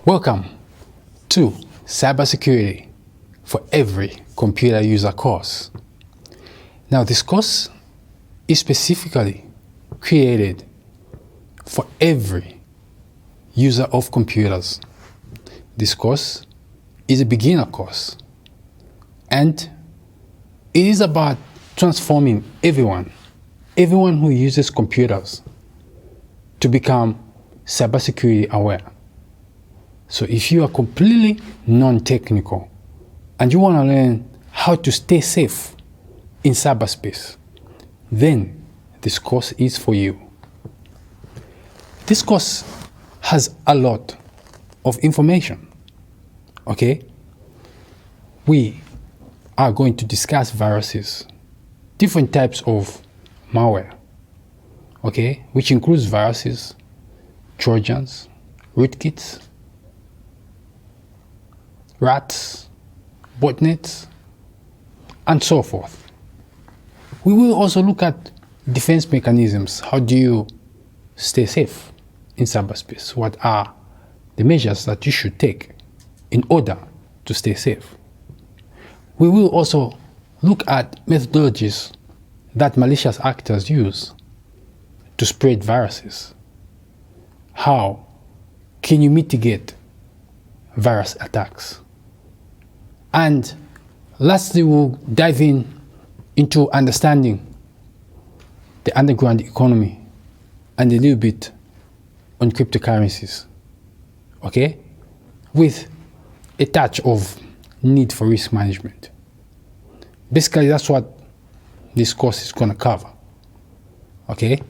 Welcome to Cybersecurity for Every Computer User course. Now, this course is specifically created for every user of computers. This course is a beginner course, and it is about transforming everyone who uses computers to become cybersecurity aware. So if you are completely non-technical and you want to learn how to stay safe in cyberspace, then this course is for you. This course has a lot of information, okay? We are going to discuss viruses, different types of malware, okay? Which includes viruses, Trojans, rootkits, rats, botnets, and so forth. We will also look at defense mechanisms. How do you stay safe in cyberspace? What are the measures that you should take in order to stay safe? We will also look at methodologies that malicious actors use to spread viruses. How can you mitigate virus attacks? And lastly, we'll dive into understanding the underground economy and a little bit on cryptocurrencies, okay? With a touch of need for risk management. Basically, that's what this course is going to cover, okay?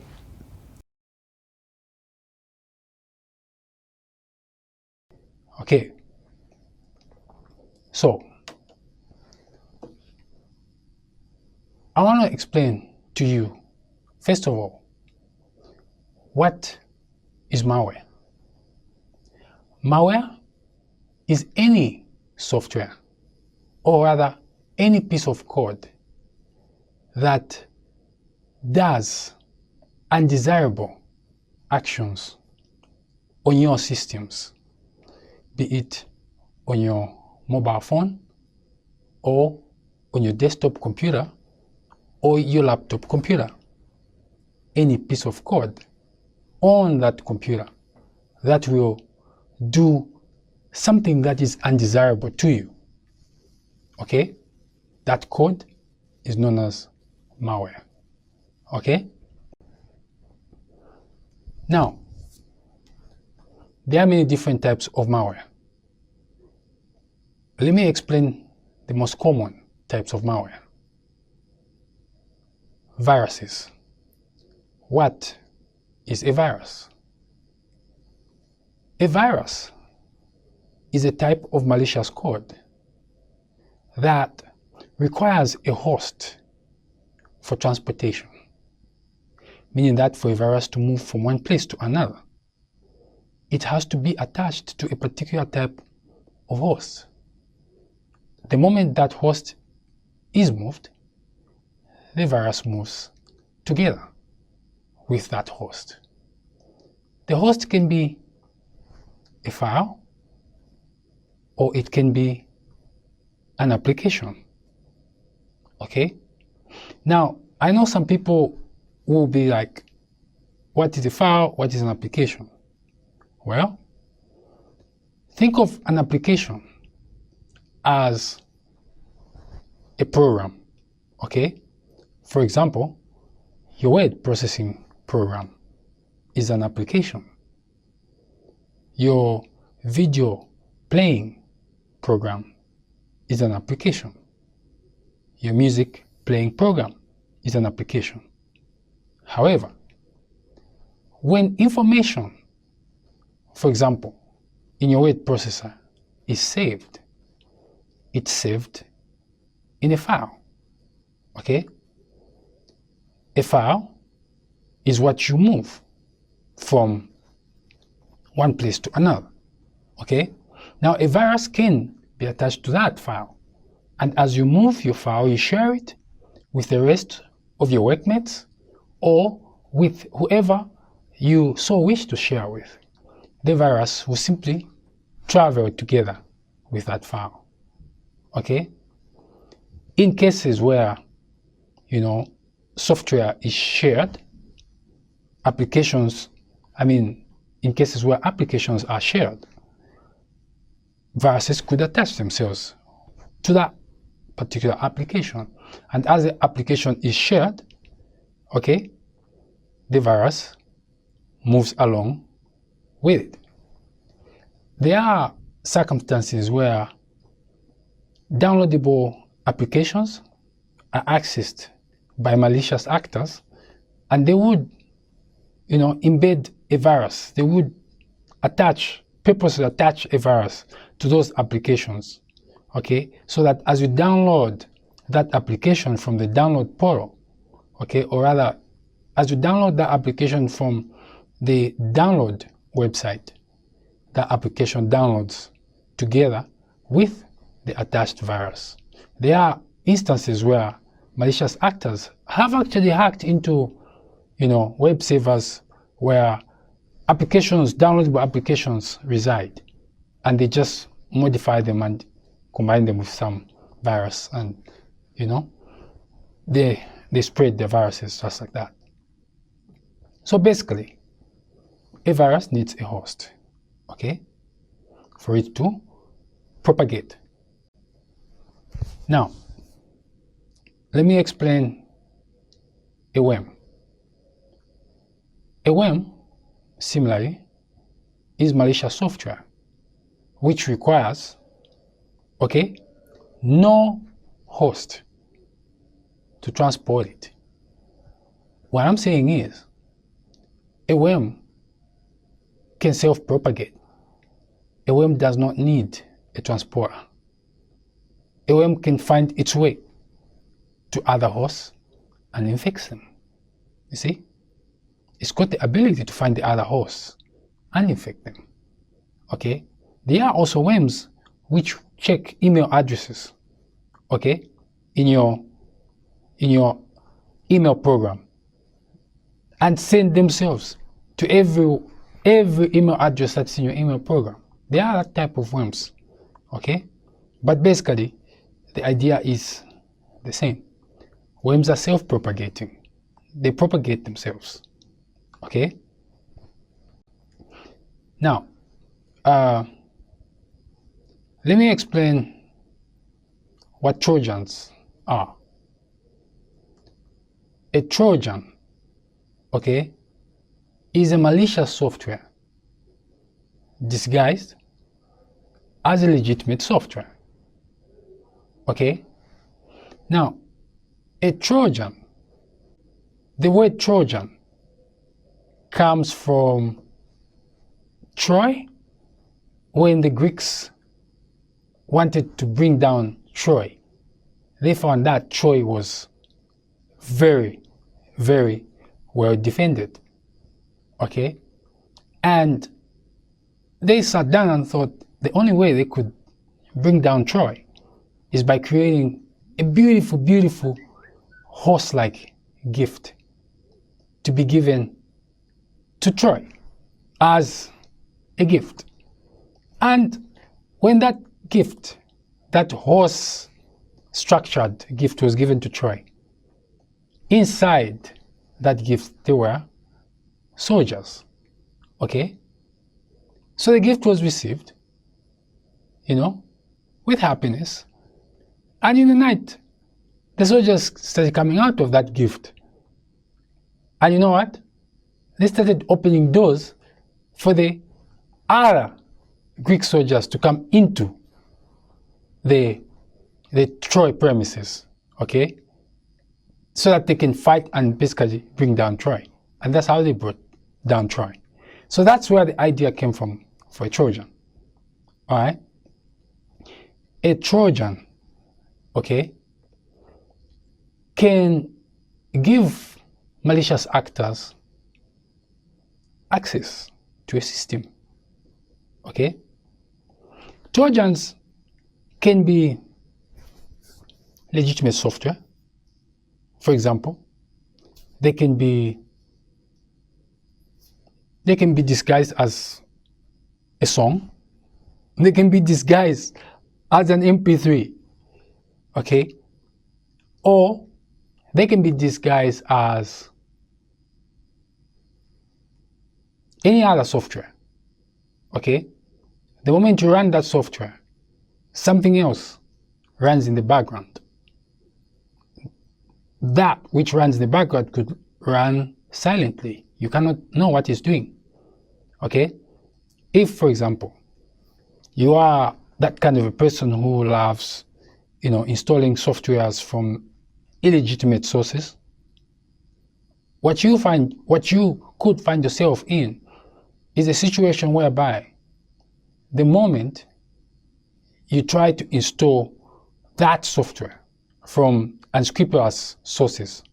Okay, so I want to explain to you, first of all, what is malware? Malware is any software, or rather any piece of code that does undesirable actions on your systems, be it on your mobile phone, or on your desktop computer, or your laptop computer. Any piece of code on that computer that will do something that is undesirable to you, okay? That code is known as malware, okay? Now, there are many different types of malware. Let me explain the most common types of malware. Viruses. What is a virus? A virus is a type of malicious code that requires a host for transportation, meaning that for a virus to move from one place to another, it has to be attached to a particular type of host. The moment that host is moved, the virus moves together with that host. The host can be a file, or it can be an application, okay? Now, I know some people will be like, what is a file? What is an application? Well, think of an application as a program, okay? For example, your word processing program is an application. Your video playing program is an application. Your music playing program is an application. However, when information, for example, in your word processor is saved, it's saved in a file, okay? A file is what you move from one place to another, okay? Now, a virus can be attached to that file, and as you move your file, you share it with the rest of your workmates or with whoever you so wish to share with. The virus will simply travel together with that file. Okay? In cases where, software is shared, in cases where applications are shared, viruses could attach themselves to that particular application. And as the application is shared, okay, the virus moves along with it. There are circumstances where downloadable applications are accessed by malicious actors, and they would, embed a virus. They would purposely attach a virus to those applications, okay, so that as you download that application from the download portal, okay, or rather, as you download that application from the download website, that application downloads together with the attached virus. There are instances where malicious actors have actually hacked into, web servers where downloadable applications reside, and they just modify them and combine them with some virus, and they spread the viruses just like that. So basically, a virus needs a host, okay, for it to propagate. Now, let me explain a worm. A worm, similarly, is malicious software, which requires, okay, no host to transport it. What I'm saying is, a worm can self-propagate. A worm does not need a transporter. A worm can find its way to other hosts and infect them. You see? It's got the ability to find the other hosts and infect them. Okay? There are also worms which check email addresses, okay, in your email program and send themselves to every email address that's in your email program. They are that type of worms, okay? But basically, the idea is the same. Worms are self-propagating. They propagate themselves, okay? Now, let me explain what Trojans are. A Trojan, okay, is a malicious software disguised as a legitimate software. Okay? Now, a Trojan, the word Trojan comes from Troy, when the Greeks wanted to bring down Troy. They found that Troy was very, very well defended. Okay? And they sat down and thought the only way they could bring down Troy is by creating a beautiful, beautiful horse-like gift to be given to Troy as a gift. And when that gift, that horse-structured gift was given to Troy, inside that gift there were soldiers. Okay? So the gift was received, with happiness. And in the night, the soldiers started coming out of that gift. And you know what? They started opening doors for the other Greek soldiers to come into the Troy premises, okay? So that they can fight and basically bring down Troy. And that's how they brought down Troy. So that's where the idea came from for a Trojan. All right? A Trojan, okay, can give malicious actors access to a system. Okay? Trojans can be legitimate software. For example, they can be disguised as a song, They can be disguised as an MP3, okay? Or they can be disguised as any other software, okay? The moment you run that software, something else runs in the background. That which runs in the background could run silently. You cannot know what it's doing, okay? If, for example, you are that kind of a person who loves, installing softwares from illegitimate sources, what you could find yourself in is a situation whereby the moment you try to install that software from unscrupulous sources,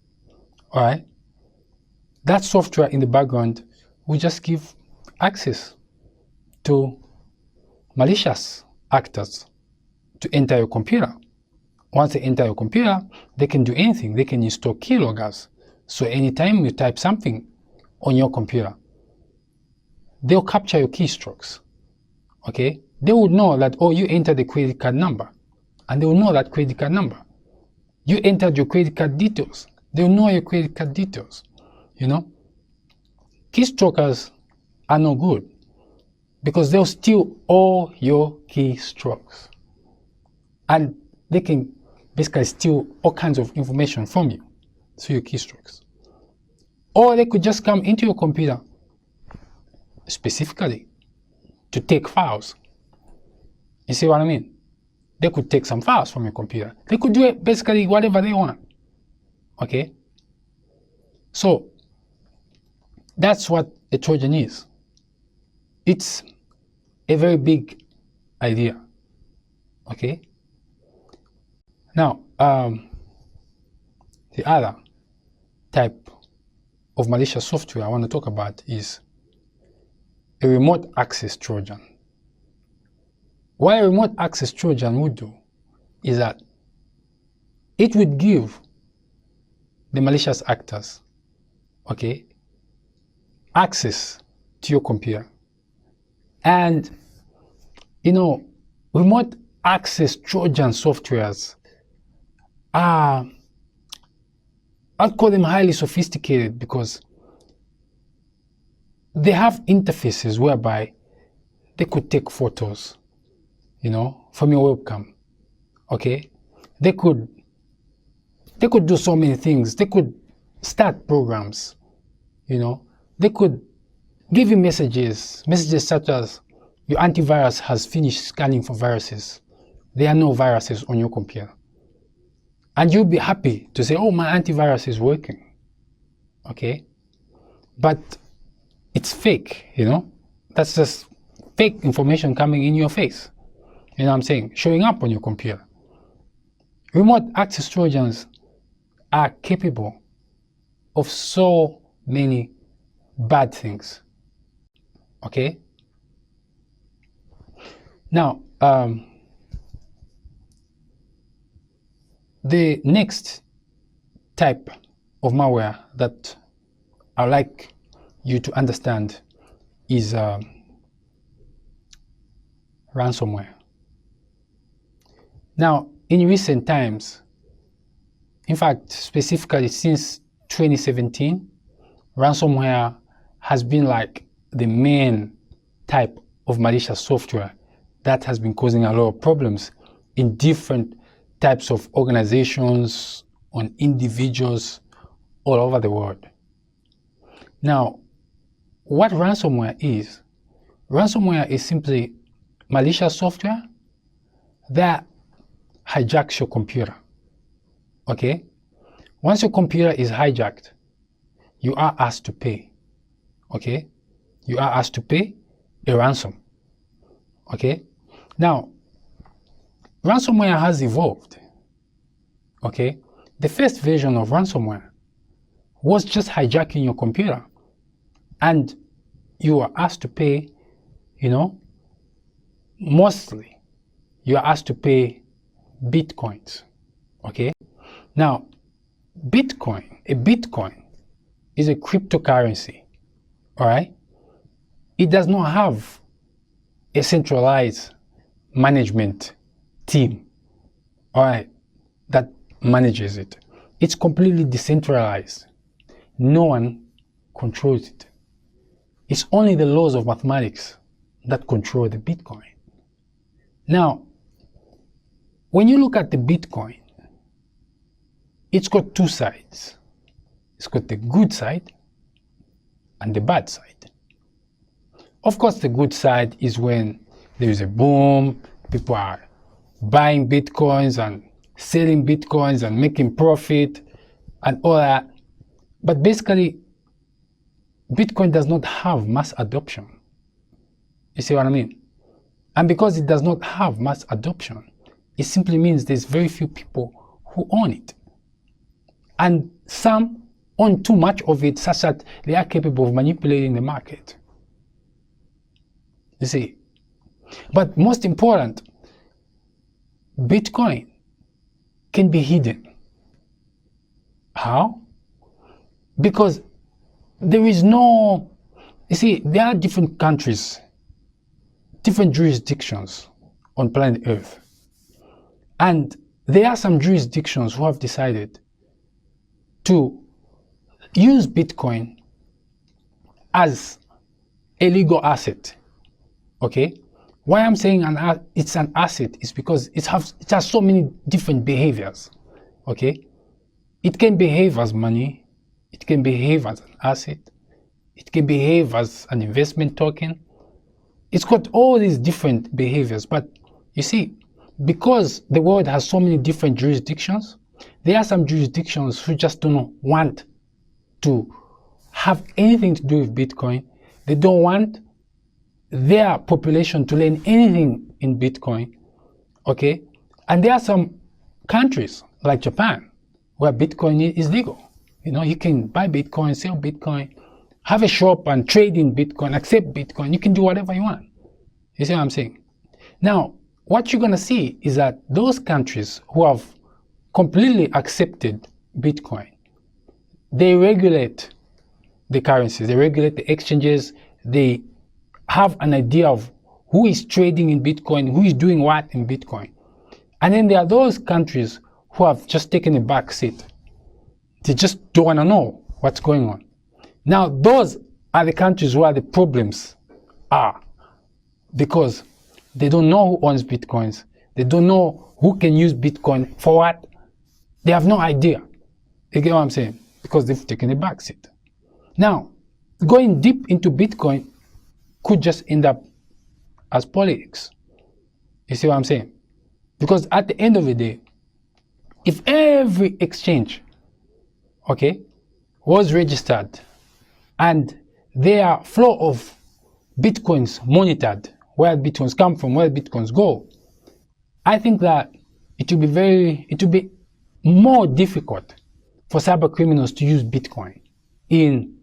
all right, that software in the background will just give access to malicious actors to enter your computer. Once they enter your computer, they can do anything. They can install keyloggers. So anytime you type something on your computer, they'll capture your keystrokes, okay? They would know that, oh, you entered the credit card number, and they will know that credit card number. You entered your credit card details. They'll know your credit card details, Keystrokers are no good because they'll steal all your keystrokes. And they can basically steal all kinds of information from you through your keystrokes. Or they could just come into your computer specifically to take files. You see what I mean? They could take some files from your computer. They could do it basically whatever they want, okay? So that's what a Trojan is. It's a very big idea, okay? Now, the other type of malicious software I want to talk about is a remote access Trojan. What a remote access Trojan would do is that it would give the malicious actors, okay, access to your computer. And, remote access Trojan softwares are, I'd call them highly sophisticated because they have interfaces whereby they could take photos, from your webcam, okay? They could do so many things. They could start programs, They could give you messages such as your antivirus has finished scanning for viruses. There are no viruses on your computer. And you'll be happy to say, oh, my antivirus is working, okay? But it's fake, That's just fake information coming in your face. You know what I'm saying? Showing up on your computer. Remote access Trojans are capable of so many bad things, okay? Now, the next type of malware that I'd like you to understand is ransomware. Now, in recent times, in fact, specifically since 2017, ransomware has been like the main type of malicious software that has been causing a lot of problems in different types of organizations, on individuals all over the world. Now, what ransomware is simply malicious software that hijacks your computer, okay? Once your computer is hijacked, you are asked to pay, okay? You are asked to pay a ransom, okay? Now, ransomware has evolved, okay? The first version of ransomware was just hijacking your computer, and you are asked to pay, mostly you are asked to pay Bitcoins, okay? Now, a Bitcoin is a cryptocurrency, all right? It does not have a centralized management team, all right, that manages it. It's completely decentralized. No one controls it. It's only the laws of mathematics that control the Bitcoin. Now, when you look at the Bitcoin, it's got two sides. It's got the good side and the bad side. Of course, the good side is when there is a boom, people are buying Bitcoins and selling Bitcoins and making profit and all that. But basically, Bitcoin does not have mass adoption. You see what I mean? And because it does not have mass adoption, it simply means there's very few people who own it. And some own too much of it such that they are capable of manipulating the market. You see? But most important, Bitcoin can be hidden. How? Because there is no, you see, there are different countries, different jurisdictions on planet Earth. And there are some jurisdictions who have decided to use Bitcoin as a legal asset. Okay? Why I'm saying it's an asset is because it has so many different behaviors. Okay? It can behave as money, it can behave as an asset, it can behave as an investment token. It's got all these different behaviors, but you see, because the world has so many different jurisdictions, there are some jurisdictions who just don't want to have anything to do with Bitcoin. They don't want their population to learn anything in Bitcoin, okay? And there are some countries like Japan where Bitcoin is legal. You know, you can buy Bitcoin, sell Bitcoin, have a shop and trade in Bitcoin, accept Bitcoin. You can do whatever you want. You see what I'm saying? Now, what you're going to see is that those countries who have completely accepted Bitcoin, they regulate the currencies, they regulate the exchanges, they have an idea of who is trading in Bitcoin, who is doing what in Bitcoin. And then there are those countries who have just taken a back seat. They just don't want to know what's going on. Now, those are the countries where the problems are, because they don't know who owns Bitcoins. They don't know who can use Bitcoin for what. They have no idea. You get what I'm saying? Because they've taken a back seat. Now, going deep into Bitcoin could just end up as politics. You see what I'm saying? Because at the end of the day, if every exchange, okay, was registered and their flow of Bitcoins monitored, where Bitcoins come from, where Bitcoins go, I think that it will be more difficult for cyber criminals to use Bitcoin in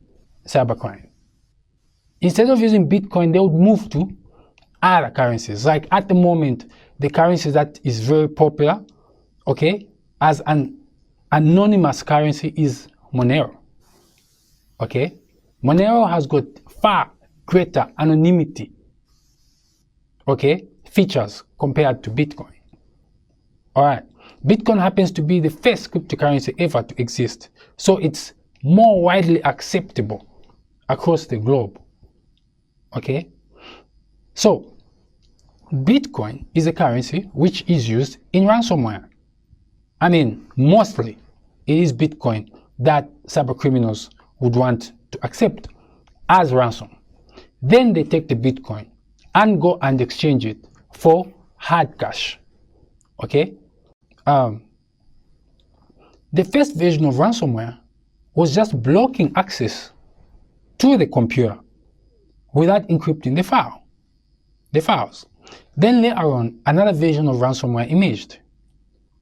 cybercrime. Instead of using Bitcoin, they would move to other currencies. Like at the moment, the currency that is very popular, okay, as an anonymous currency is Monero. Okay? Monero has got far greater anonymity, okay, features compared to Bitcoin. Alright. Bitcoin happens to be the first cryptocurrency ever to exist, so it's more widely acceptable across the globe. Okay? So, Bitcoin is a currency which is used in ransomware. I mean, mostly it is Bitcoin that cybercriminals would want to accept as ransom. Then they take the Bitcoin and go and exchange it for hard cash. Okay? The first version of ransomware was just blocking access to the computer without encrypting the files. Then later on, another version of ransomware emerged,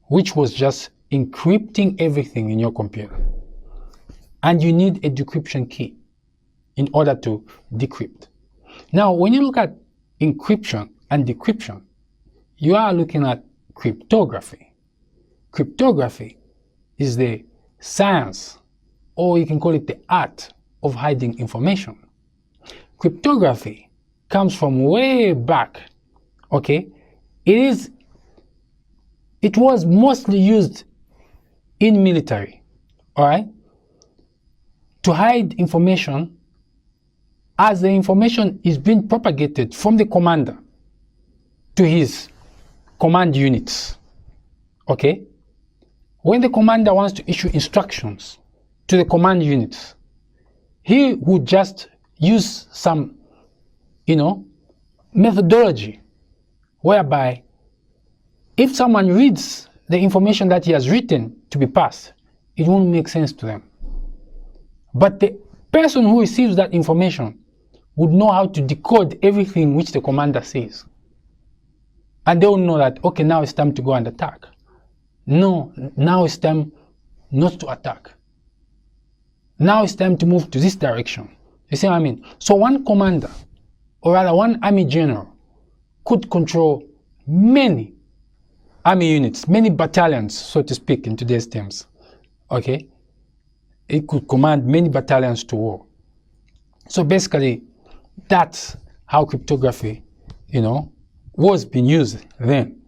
which was just encrypting everything in your computer. And you need a decryption key in order to decrypt. Now, when you look at encryption and decryption, you are looking at cryptography. Cryptography is the science, or you can call it the art, of hiding information. Cryptography comes from way back, okay, it was mostly used in military, all right, to hide information as the information is being propagated from the commander to his command units, okay? When the commander wants to issue instructions to the command units, he would just use some, methodology whereby if someone reads the information that he has written to be passed, it won't make sense to them. But the person who receives that information would know how to decode everything which the commander says. And they will know that, okay, now it's time to go and attack. No, now it's time not to attack. Now it's time to move to this direction. You see what I mean? So one commander, or rather one army general, could control many army units, many battalions, so to speak, in today's terms. Okay? It could command many battalions to war. So basically, that's how cryptography, was being used then.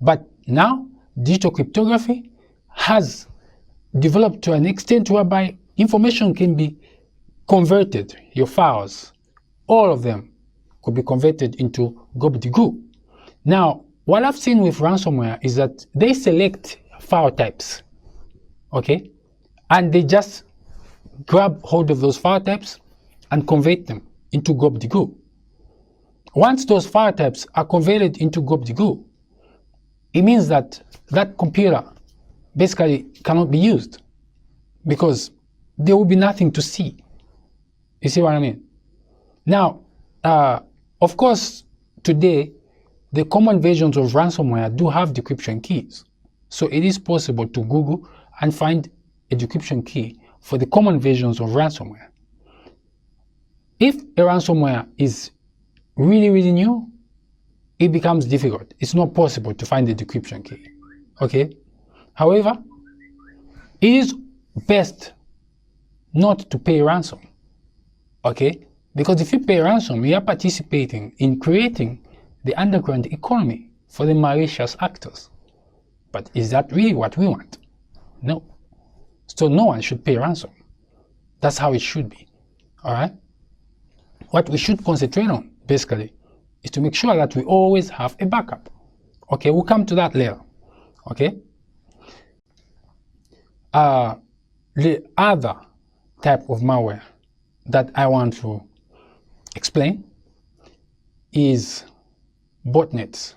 But now, digital cryptography has developed to an extent whereby information can be converted, your files, all of them could be converted into gobbledygook. Now, what I've seen with ransomware is that they select file types, okay? And they just grab hold of those file types and convert them into gobbledygook. Once those file types are converted into gobbledygook, it means that that computer basically cannot be used because there will be nothing to see. You see what I mean? Now, of course, today, the common versions of ransomware do have decryption keys. So it is possible to Google and find a decryption key for the common versions of ransomware. If a ransomware is really, really new, it becomes difficult. It's not possible to find the decryption key, okay? However, it is best not to pay ransom, okay? Because if you pay ransom, you are participating in creating the underground economy for the malicious actors. But is that really what we want? No. So no one should pay ransom. That's how it should be, all right? What we should concentrate on, basically, is to make sure that we always have a backup. Okay, we'll come to that later, okay? The other type of malware that I want to explain is botnets,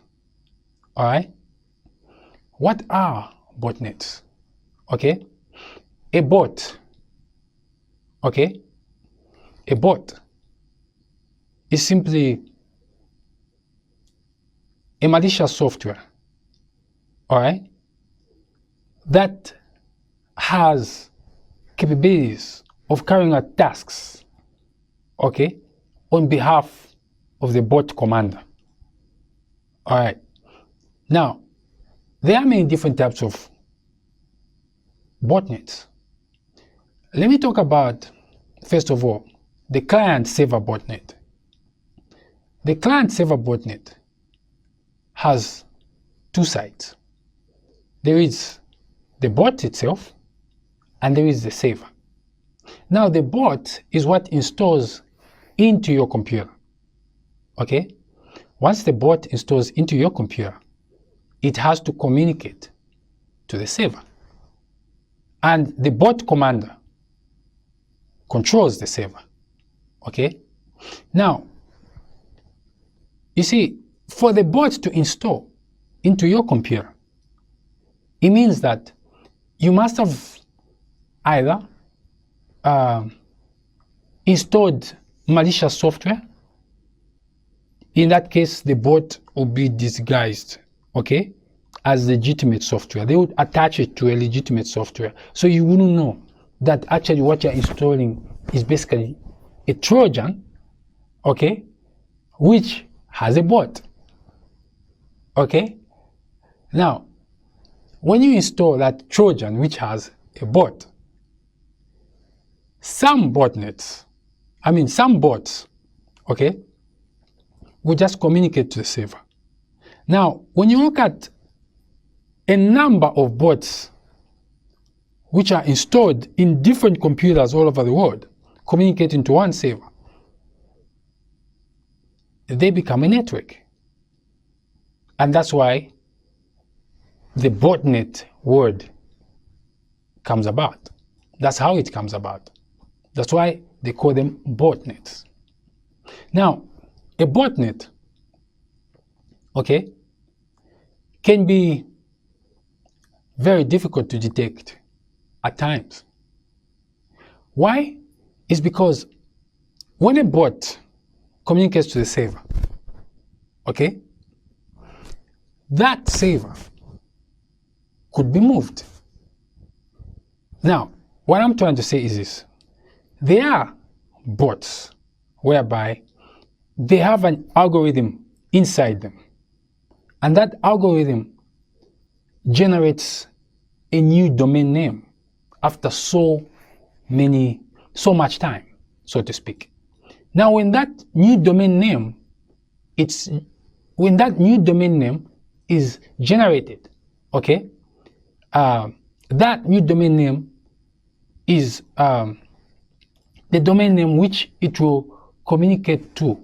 all right? What are botnets? Okay, a bot, okay, a bot is simply a malicious software, all right, that has capabilities of carrying out tasks, okay, on behalf of the bot commander. All right. Now, there are many different types of botnets. Let me talk about, first of all, the client-server botnet. The client-server botnet has two sides. There is the bot itself, and there is the server. Now, the bot is what installs into your computer, okay? Once the bot installs into your computer, it has to communicate to the server. And the bot commander controls the server, okay? Now, you see, for the bot to install into your computer, it means that you must have either installed malicious software. In that case, the bot will be disguised, okay, as legitimate software. They would attach it to a legitimate software, so you wouldn't know that actually what you're installing is basically a Trojan, okay, which has a bot, okay. Now, when you install that Trojan which has a bot, some botnets, some bots, okay, will just communicate to the server. Now, when you look at a number of bots which are installed in different computers all over the world, communicating to one server, they become a network. And that's why the botnet word comes about. That's how it comes about. That's why they call them botnets. Now, a botnet, okay, can be very difficult to detect at times. Why? It's because when a bot communicates to the server, okay, that server could be moved. Now, what I'm trying to say is this. There are bots whereby they have an algorithm inside them, and that algorithm generates a new domain name after so much time, so to speak. Now, when that new domain name is generated, okay, that new domain name is the domain name which it will communicate to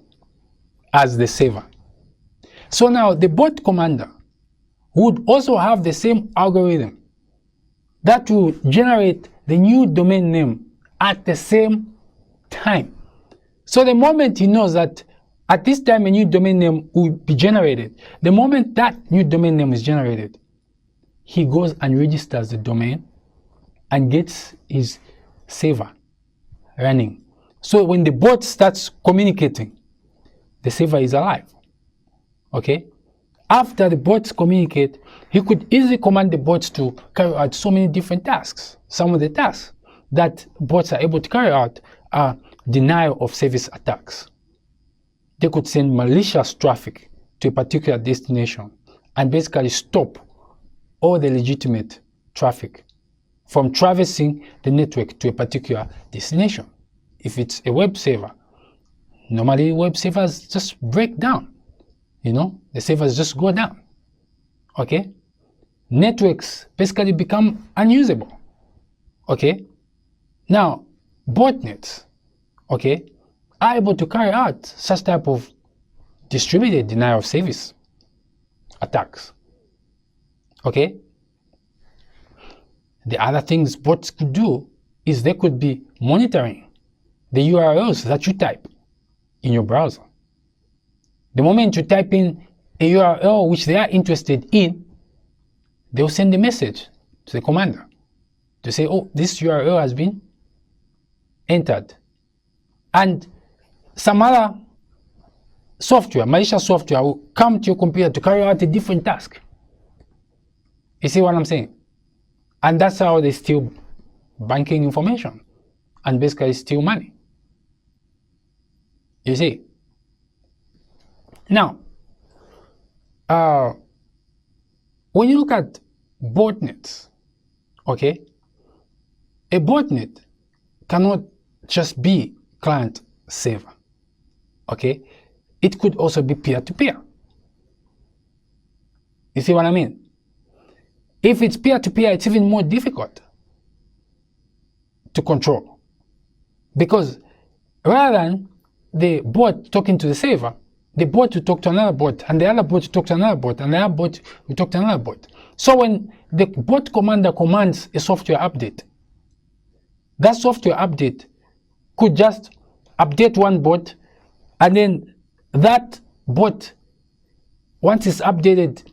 as the server. So now the bot commander would also have the same algorithm that will generate the new domain name at the same time. So the moment he knows that at this time a new domain name will be generated, the moment that new domain name is generated, he goes and registers the domain and gets his server running. So when the bot starts communicating, the server is alive. Okay? After the bots communicate, he could easily command the bots to carry out so many different tasks. Some of the tasks that bots are able to carry out are denial of service attacks. They could send malicious traffic to a particular destination and basically stop all the legitimate traffic from traversing the network to a particular destination. If it's a web server, normally web servers just break down. You know, the servers just go down. Okay? Networks basically become unusable. Okay? Now, botnets, okay, are able to carry out such type of distributed denial of service attacks. Okay? The other things bots could do is they could be monitoring the URLs that you type in your browser. The moment you type in a URL which they are interested in, they'll send a message to the commander to say, oh, this URL has been entered. And some other software, malicious software, will come to your computer to carry out a different task. You see what I'm saying? And that's how they steal banking information and basically steal money. You see? Now, when you look at botnets, okay, a botnet cannot just be client server, okay? It could also be peer-to-peer. You see what I mean? If it's peer-to-peer, it's even more difficult to control, because rather than the bot talking to the server, the bot will talk to another bot, and the other bot will talk to another bot, and the other bot will talk to another bot. So when the bot commander commands a software update, that software update could just update one bot, and then that bot, once it's updated,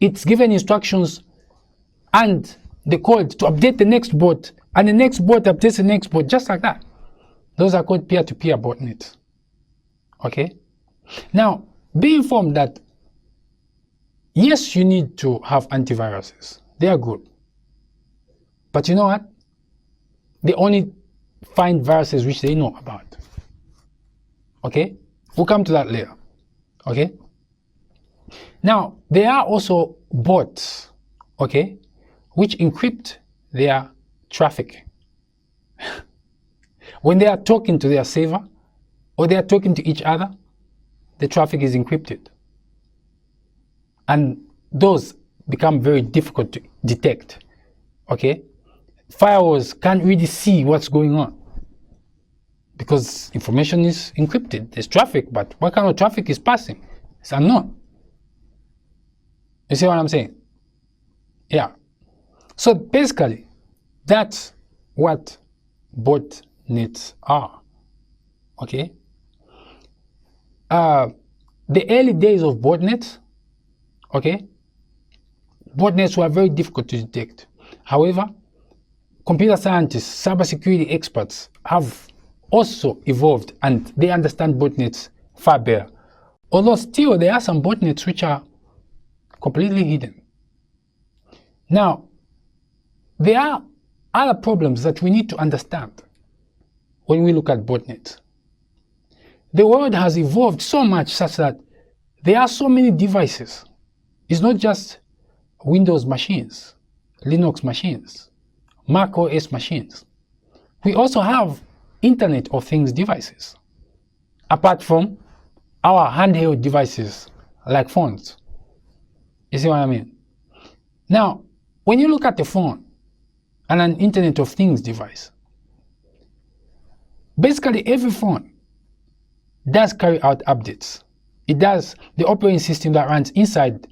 it's given instructions and the code to update the next bot, and the next bot updates the next bot, just like that. Those are called peer-to-peer botnets. Okay? Now, be informed that yes, you need to have antiviruses. They are good. But you know what? They only find viruses which they know about. Okay? We'll come to that later. Okay? Now, there are also bots, okay, which encrypt their traffic. When they are talking to their server or they are talking to each other, the traffic is encrypted. and those become very difficult to detect. Okay, firewalls can't really see what's going on because information is encrypted. There's traffic, but what kind of traffic is passing? It's unknown. You see what I'm saying? Yeah. So basically, that's what botnets are. Okay. The early days of botnets, okay, botnets were very difficult to detect. However, computer scientists, cybersecurity experts have also evolved and they understand botnets far better. Although still there are some botnets which are completely hidden. Now, there are other problems that we need to understand when we look at botnets. The world has evolved so much such that there are so many devices. It's not just Windows machines, Linux machines, Mac OS machines. We also have Internet of Things devices, apart from our handheld devices like phones. You see what I mean? Now, when you look at a phone and an Internet of Things device, basically every phone does carry out updates. It does, the operating system that runs inside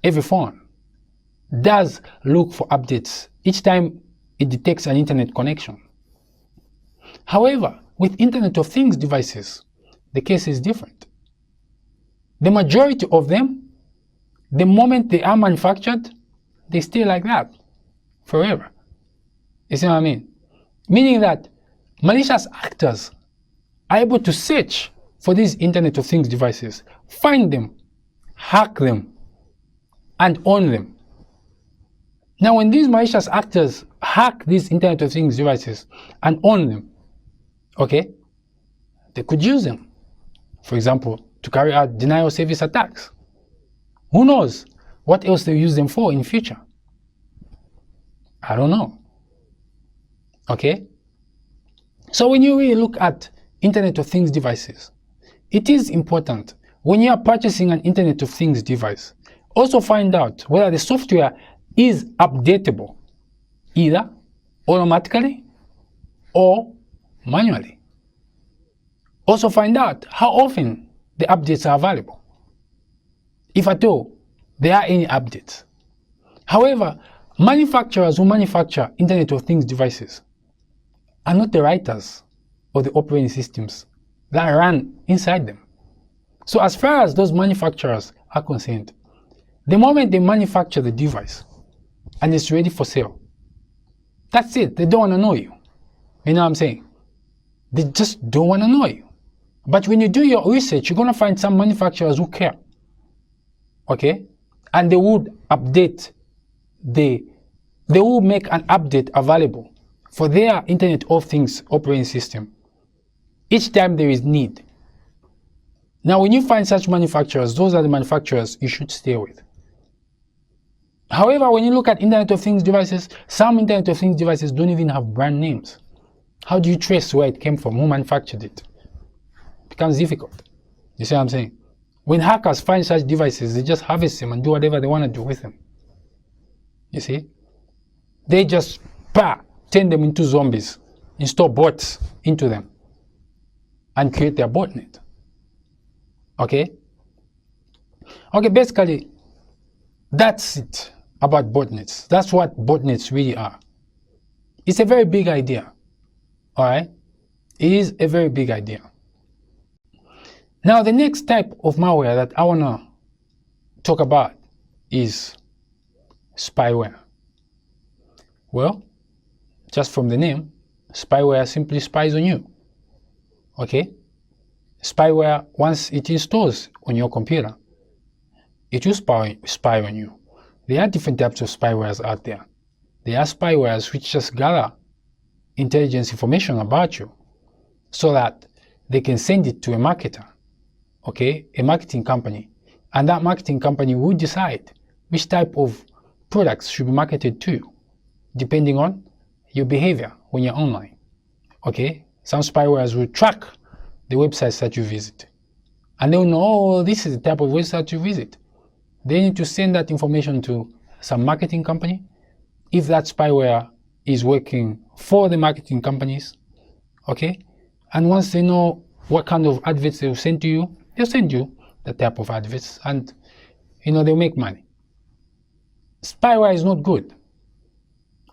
every phone does look for updates each time it detects an internet connection. However, with Internet of Things devices, the case is different. The majority of them, the moment they are manufactured, they stay like that forever. You see what I mean? Meaning that malicious actors are able to search for these Internet of Things devices, find them, hack them, and own them. Now, when these malicious actors hack these Internet of Things devices and own them, okay, they could use them, for example, to carry out denial of service attacks. Who knows what else they'll use them for in future? I don't know. Okay? So when you really look at Internet of Things devices, it is important when you are purchasing an Internet of Things device, also find out whether the software is updatable, either automatically or manually. Also find out how often the updates are available, if at all there are any updates. However, manufacturers who manufacture Internet of Things devices are not the writers of the operating systems that run inside them. So as far as those manufacturers are concerned, the moment they manufacture the device and it's ready for sale, that's it. They don't want to know you. You know what I'm saying? They just don't want to know you. But when you do your research, you're going to find some manufacturers who care. Okay? And they would update they will make an update available for their Internet of Things operating system each time there is need. Now, when you find such manufacturers, those are the manufacturers you should stay with. However, when you look at Internet of Things devices, some Internet of Things devices don't even have brand names. How do you trace where it came from, who manufactured it? It becomes difficult. You see what I'm saying? When hackers find such devices, they just harvest them and do whatever they want to do with them. You see? They just turn them into zombies, install bots into them, and create their botnet. Okay? Okay, basically, that's it about botnets. That's what botnets really are. It's a very big idea. Alright? It is a very big idea. Now, the next type of malware that I want to talk about is spyware. Well, just from the name, spyware simply spies on you. Okay? Spyware, once it installs on your computer, it will spy on you. There are different types of spywares out there. There are spywares which just gather intelligence information about you so that they can send it to a marketer, okay, a marketing company, and that marketing company will decide which type of products should be marketed to you, depending on your behavior when you're online. Okay, some spywares will track the websites that you visit, and they'll know, oh, this is the type of website you visit. they need to send that information to some marketing company. If that spyware is working for the marketing companies, okay? And once they know what kind of adverts they'll send to you, they'll send you that type of adverts, and they'll make money. Spyware is not good,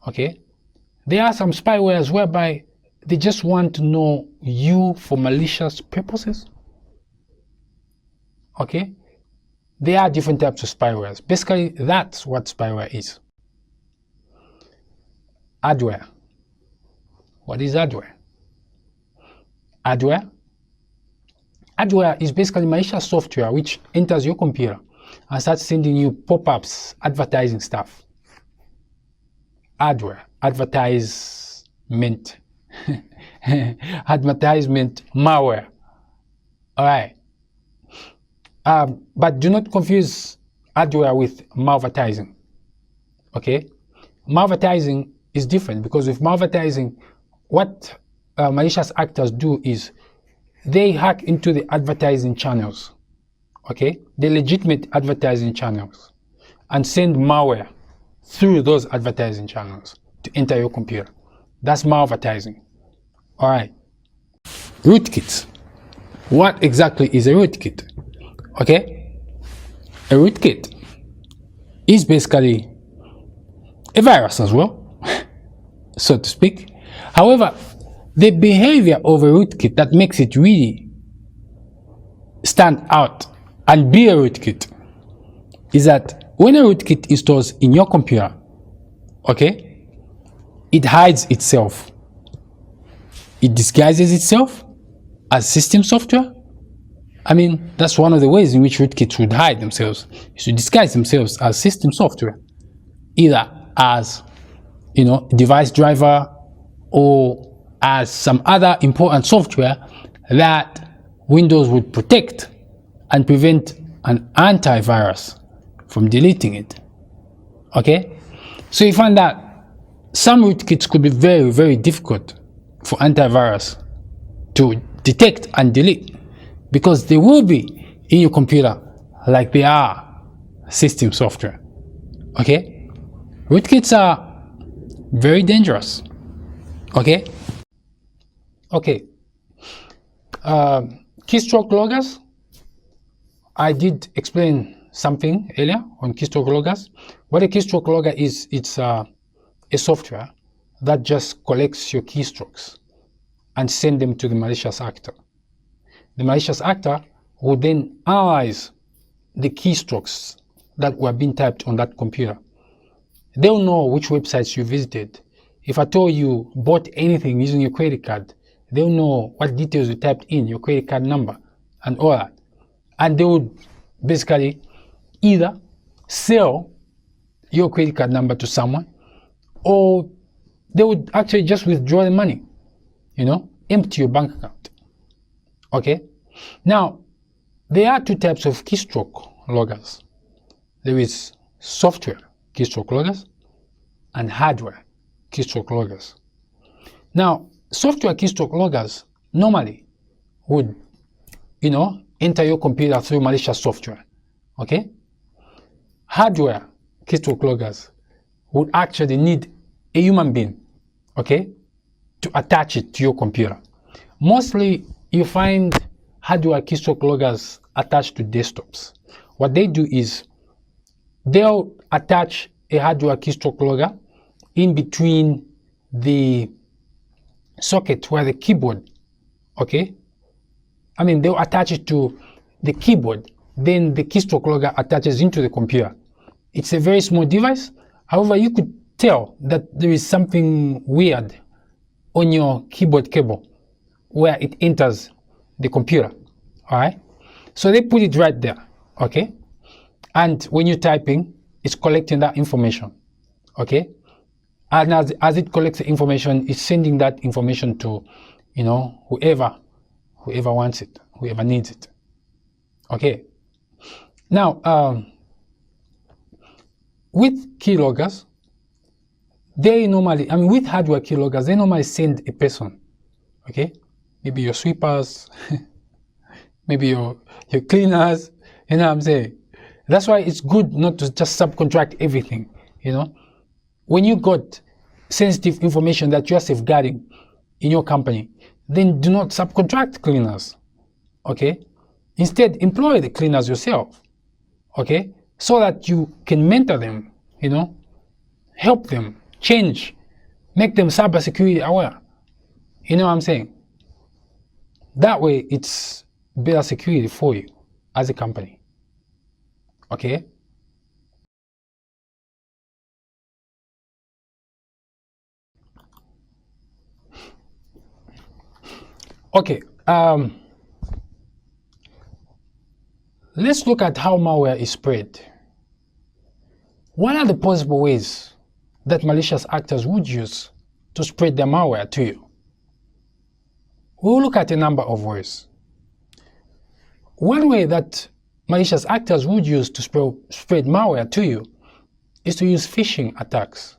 okay? There are some spywares whereby they just want to know you for malicious purposes, okay? There are different types of spywares. Basically, that's what spyware is. Adware. What is adware? Adware is basically malicious software which enters your computer and starts sending you pop-ups, advertising stuff. Adware, advertisement, advertisement malware. All right. But do not confuse adware with malvertising. Okay? Malvertising is different, because with malvertising, what malicious actors do is they hack into the advertising channels, okay? The legitimate advertising channels, and send malware through those advertising channels to enter your computer. That's malvertising. All right. Rootkits. What exactly is a rootkit? Okay? A rootkit is basically a virus as well, so to speak. However, the behavior of a rootkit that makes it really stand out and be a rootkit is that when a rootkit installs in your computer, okay, it hides itself. It disguises itself as system software. I mean, that's one of the ways in which rootkits would hide themselves, is to disguise themselves as system software, either as, device driver or as some other important software that Windows would protect and prevent an antivirus from deleting it. Okay? So you find that some rootkits could be very, very difficult for antivirus to detect and delete, because they will be in your computer like they are system software. Okay? Rootkits are very dangerous. Okay? Okay. Keystroke loggers. I did explain something earlier on keystroke loggers. What a keystroke logger is, it's a software that just collects your keystrokes and send them to the malicious actor. The malicious actor will then analyze the keystrokes that were being typed on that computer. They'll know which websites you visited. If at all you bought anything using your credit card, they'll know what details you typed in, your credit card number, and all that. And they would basically either sell your credit card number to someone, or they would actually just withdraw the money, empty your bank account. Okay? Now, there are two types of keystroke loggers. There is software keystroke loggers and hardware keystroke loggers. Now, software keystroke loggers normally would, enter your computer through malicious software. Okay? Hardware keystroke loggers would actually need a human being, okay, to attach it to your computer. Mostly, you find hardware keystroke loggers attached to desktops. What they do is they'll attach a hardware keystroke logger in between the socket where the keyboard, okay? I mean, they'll attach it to the keyboard, then the keystroke logger attaches into the computer. It's a very small device. However, you could tell that there is something weird on your keyboard cable where it enters the computer, all right? So they put it right there, okay? And when you're typing, it's collecting that information, okay? And as it collects the information, it's sending that information to, whoever wants it, whoever needs it, okay? Now, with keyloggers, they normally, with hardware keyloggers, they normally send a person, okay? Maybe your sweepers, maybe your cleaners, you know what I'm saying? That's why it's good not to just subcontract everything, you know. When you got sensitive information that you are safeguarding in your company, then do not subcontract cleaners, okay? Instead, employ the cleaners yourself, okay? So that you can mentor them, you know, help them change, make them cybersecurity aware. You know what I'm saying? That way, it's better security for you as a company, okay? Okay, let's look at how malware is spread. What are the possible ways that malicious actors would use to spread their malware to you? We'll look at a number of ways. One way that malicious actors would use to spread malware to you is to use phishing attacks.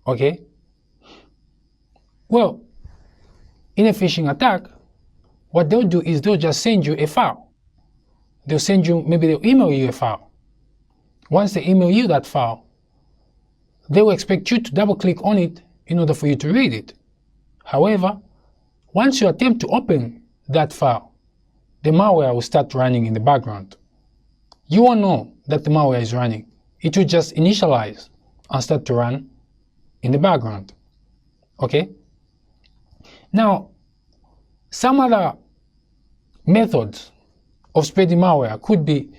Okay? Well, in a phishing attack, what they'll do is they'll just send you a file. They'll send you, maybe they'll email you a file. Once they email you that file, they will expect you to double click on it in order for you to read it. However, once you attempt to open that file, the malware will start running in the background. You won't know that the malware is running. It will just initialize and start to run in the background. Okay? Now, some other methods of spreading malware could be,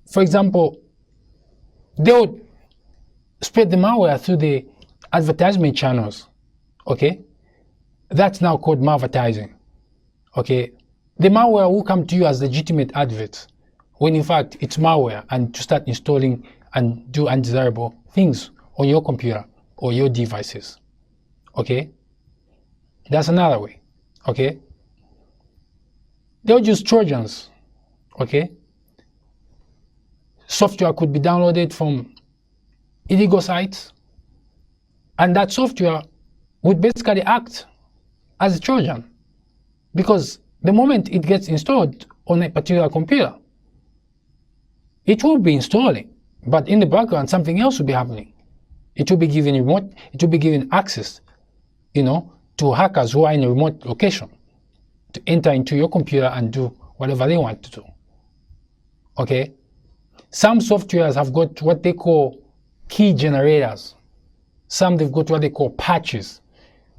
for example, they would spread the malware through the advertisement channels. Okay? That's now called malvertising. Okay? The malware will come to you as legitimate adverts, when in fact it's malware, and to start installing and do undesirable things on your computer or your devices. Okay? That's another way. Okay? They'll use Trojans. Okay? Software could be downloaded from illegal sites, and that software would basically act as a Trojan, because the moment it gets installed on a particular computer, it will be installing, but in the background something else will be happening. It will be given access, you know, to hackers who are in a remote location to enter into your computer and do whatever they want to do. Okay? Some softwares have got what they call key generators. Some they've got what they call patches.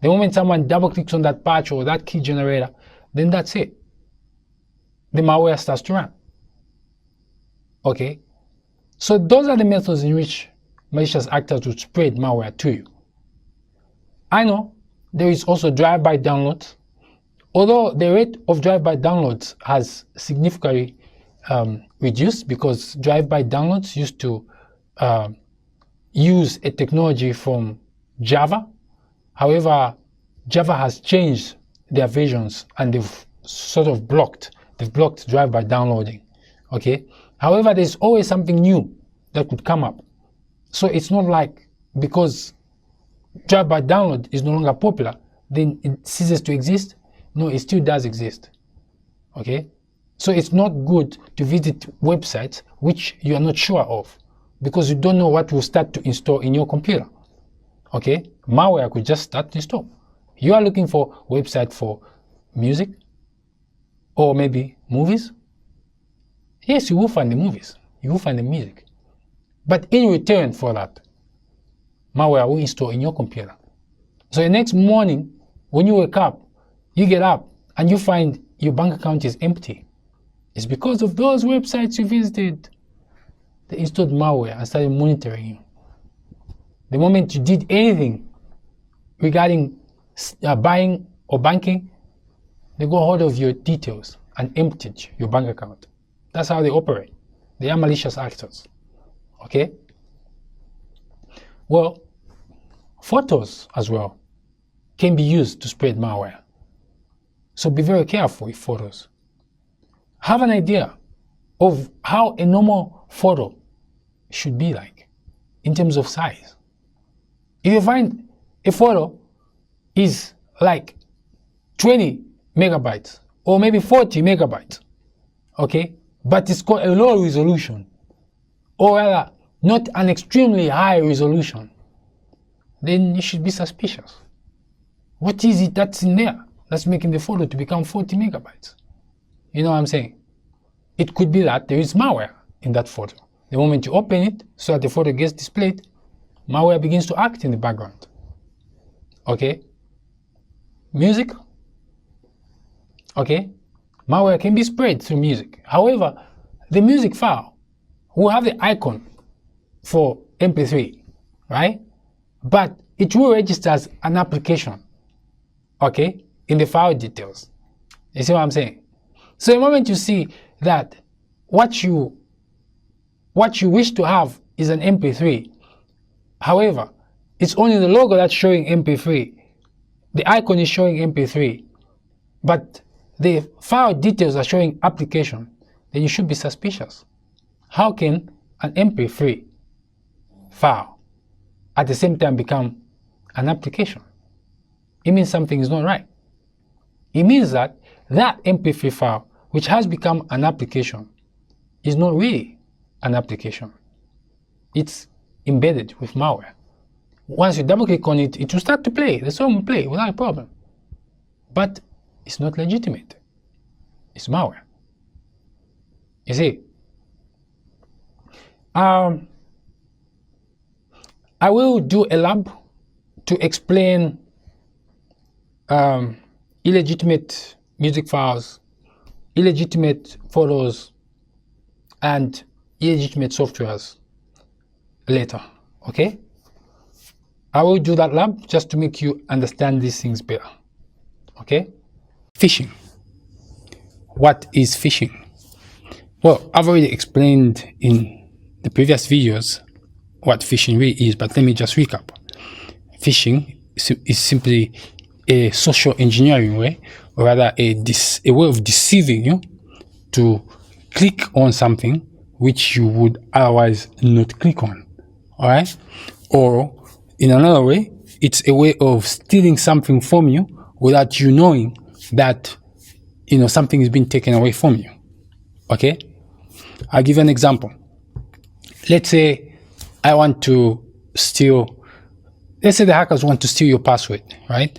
The moment someone double clicks on that patch or that key generator, then that's it. The malware starts to run. Okay? So those are the methods in which malicious actors would spread malware to you. I know there is also drive-by downloads. Although the rate of drive-by downloads has significantly reduced, because drive-by downloads used to use a technology from Java. However, Java has changed their versions and they've sort of blocked drive-by downloading. Okay. However, there's always something new that could come up. So it's not like because drive-by download is no longer popular, then it ceases to exist. No, it still does exist. Okay. So it's not good to visit websites which you are not sure of, because you don't know what will start to install in your computer. Okay. Malware could just start to install. You are looking for a website for music or maybe movies. Yes, you will find the movies. You will find the music. But in return for that, malware will install in your computer. So the next morning, when you wake up, you get up and you find your bank account is empty. It's because of those websites you visited. They installed malware and started monitoring you. The moment you did anything regarding buying or banking, they go hold of your details and emptied your bank account. That's how they operate. They are malicious actors. Okay? Well, photos as well can be used to spread malware. So be very careful with photos. Have an idea of how a normal photo should be like in terms of size. If you find a photo is like 20 megabytes or maybe 40 megabytes, okay, but it's got a low resolution, or rather, not an extremely high resolution, then you should be suspicious. What is it that's in there that's making the photo to become 40 megabytes? You know what I'm saying? It could be that there is malware in that photo. The moment you open it, so that the photo gets displayed, malware begins to act in the background. Okay? Music? Okay? Malware can be spread through music. However, the music file will have the icon for MP3, right? But it will register as an application, okay, in the file details. You see what I'm saying? So the moment you see that what you wish to have is an MP3, however, it's only the logo that's showing MP3, the icon is showing MP3, but the file details are showing application, then you should be suspicious. How can an MP3 file at the same time become an application? It means something is not right. It means that that MP3 file, which has become an application, is not really an application. It's embedded with malware. Once you double click on it, it will start to play. The song will play without a problem. But it's not legitimate. It's malware. You see? I will do a lab to explain illegitimate music files, illegitimate photos, and illegitimate softwares later, okay? I will do that lab just to make you understand these things better, okay? Phishing. What is phishing? Well, I've already explained in the previous videos what phishing really is, but let me just recap. Phishing is simply a social engineering way, or rather a way of deceiving you to click on something which you would otherwise not click on, all right? Or in another way, it's a way of stealing something from you without you knowing that, you know, something is being taken away from you, okay? I'll give you an example. Let's say I want to steal, let's say the hackers want to steal your password, right?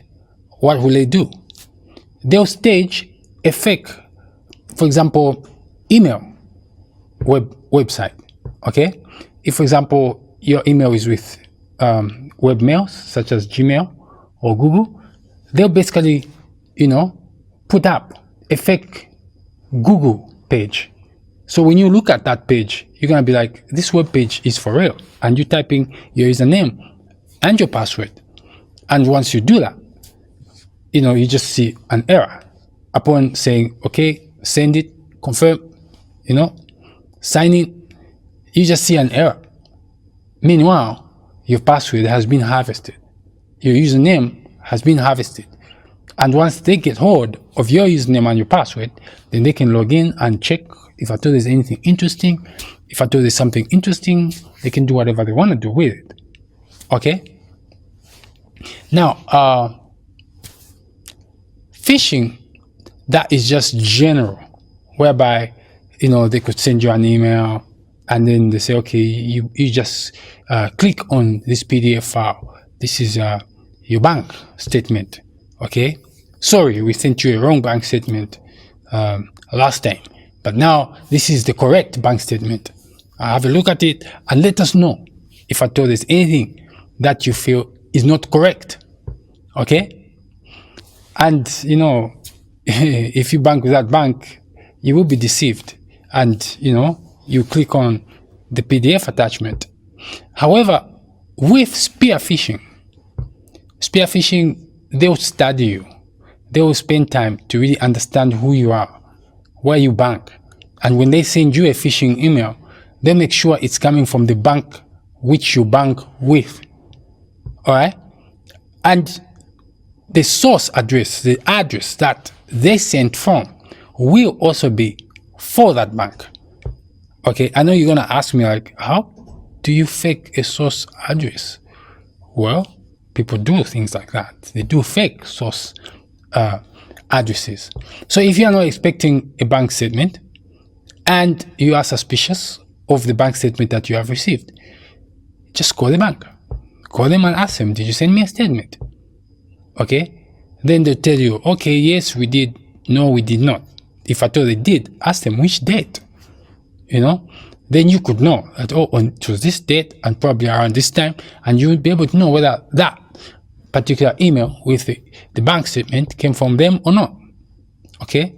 What will they do? They'll stage a fake, for example, email website, okay? If, for example, your email is with webmails such as Gmail or Google, they'll basically, you know, put up a fake Google page. So when you look at that page, you're gonna be like, this web page is for real, and you type in your username and your password. And once you do that, you know, you just see an error. Upon saying, okay, send it, confirm, you know, sign in, you just see an error. Meanwhile, your password has been harvested. Your username has been harvested. And once they get hold of your username and your password, then they can log in and check if at all there's anything interesting. If at all there's something interesting, they can do whatever they want to do with it. Okay? Now, phishing, that is just general, whereby, you know, they could send you an email and then they say, okay, you just click on this PDF file. This is your bank statement, okay? Sorry, we sent you a wrong bank statement last time, but now this is the correct bank statement. Have a look at it and let us know if at all there's anything that you feel is not correct, okay? And, you know, if you bank with that bank, you will be deceived and, you know, you click on the PDF attachment. However, with spear phishing, they'll study you. They will spend time to really understand who you are, where you bank. And when they send you a phishing email, they make sure it's coming from the bank which you bank with. All right? And the source address, the address that they sent from, will also be for that bank. Okay, I know you're gonna ask me, like, how do you fake a source address? Well, people do things like that. They do fake source addresses. So if you're not expecting a bank statement and you are suspicious of the bank statement that you have received, just call the bank. Call them and ask them, did you send me a statement? Okay? Then they'll tell you, okay, yes, we did. No, we did not. If at all they did, ask them which date. You know? Then you could know that, oh, it was this date and probably around this time, and you would be able to know whether that particular email with the bank statement came from them or not. Okay?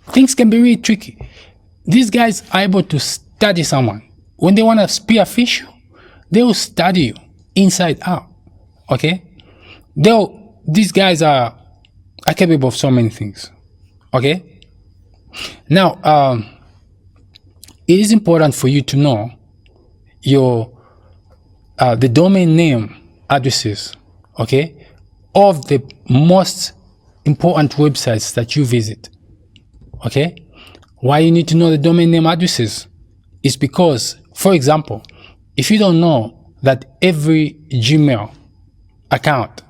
Things can be really tricky. These guys are able to study someone. When they want to spearfish you, they will study you inside out. Okay? These guys are capable of so many things. Okay? Now, it is important for you to know the domain name addresses, okay, of the most important websites that you visit. Okay? Why you need to know the domain name addresses is because, for example, if you don't know that every Gmail account,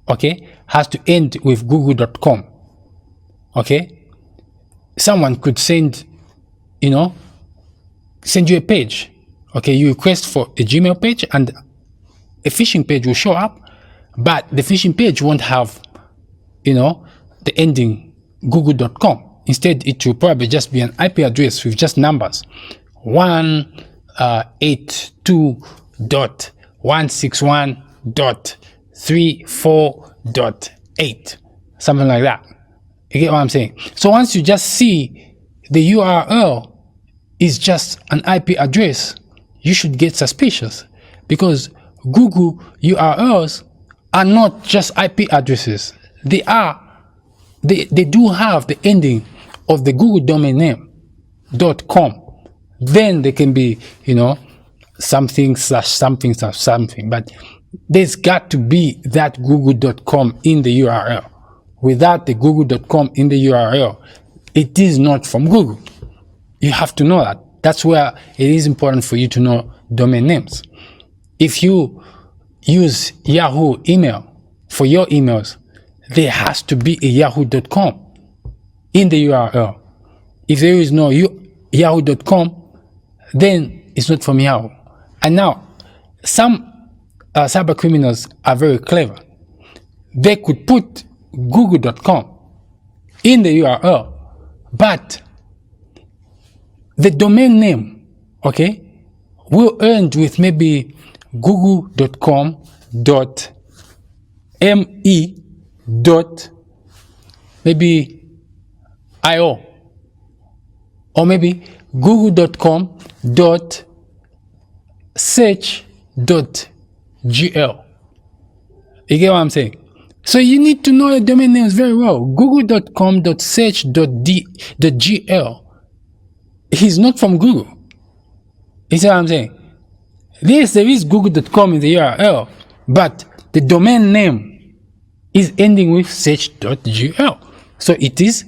okay, has to end with google.com, okay, someone could send you a page, okay, you request for a Gmail page and a phishing page will show up, but the phishing page won't have, the ending google.com. Instead, it will probably just be an IP address with just numbers, 182.161.34.8, something like that. You get what I'm saying? So once you just see the URL is just an IP address, you should get suspicious, because Google URLs are not just IP addresses. They do have the ending of the Google domain name .com. Then they can be, something / something / something, but there's got to be that google.com in the URL. Without the google.com in the URL, it is not from Google. You have to know that. That's where it is important for you to know domain names. If you use Yahoo email for your emails, there has to be a yahoo.com in the URL. If there is no yahoo.com, then it's not from Yahoo. And now, some cyber criminals are very clever. They could put google.com in the URL, but the domain name, okay, will end with maybe google.com.me maybe .io, or maybe google.com.search.gl. You get what I'm saying? So you need to know the domain names very well. google.com.search.gl is not from Google. You see what I'm saying? Yes, there is google.com in the URL, but the domain name is ending with search.gl. So it is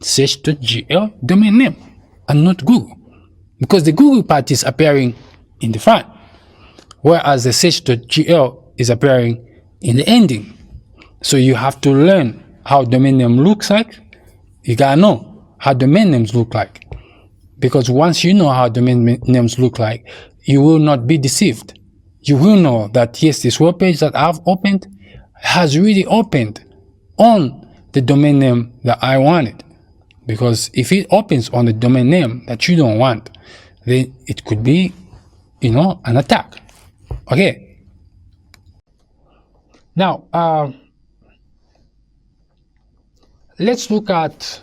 search.gl domain name and not Google, because the Google part is appearing in the front, whereas the search.gl is appearing in the ending. So you have to learn how domain name looks like. You gotta know how domain names look like, because once you know how domain names look like, you will not be deceived. You will know that yes, this web page that I've opened has really opened on the domain name that I wanted. Because if it opens on the domain name that you don't want, then it could be, an attack. Okay. Now, let's look at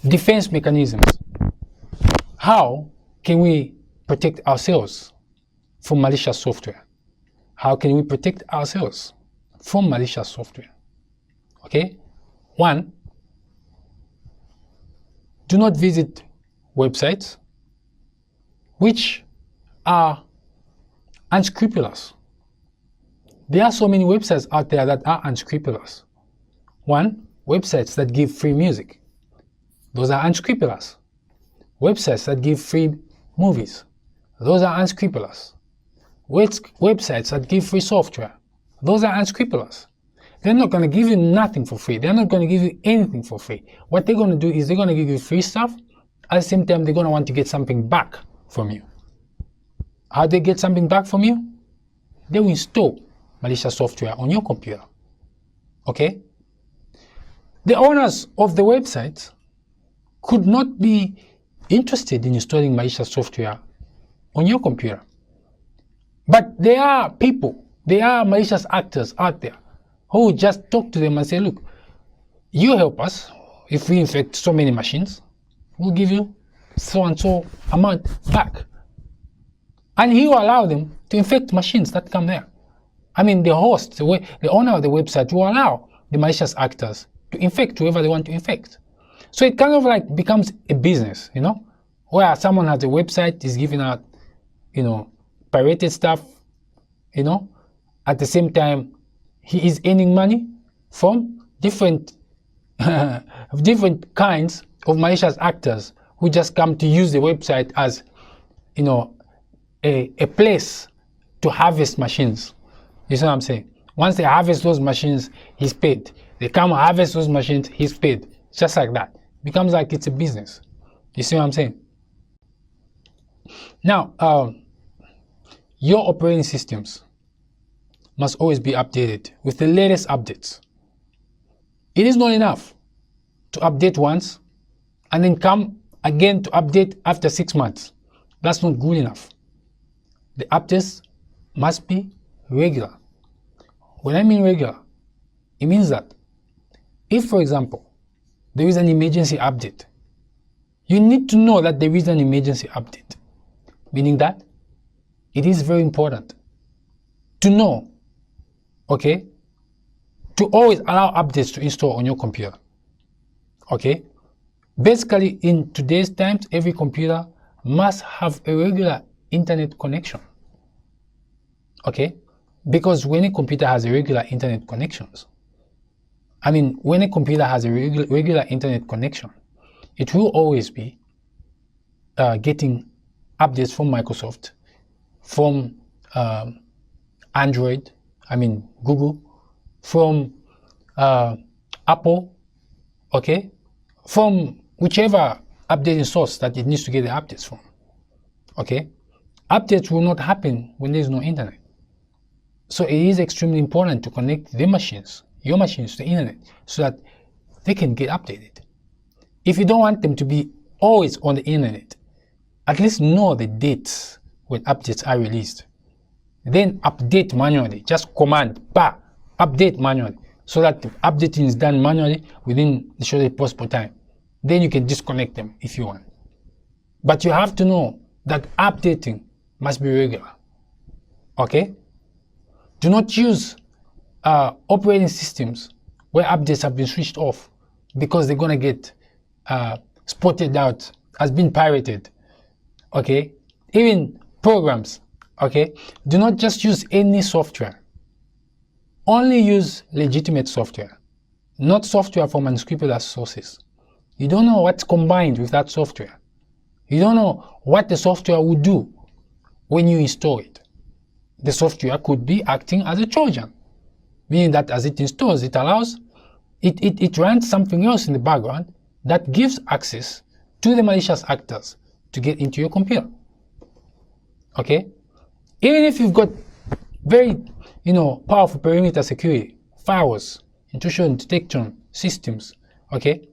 defense mechanisms. How can we protect ourselves from malicious software? How can we protect ourselves from malicious software? Okay? 1, do not visit websites which are unscrupulous. There are so many websites out there that are unscrupulous. 1, websites that give free music. Those are unscrupulous. Websites that give free movies. Those are unscrupulous. Websites that give free software. those are unscrupulous. They're not going to give you nothing for free. They're not going to give you anything for free. What they're going to do is they're going to give you free stuff. At the same time, they're going to want to get something back from you. How do they get something back from you? They will install malicious software on your computer. Okay? The owners of the websites could not be interested in installing malicious software on your computer. But there are people, there are malicious actors out there who would just talk to them and say, look, you help us. If we infect so many machines, we'll give you so and so amount back. And he will allow them to infect machines that come there. I mean, the host, the owner of the website will allow the malicious actors to infect whoever they want to infect. So it kind of like becomes a business, you know, where someone has a website, is giving out, you know, pirated stuff, you know, at the same time, he is earning money from different different kinds of malicious actors who just come to use the website as, you know, a place to harvest machines. You see what I'm saying? Once they harvest those machines, he's paid. They come harvest those machines, he's paid. Just like that. It becomes like it's a business. You see what I'm saying? Now, your operating systems must always be updated with the latest updates. It is not enough to update once and then come again to update after 6 months. That's not good enough. The updates must be regular. When I mean regular, it means that if, for example, there is an emergency update, you need to know that there is an emergency update, meaning that it is very important to know, okay, to always allow updates to install on your computer, okay? Basically, in today's times, every computer must have a regular internet connection, okay? Because when a computer has a regular internet connections, when a computer has a regular internet connection, it will always be getting updates from Microsoft, from Android, Google, from Apple, okay, from whichever updating source that it needs to get the updates from, okay. Updates will not happen when there is no internet. So it is extremely important to connect the machines, your machines, to the internet so that they can get updated. If you don't want them to be always on the internet, at least know the dates when updates are released. Then update manually, just command, update manually, so that the updating is done manually within the shortest possible time. Then you can disconnect them if you want. But you have to know that updating must be regular, okay? Do not use operating systems where updates have been switched off because they're gonna get spotted out as being pirated, okay? Even programs, okay? Do not just use any software. Only use legitimate software, not software from unscrupulous sources. You don't know what's combined with that software. You don't know what the software will do when you install it. The software could be acting as a Trojan, meaning that as it installs, it allows, it runs something else in the background that gives access to the malicious actors to get into your computer, okay? Even if you've got very, powerful perimeter security, firewalls, intrusion detection systems, okay?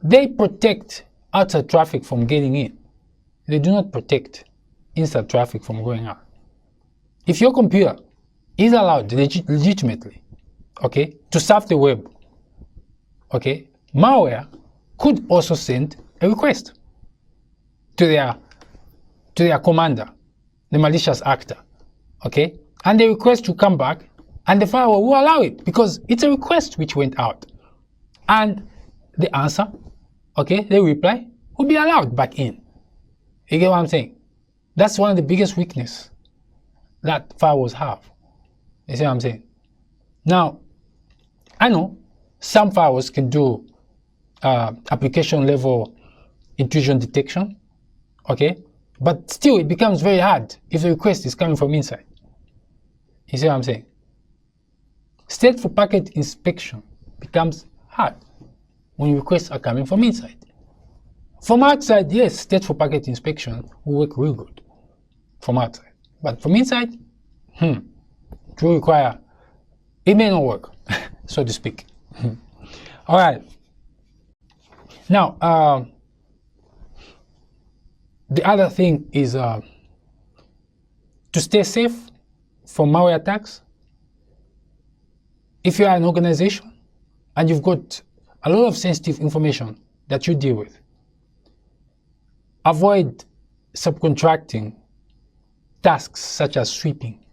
They protect outside traffic from getting in. They do not protect inside traffic from going out. If your computer is allowed legitimately, okay, to surf the web, okay, malware could also send a request to their commander, the malicious actor, okay, and the request will come back and the firewall will allow it because it's a request which went out, and the answer, okay, the reply will be allowed back in. You get what I'm saying? That's one of the biggest weaknesses that firewalls have. You see what I'm saying? Now, I know some firewalls can do application level intrusion detection, okay? But still, it becomes very hard if the request is coming from inside. You see what I'm saying? Stateful packet inspection becomes hard when requests are coming from inside. From outside, yes, stateful packet inspection will work real good from outside. But from inside, it will require, it may not work, so to speak. All right. Now, the other thing is to stay safe from malware attacks. If you are an organization and you've got a lot of sensitive information that you deal with, avoid subcontracting tasks such as sweeping.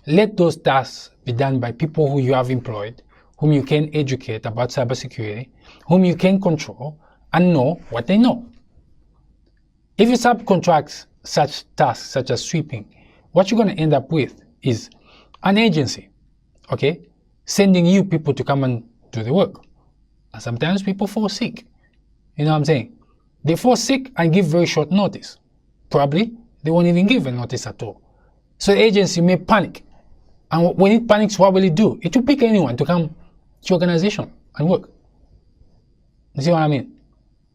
Let those tasks be done by people who you have employed, whom you can educate about cybersecurity, whom you can control and know what they know. If you subcontract such tasks such as sweeping, what you're going to end up with is an agency, okay, sending you people to come and do the work. And sometimes people fall sick. You know what I'm saying? They fall sick and give very short notice. Probably they won't even give a notice at all. So the agency may panic. And when it panics, what will it do? It will pick anyone to come to your organization and work. You see what I mean?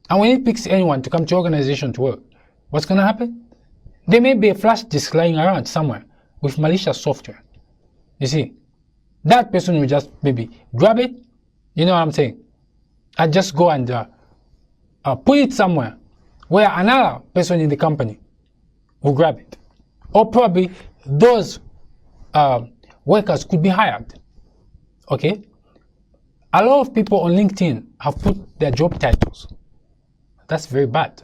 And when it picks anyone to come to your organization to work, what's going to happen? There may be a flash disk lying around somewhere with malicious software. You see, that person will just maybe grab it, you know what I'm saying, and just go and put it somewhere where another person in the company will grab it. Or probably those workers could be hired. Okay? A lot of people on LinkedIn have put their job titles. That's very bad.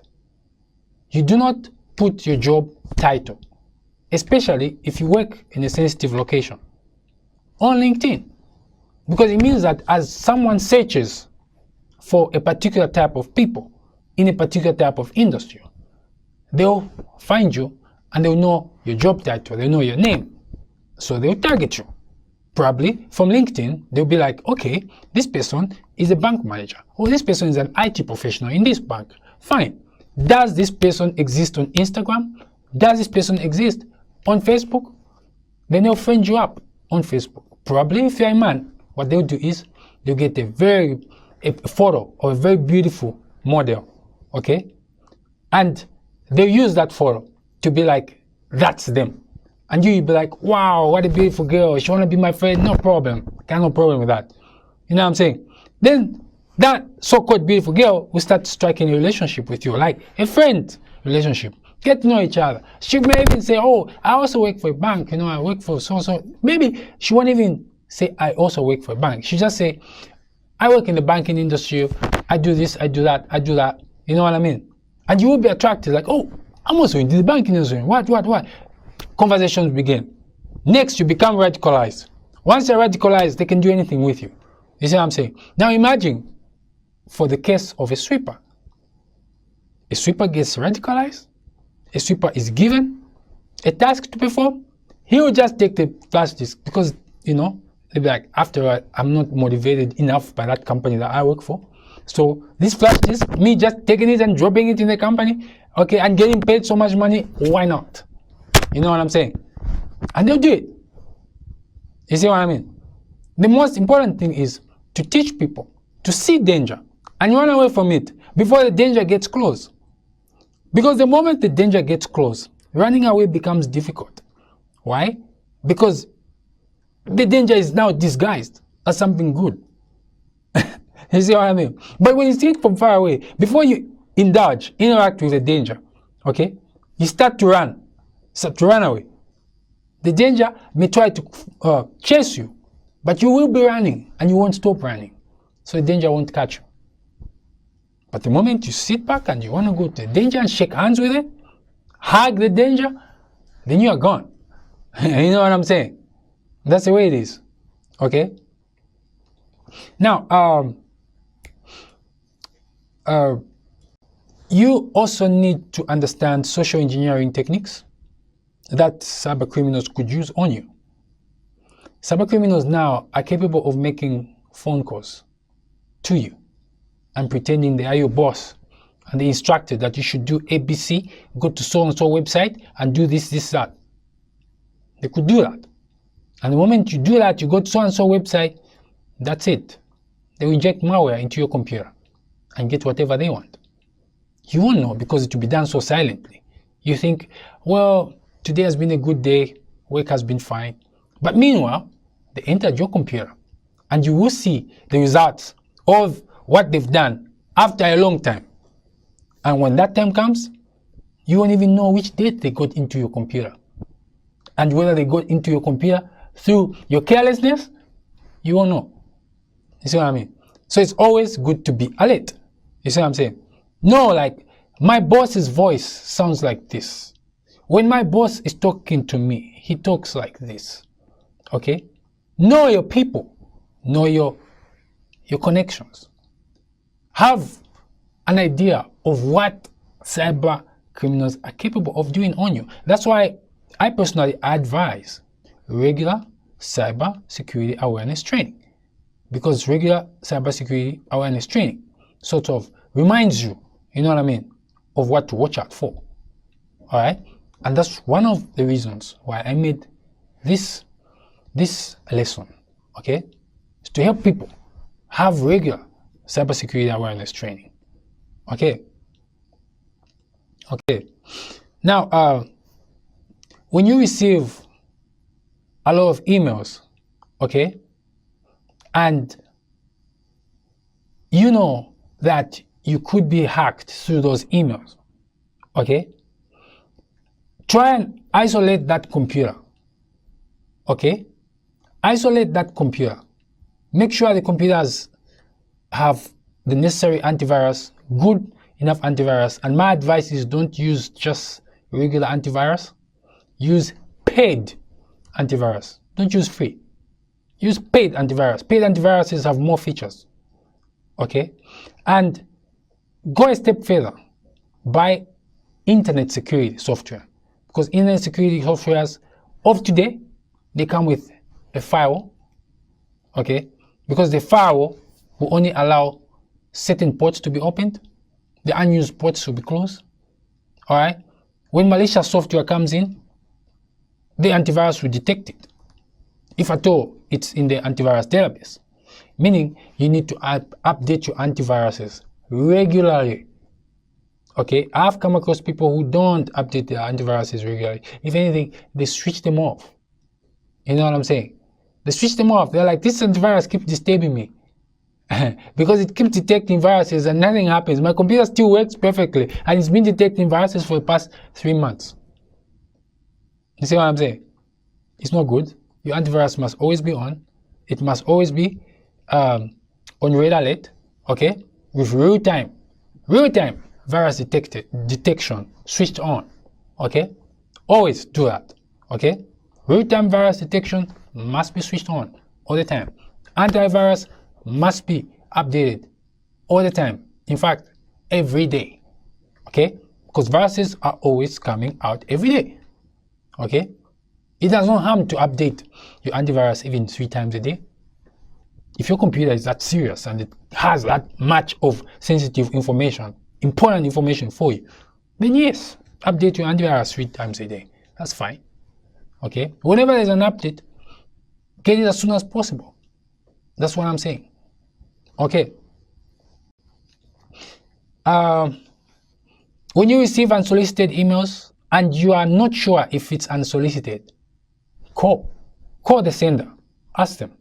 You do not put your job title, especially if you work in a sensitive location, on LinkedIn. Because it means that as someone searches for a particular type of people in a particular type of industry, they'll find you and they'll know your job title, they'll know your name. So they'll target you. Probably from LinkedIn, they'll be like, okay, this person is a bank manager, or this person is an IT professional in this bank. Fine. Does this person exist on Instagram? Does this person exist on Facebook? Then they'll friend you up on Facebook. Probably if you're a man, what they'll do is they'll get a photo of a very beautiful model, okay? And they'll use that photo to be like, that's them. And you'll be like, wow, what a beautiful girl. She want to be my friend? No problem. Got no problem with that. You know what I'm saying? Then that so-called beautiful girl will start striking a relationship with you, like a friend relationship. Get to know each other. She may even say, oh, I also work for a bank. You know, I work for so-so. Maybe she won't even say, I also work for a bank. She just say, I work in the banking industry. I do this, I do that, I do that. You know what I mean? And you will be attracted, like, oh, I'm also in the banking industry. What? Conversations begin. Next, you become radicalized. Once you're radicalized, they can do anything with you. You see what I'm saying? Now imagine, for the case of a sweeper gets radicalized, a sweeper is given a task to perform, he will just take the flash disk because, you know, they'll be like, after all, I'm not motivated enough by that company that I work for. So this flash disk, me just taking it and dropping it in the company, okay, and getting paid so much money, why not? You know what I'm saying? And they'll do it. You see what I mean? The most important thing is to teach people to see danger and run away from it before the danger gets close. Because the moment the danger gets close, running away becomes difficult. Why? Because the danger is now disguised as something good. You see what I mean? But when you see it from far away, before you interact with the danger, okay, you start to run away. The danger may try to chase you, but you will be running and you won't stop running. So the danger won't catch you. But the moment you sit back and you want to go to the danger and shake hands with it, hug the danger, then you are gone. You know what I'm saying? That's the way it is. Okay? Now, you also need to understand social engineering techniques that cyber criminals could use on you. Cyber criminals now are capable of making phone calls to you and pretending they are your boss and they instructed that you should do ABC, go to so-and-so website and do this, that. They could do that. And the moment you do that, you go to so-and-so website, that's it. They will inject malware into your computer and get whatever they want. You won't know because it will be done so silently. You think, well, today has been a good day, work has been fine. But meanwhile, they entered your computer and you will see the results of what they've done after a long time. And when that time comes, you won't even know which date they got into your computer. And whether they got into your computer through your carelessness, you won't know. You see what I mean? So it's always good to be alert. You see what I'm saying? No, like, my boss's voice sounds like this. When my boss is talking to me, he talks like this. Okay? Know your people. Know your connections. Have an idea of what cyber criminals are capable of doing on you. That's why I personally advise regular cyber security awareness training. Because regular cyber security awareness training sort of reminds you, you know what I mean, of what to watch out for. Alright? And that's one of the reasons why I made this lesson, okay? Is to help people have regular cybersecurity awareness training. Okay? Okay. Now, when you receive a lot of emails, okay, and you know that you could be hacked through those emails, okay, try and isolate that computer, okay? Isolate that computer. Make sure the computers have the necessary antivirus, good enough antivirus. And my advice is don't use just regular antivirus. Use paid antivirus. Don't use free. Use paid antivirus. Paid antiviruses have more features, okay? And go a step further. Buy internet security software. Because internet security softwares of today, they come with a firewall, okay? Because the firewall will only allow certain ports to be opened. The unused ports will be closed, all right? When malicious software comes in, the antivirus will detect it, if at all it's in the antivirus database. Meaning you need to update your antiviruses regularly. Okay, I've come across people who don't update their antiviruses regularly. If anything, they switch them off. You know what I'm saying? They switch them off. They're like, this antivirus keeps disturbing me. Because it keeps detecting viruses and nothing happens. My computer still works perfectly and it's been detecting viruses for the past 3 months. You see what I'm saying? It's not good. Your antivirus must always be on. It must always be on red alert, okay? With real-time virus detection switched on, okay? Always do that, okay? Real-time virus detection must be switched on all the time. Antivirus must be updated all the time. In fact, every day, okay? Because viruses are always coming out every day, okay? It does not harm to update your antivirus even 3 times a day. If your computer is that serious and it has that much of sensitive information, important information for you, then yes, update your antivirus 3 times a day. That's fine. Okay? Whenever there's an update, get it as soon as possible. That's what I'm saying. Okay. When you receive unsolicited emails and you are not sure if it's unsolicited, call the sender. Ask them,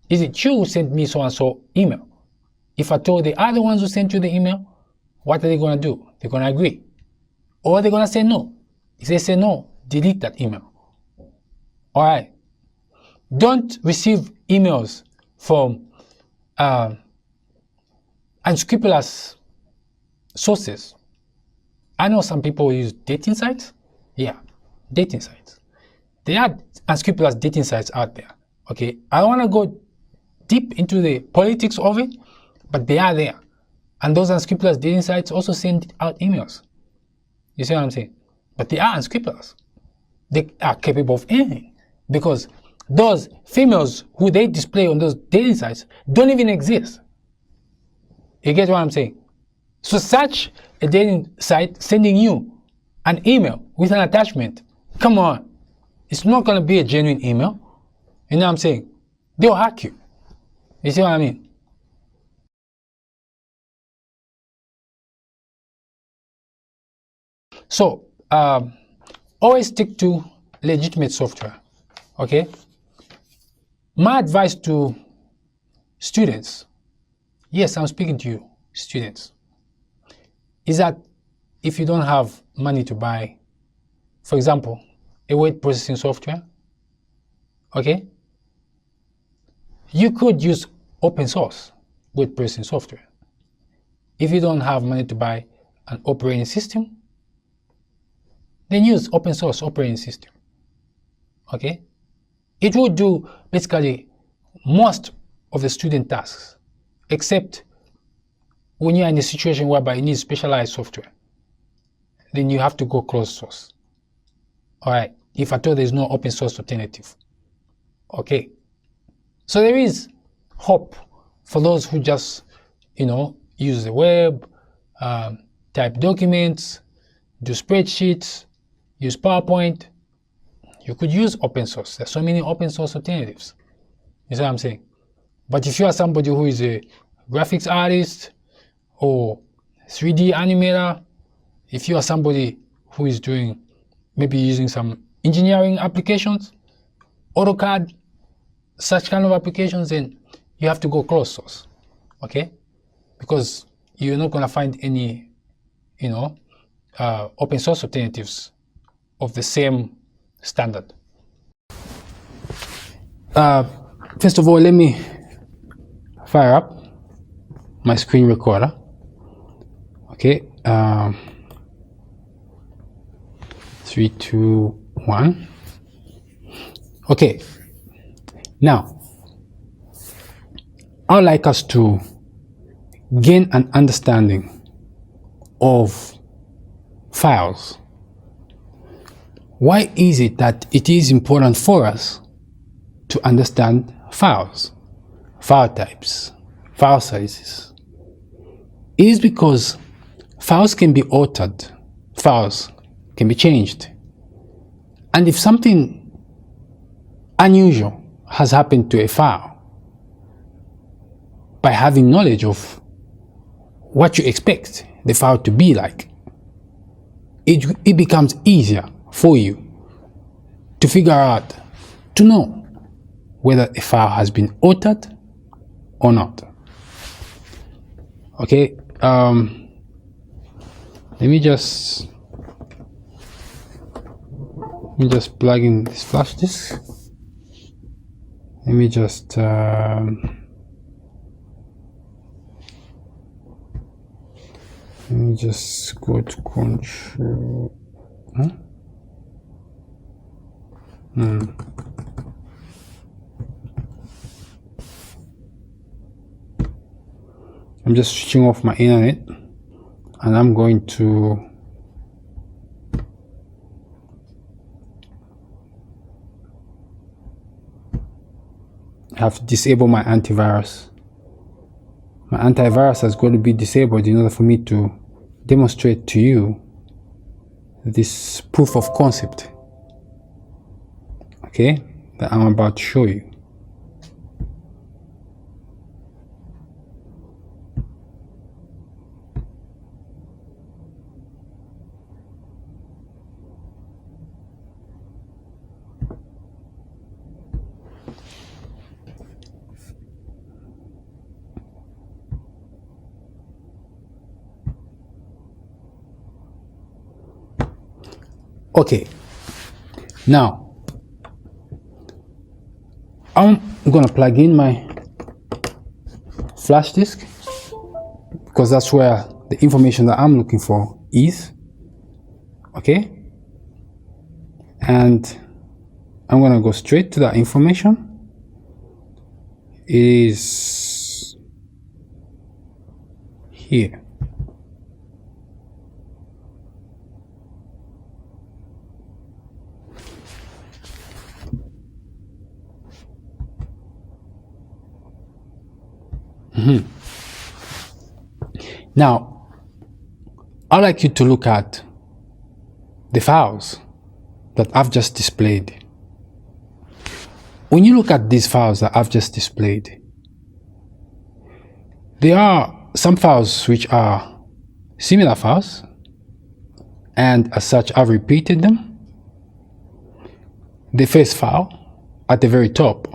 is it you who sent me so-and-so email? If I told they are the ones who sent you the email, what are they going to do? They're going to agree. Or they're going to say no. If they say no, delete that email. All right. Don't receive emails from unscrupulous sources. I know some people use dating sites. Yeah, dating sites. There are unscrupulous dating sites out there. Okay, I don't want to go deep into the politics of it, but they are there. And those unscrupulous dating sites also send out emails. You see what I'm saying? But they are unscrupulous. They are capable of anything. Because those females who they display on those dating sites don't even exist. You get what I'm saying? So such a dating site sending you an email with an attachment, come on. It's not going to be a genuine email. You know what I'm saying? They'll hack you. You see what I mean? So always stick to legitimate software. Okay? My advice to students, yes, I'm speaking to you, students, is that if you don't have money to buy, for example, a word processing software, okay, you could use open source word processing software. If you don't have money to buy an operating system, then use open source operating system. Okay? It will do basically most of the student tasks, except when you're in a situation whereby you need specialized software, then you have to go closed source. All right, if at all there's no open source alternative. Okay, so there is hope for those who just, use the web, type documents, do spreadsheets, use PowerPoint. You could use open source. There's so many open source alternatives. You see what I'm saying? But if you are somebody who is a graphics artist or 3D animator, if you are somebody who is doing, maybe using some engineering applications, AutoCAD, such kind of applications, then you have to go closed source, okay? Because you're not going to find any, open source alternatives of the same standard. First of all, let me fire up my screen recorder. Okay, 3, 2, 1. Okay, now I would like us to gain an understanding of files. Why is it that it is important for us to understand files, file types, file sizes? It is because files can be altered, files can be changed. And if something unusual has happened to a file, by having knowledge of what you expect the file to be like, it becomes easier for you to figure out, to know whether a file has been altered or not. Okay, let me just plug in this flash disk. Let me just go to control. I'm just switching off my internet, and I'm going to have to disable my antivirus. My antivirus has got to be disabled in order for me to demonstrate to you this proof of concept, okay, that I'm about to show you. Okay, now I'm gonna plug in my flash disk because that's where the information that I'm looking for is. Okay, and I'm gonna go straight to that information. It is here. Now, I'd like you to look at the files that I've just displayed. when you look at these files that I've just displayed, there are some files which are similar files, and as such I've repeated them. The first file at the very top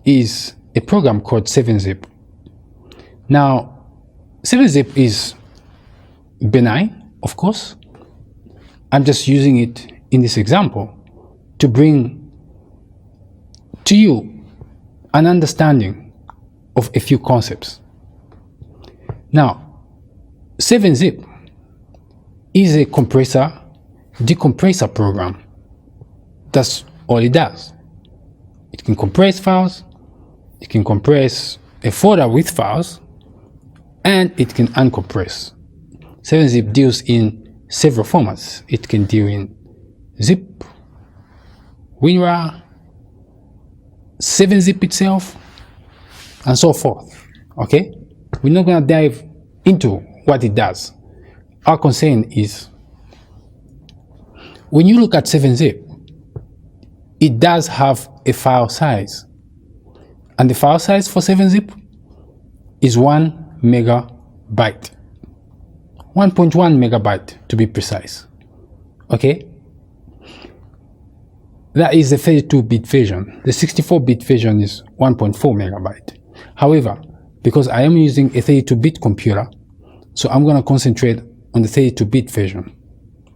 is a program called 7-zip. Now 7-zip is benign, of course. I'm just using it in this example to bring to you an understanding of a few concepts. Now 7-zip is a compressor decompressor program. That's all it does. It can compress files, it can compress a folder with files, and it can uncompress. 7-zip deals in several formats. It can deal in zip, WinRAR, 7-zip itself, and so forth. Okay? We're not going to dive into what it does. Our concern is, when you look at 7-zip, it does have a file size, and the file size for 7-zip is 1 megabyte, 1.1 megabyte to be precise. Okay, that is the 32-bit version. The 64-bit version is 1.4 megabyte. However, because I am using a 32-bit computer, so I'm going to concentrate on the 32-bit version.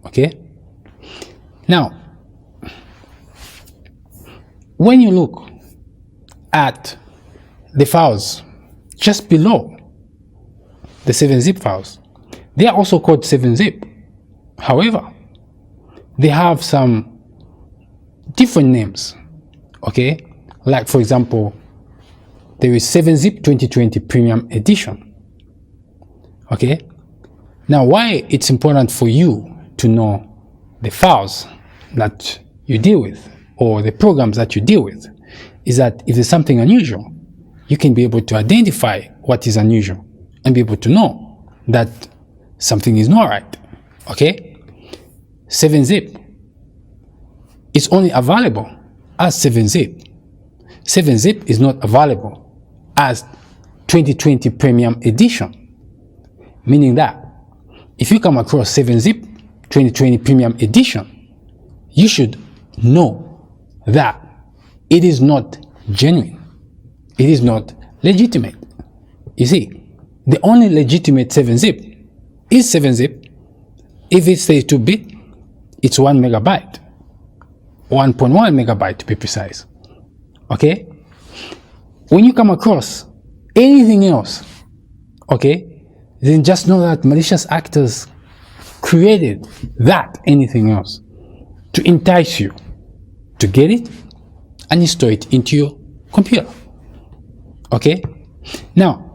Okay, now when you look at the files just below the 7-zip files, they are also called 7-zip. However, they have some different names. Okay, like for example, there is 7-zip 2020 Premium Edition. Okay, now why it's important for you to know the files that you deal with, or the programs that you deal with, is that if there's something unusual, you can be able to identify what is unusual and be able to know that something is not right. Okay, 7-zip is only available as 7-zip. 7-zip is not available as 2020 Premium Edition, meaning that if you come across 7-zip 2020 Premium Edition, you should know that it is not genuine. It is not legitimate. You see, the only legitimate 7-zip is 7-zip. If it's 32-bit, it's 1 megabyte, 1.1 megabyte to be precise. Okay, when you come across anything else, okay, then just know that malicious actors created that anything else to entice you to get it and install it into your computer. Okay, now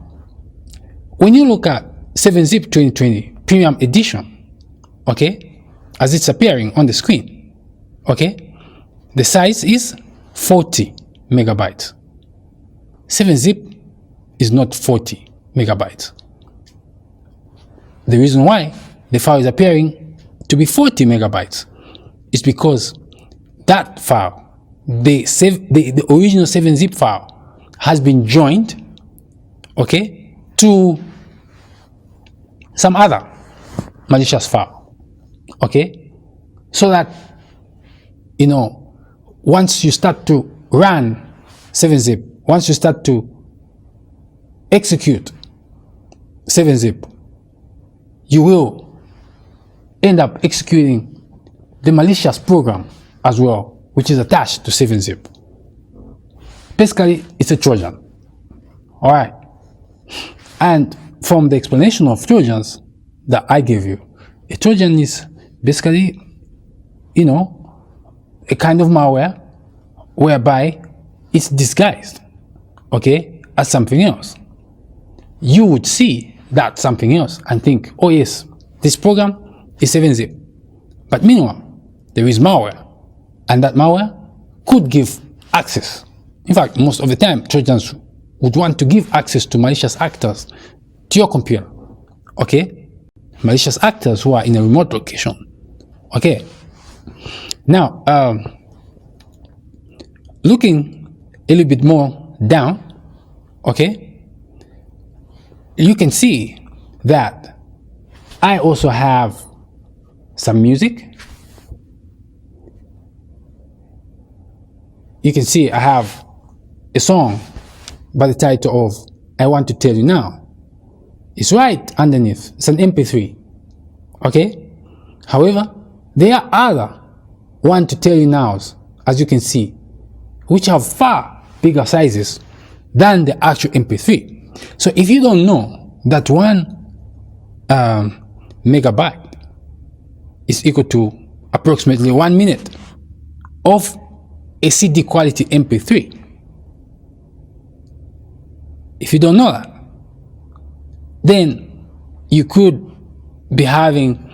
when you look at 7-zip 2020 Premium Edition, okay, as it's appearing on the screen, okay, the size is 40 megabytes. 7-zip is not 40 megabytes. The reason why the file is appearing to be 40 megabytes is because that file, the original 7-zip file, has been joined, okay, to some other malicious file, okay, so that, you know, once you start to run 7-zip, once you start to execute 7-zip, you will end up executing the malicious program as well, which is attached to 7-zip. Basically, it's a Trojan. All right. And from the explanation of Trojans that I gave you, a Trojan is basically, you know, a kind of malware whereby it's disguised, okay, as something else. You would see that something else and think, oh yes, this program is 7-zip. But meanwhile, there is malware, and that malware could give access. In fact, most of the time, Trojans would want to give access to malicious actors to your computer, okay? Malicious actors who are in a remote location, okay? Now, looking a little bit more down, okay, you can see that I also have some music. You can see I have a song by the title of I Want to Tell You Now. It's right underneath. It's an MP3. Okay? However, there are other Want to Tell You Nows, as you can see, which have far bigger sizes than the actual MP3. So if you don't know that 1 megabyte is equal to approximately 1 minute of a CD quality MP3, if you don't know that, then you could be having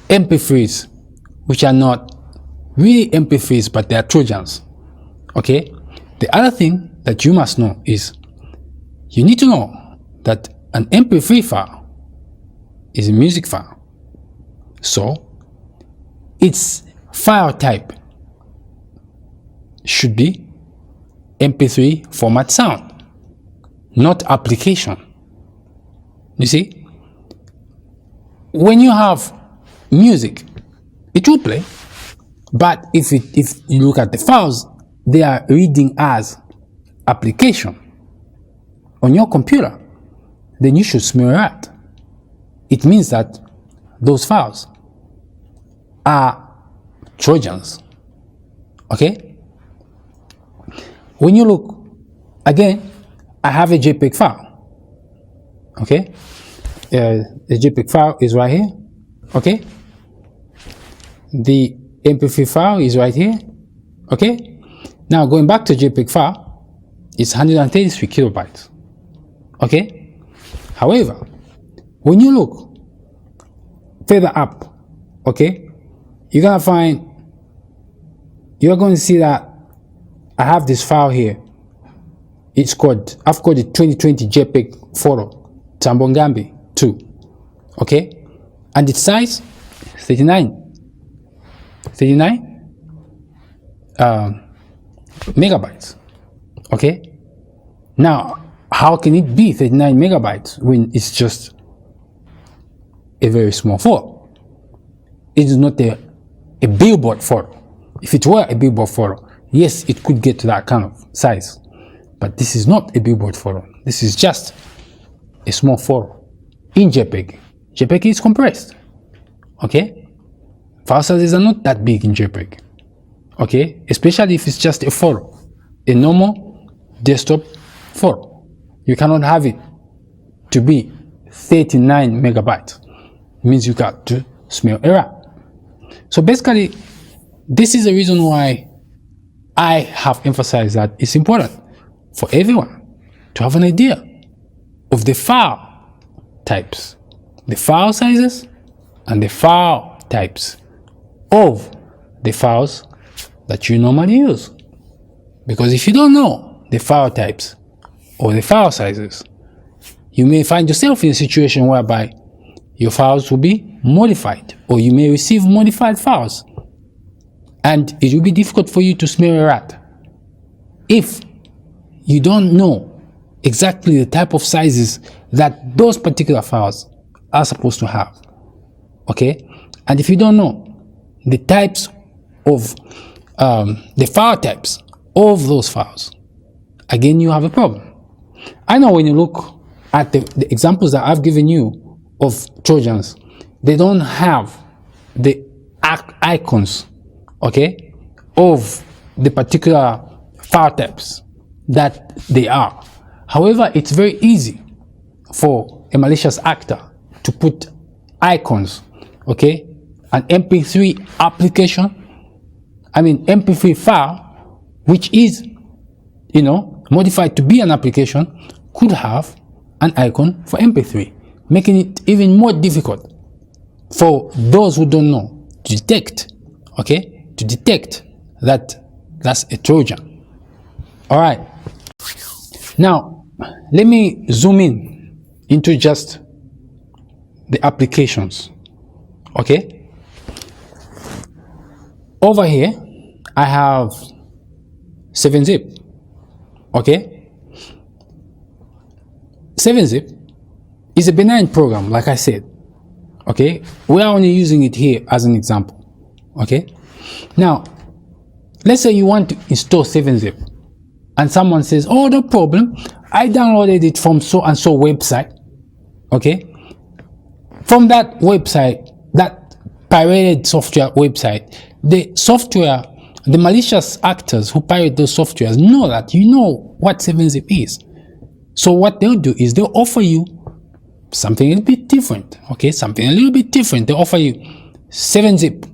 MP3s which are not really MP3s, but they are Trojans. Okay? The other thing that you must know is you need to know that an MP3 file is a music file. So its file type should be MP3 format sound, not application. You see, when you have music, it will play, but if you look at the files, they are reading as application on your computer, then you should smell that. It means that those files are Trojans. Okay? When you look again, I have a JPEG file. Okay, the JPEG file is right here. Okay, the MP3 file is right here. Okay, now going back to JPEG file, it's 133 kilobytes. Okay, however, when you look further up, okay, you're going to see that I have this file here. I've called it 2020 JPEG photo Tambongambi 2, okay, and its size 39 megabytes. Okay, now how can it be 39 megabytes when it's just a very small photo? It is not a billboard photo. If it were a billboard photo, yes, it could get to that kind of size, but this is not a billboard photo. This is just a small photo in JPEG. JPEG is compressed. Okay, file sizes are not that big in JPEG. Okay, especially if it's just a photo, a normal desktop photo. You cannot have it to be 39 megabytes. It means you got to smell a rat. So basically, this is the reason why I have emphasized that it's important for everyone to have an idea of the file types, the file sizes, and the file types of the files that you normally use. Because if you don't know the file types or the file sizes, you may find yourself in a situation whereby your files will be modified, or you may receive modified files, and it will be difficult for you to smell a rat if you don't know exactly the type of sizes that those particular files are supposed to have. Okay, and if you don't know the types of the file types of those files, again you have a problem. I know when you look at the examples that I've given you of Trojans, they don't have the icons, okay, of the particular file types that they are. However, it's very easy for a malicious actor to put icons, okay, an MP3 MP3 file, which is, modified to be an application, could have an icon for MP3, making it even more difficult for those who don't know to detect, okay, to detect that that's a Trojan. All right. Now, let me zoom in into just the applications. Okay. Over here, I have 7-zip. Okay? 7-Zip is a benign program, like I said. Okay? We are only using it here as an example. Okay? Now, let's say you want to install 7-Zip and someone says, oh, no problem, I downloaded it from so and so website. Okay? From that website, that pirated software website, the malicious actors who pirate those softwares know that you know what 7-Zip is. So what they'll do is they'll offer you something a little bit different. Okay, something a little bit different. They offer you 7-Zip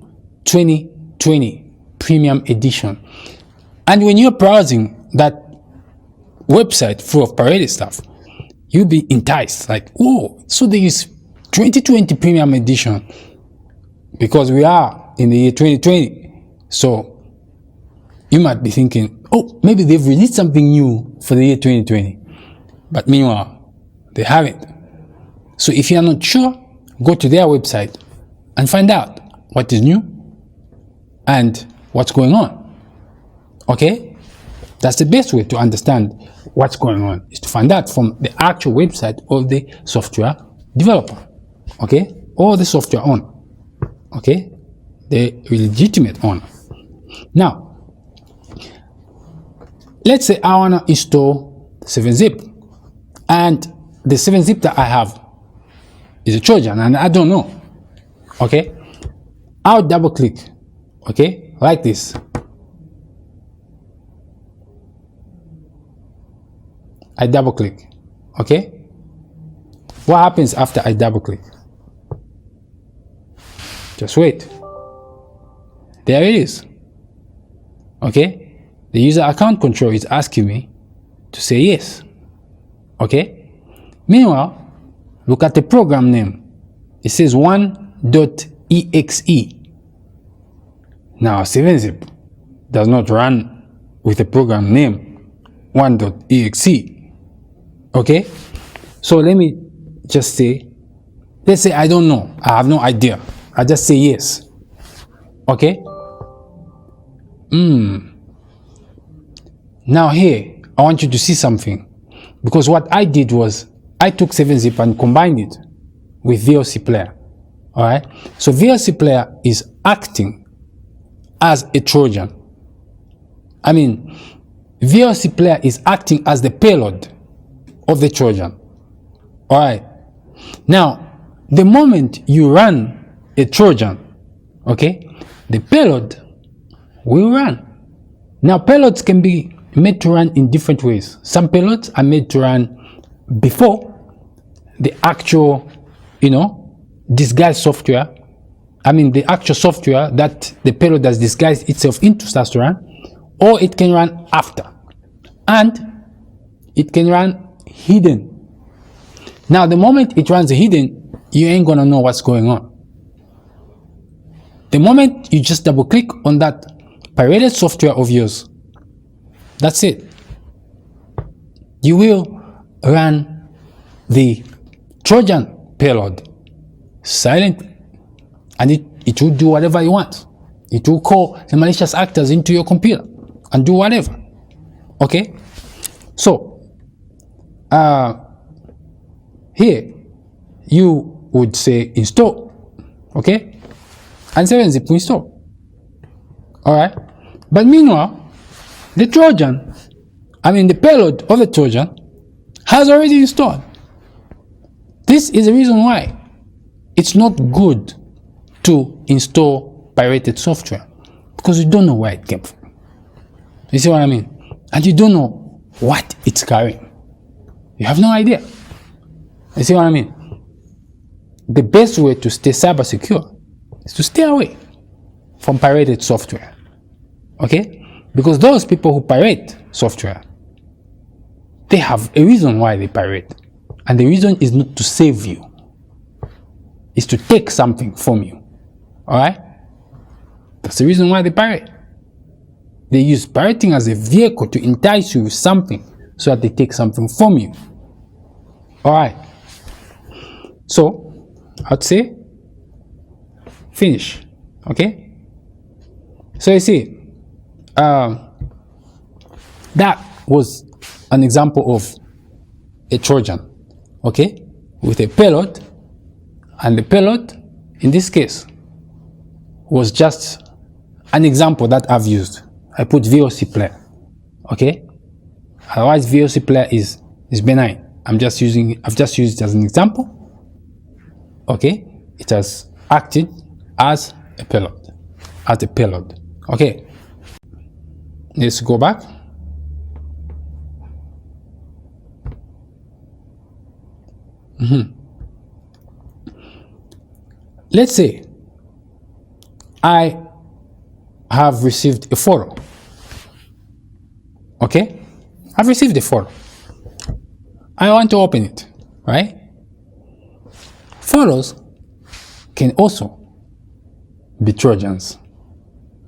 2020 Premium Edition. And when you're browsing that website full of pirated stuff, you'll be enticed. Like, oh, so there is 2020 Premium Edition, because we are in the year 2020. So you might be thinking, oh, maybe they've released something new for the year 2020. But meanwhile, they haven't. So if you're not sure, go to their website and find out what is new and what's going on. Okay? That's the best way to understand what's going on, is to find out from the actual website of the software developer. Okay? Or the software owner. Okay? The legitimate owner. Now, let's say I want to install 7-Zip, and the 7-Zip that I have is a Trojan and I don't know. Okay? I'll double click. Okay? Like this. I double click. Okay? What happens after I double click? Just wait. There it is. Okay? The user account control is asking me to say yes. Okay? Meanwhile, look at the program name. It says 1.exe. Now 7-Zip does not run with a program name 1.exe. Okay? So let me just say, let's say I don't know. I have no idea. I just say yes. Okay? Now here, I want you to see something. Because what I did was, I took 7-Zip and combined it with VLC Player. Alright? So VLC Player is acting as a Trojan. I mean, VLC Player is acting as the payload of the Trojan. Alright? Now, the moment you run a Trojan, okay, the payload will run. Now, payloads can be made to run in different ways. Some payloads are made to run before the actual, disguised software. I mean, the actual software that the payload has disguised itself into starts to run, or it can run after, and it can run hidden. Now, the moment it runs hidden, you ain't gonna know what's going on. The moment you just double click on that pirated software of yours, that's it. You will run the Trojan payload silently, and it will do whatever you want. It will call the malicious actors into your computer and do whatever. Okay? So, here you would say install. Okay? And 7-Zip will install. Alright? But meanwhile, the Trojan, the payload of the Trojan has already installed. This is the reason why it's not good to install pirated software, because you don't know where it came from. You see what I mean? And you don't know what it's carrying. You have no idea. You see what I mean? The best way to stay cyber secure is to stay away from pirated software. Okay? Because those people who pirate software, they have a reason why they pirate. And the reason is not to save you. It's to take something from you. Alright? That's the reason why they pirate. They use pirating as a vehicle to entice you with something so that they take something from you. Alright? So, I'd say, finish. Okay? So you see, that was an example of a Trojan, okay, with a payload, and the payload in this case was just an example that I've used. I put VOC player, okay. Otherwise, VOC player is benign. I've just used it as an example, okay. It has acted as a payload, okay. Let's go back. Let's say I have received a photo, okay. I've received a photo. I want to open it, right? Photos can also be Trojans.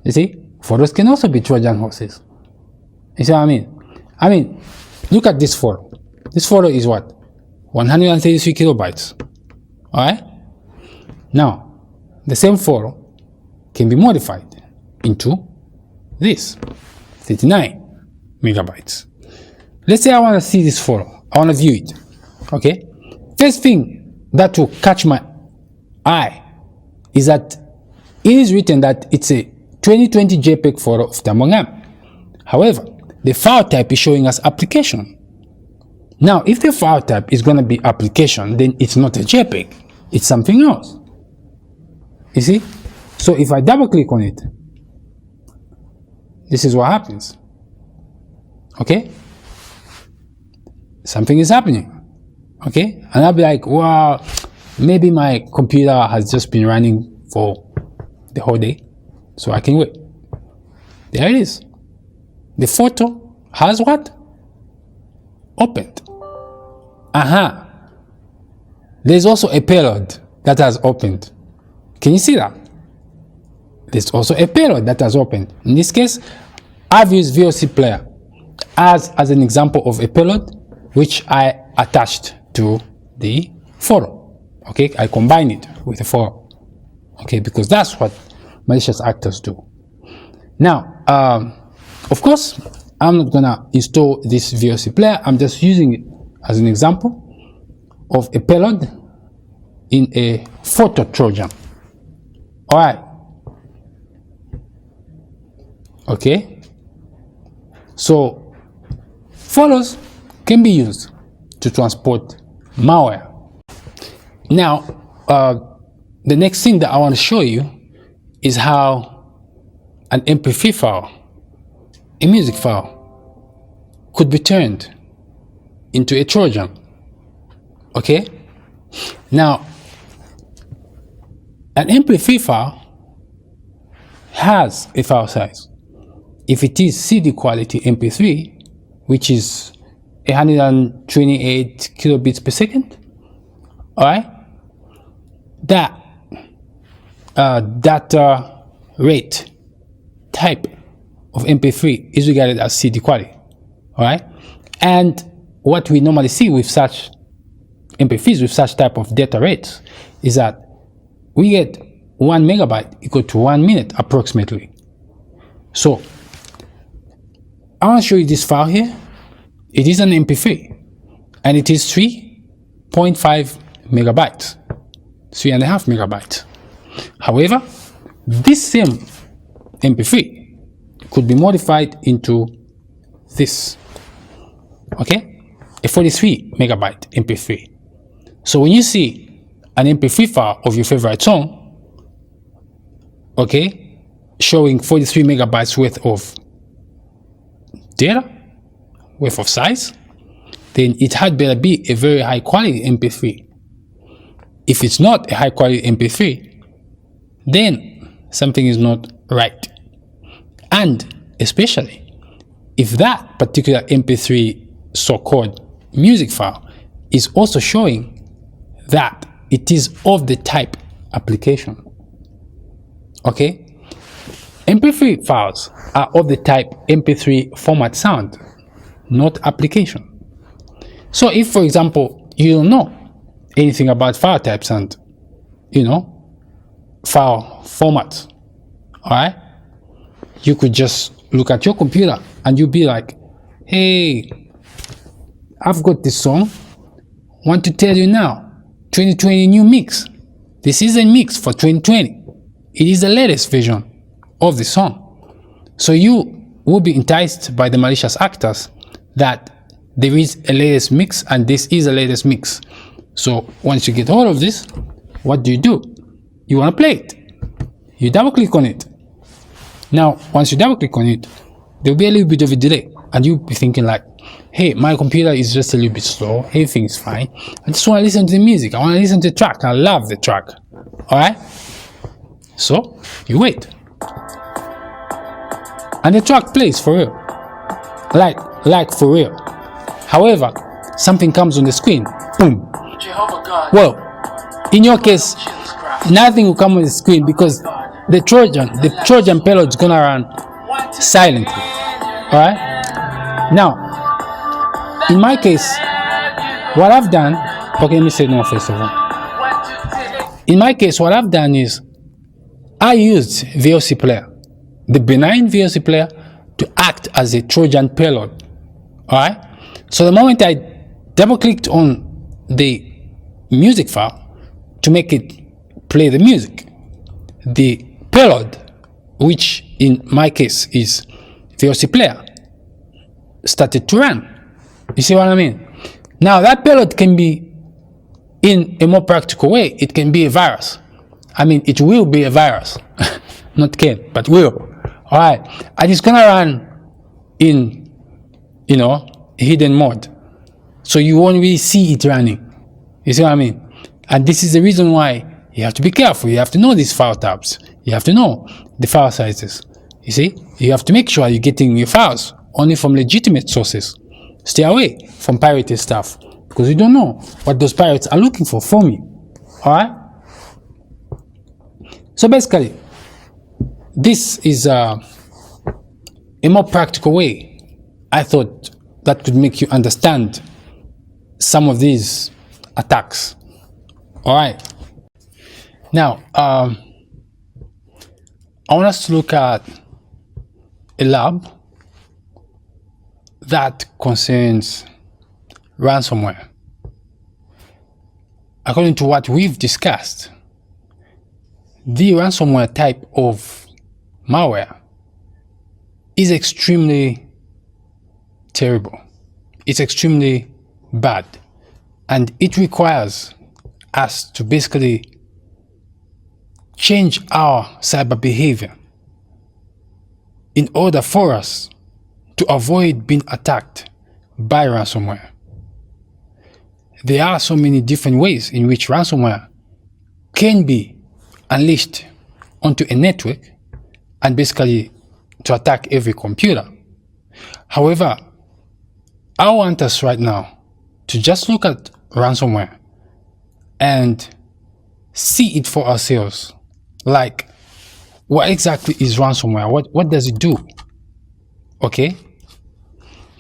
You see, photos can also be Trojan horses. You see what I mean? I mean, look at this photo. This photo is what? 133 kilobytes. Alright? Now, the same photo can be modified into this 39 megabytes. Let's say I want to see this photo. I want to view it. Okay? First thing that will catch my eye is that it is written that it's a 2020 JPEG photo of Thermogam. However, the file type is showing us application. Now, if the file type is going to be application, then it's not a JPEG. It's something else. You see? So if I double click on it, this is what happens. Okay? Something is happening. Okay? And I'll be like, wow, maybe my computer has just been running for the whole day, so I can wait. There it is. The photo has what? Opened. There's also a payload that has opened. Can you see that? There's also a payload that has opened. In this case, I've used VOC player as an example of a payload which I attached to the photo. Okay, I combine it with a photo. Okay, because that's what malicious actors do. Now, of course, I'm not gonna install this VOC player. I'm just using it as an example of a payload in a photo Trojan. All right. Okay. So, photos can be used to transport malware. Now, the next thing that I want to show you is how an MP3 file, a music file, could be turned into a Trojan. Okay? Now, an MP3 file has a file size. If it is CD quality MP3, which is 128 kilobits per second, all right, that data rate type of MP3 is regarded as CD quality, all right. And what we normally see with such MP3s with such type of data rates is that we get 1 megabyte equal to 1 minute approximately. So I want to show you this file here. It is an MP3 and it is 3.5 megabytes, 3.5 megabytes. However, this same MP3 could be modified into this, okay, a 43 megabyte MP3. So when you see an MP3 file of your favorite song, okay, showing 43 megabytes worth of data, worth of size, then it had better be a very high quality MP3. If it's not a high quality MP3, then something is not right. And especially if that particular MP3 so-called music file is also showing that it is of the type application. Okay? MP3 files are of the type MP3 format sound, not application. So if, for example, you don't know anything about file types and, file formats, all right, you could just look at your computer and you'll be like, hey, I've got this song. Want to tell you now, 2020 new mix. This is a mix for 2020. It is the latest version of the song. So you will be enticed by the malicious actors that there is a latest mix and this is a latest mix. So once you get hold of this, what do? You want to play it. You double click on it. Now, once you double click on it, there'll be a little bit of a delay and you'll be thinking like, hey, my computer is just a little bit slow. Everything's fine. I just want to listen to the music. I want to listen to the track. I love the track. All right. So you wait. And the track plays for real. Like for real. However, something comes on the screen. Boom. Jehovah God. Well, in your case, nothing will come on the screen because the Trojan payload is gonna run silently. Alright? Now, in my case, what I've done, okay, let me say no first of all. In my case, what I've done is I used VLC player, the benign VLC player, to act as a Trojan payload. Alright? So the moment I double clicked on the music file to make it play the music, the payload, which in my case is VLC player, started to run. You see what I mean? Now that payload can be, in a more practical way, it can be a virus. I mean, it will be a virus. Not can, but will. Alright. And it's gonna run in, hidden mode. So you won't really see it running. You see what I mean? And this is the reason why you have to be careful. You have to know these file types. You have to know the file sizes. You see? You have to make sure you're getting your files only from legitimate sources. Stay away from pirated stuff because you don't know what those pirates are looking for from you. Alright? So basically, this is a more practical way I thought that could make you understand some of these attacks. Alright. Now, I want us to look at a lab that concerns ransomware. According to what we've discussed, the ransomware type of malware is extremely terrible. It's extremely bad. And it requires us to basically change our cyber behavior in order for us to avoid being attacked by ransomware. There are so many different ways in which ransomware can be unleashed onto a network and basically to attack every computer. However, I want us right now to just look at ransomware and see it for ourselves. Like, what exactly is ransomware? What does it do? Okay.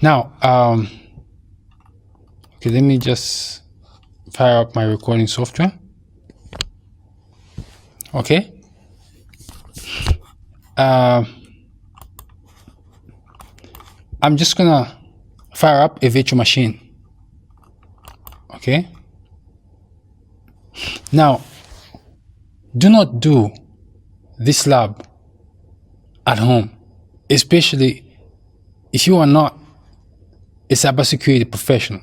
Now, okay, let me just fire up my recording software. Okay. I'm just gonna fire up a virtual machine. Okay. Now, do not do this lab at home, especially if you are not a cybersecurity professional,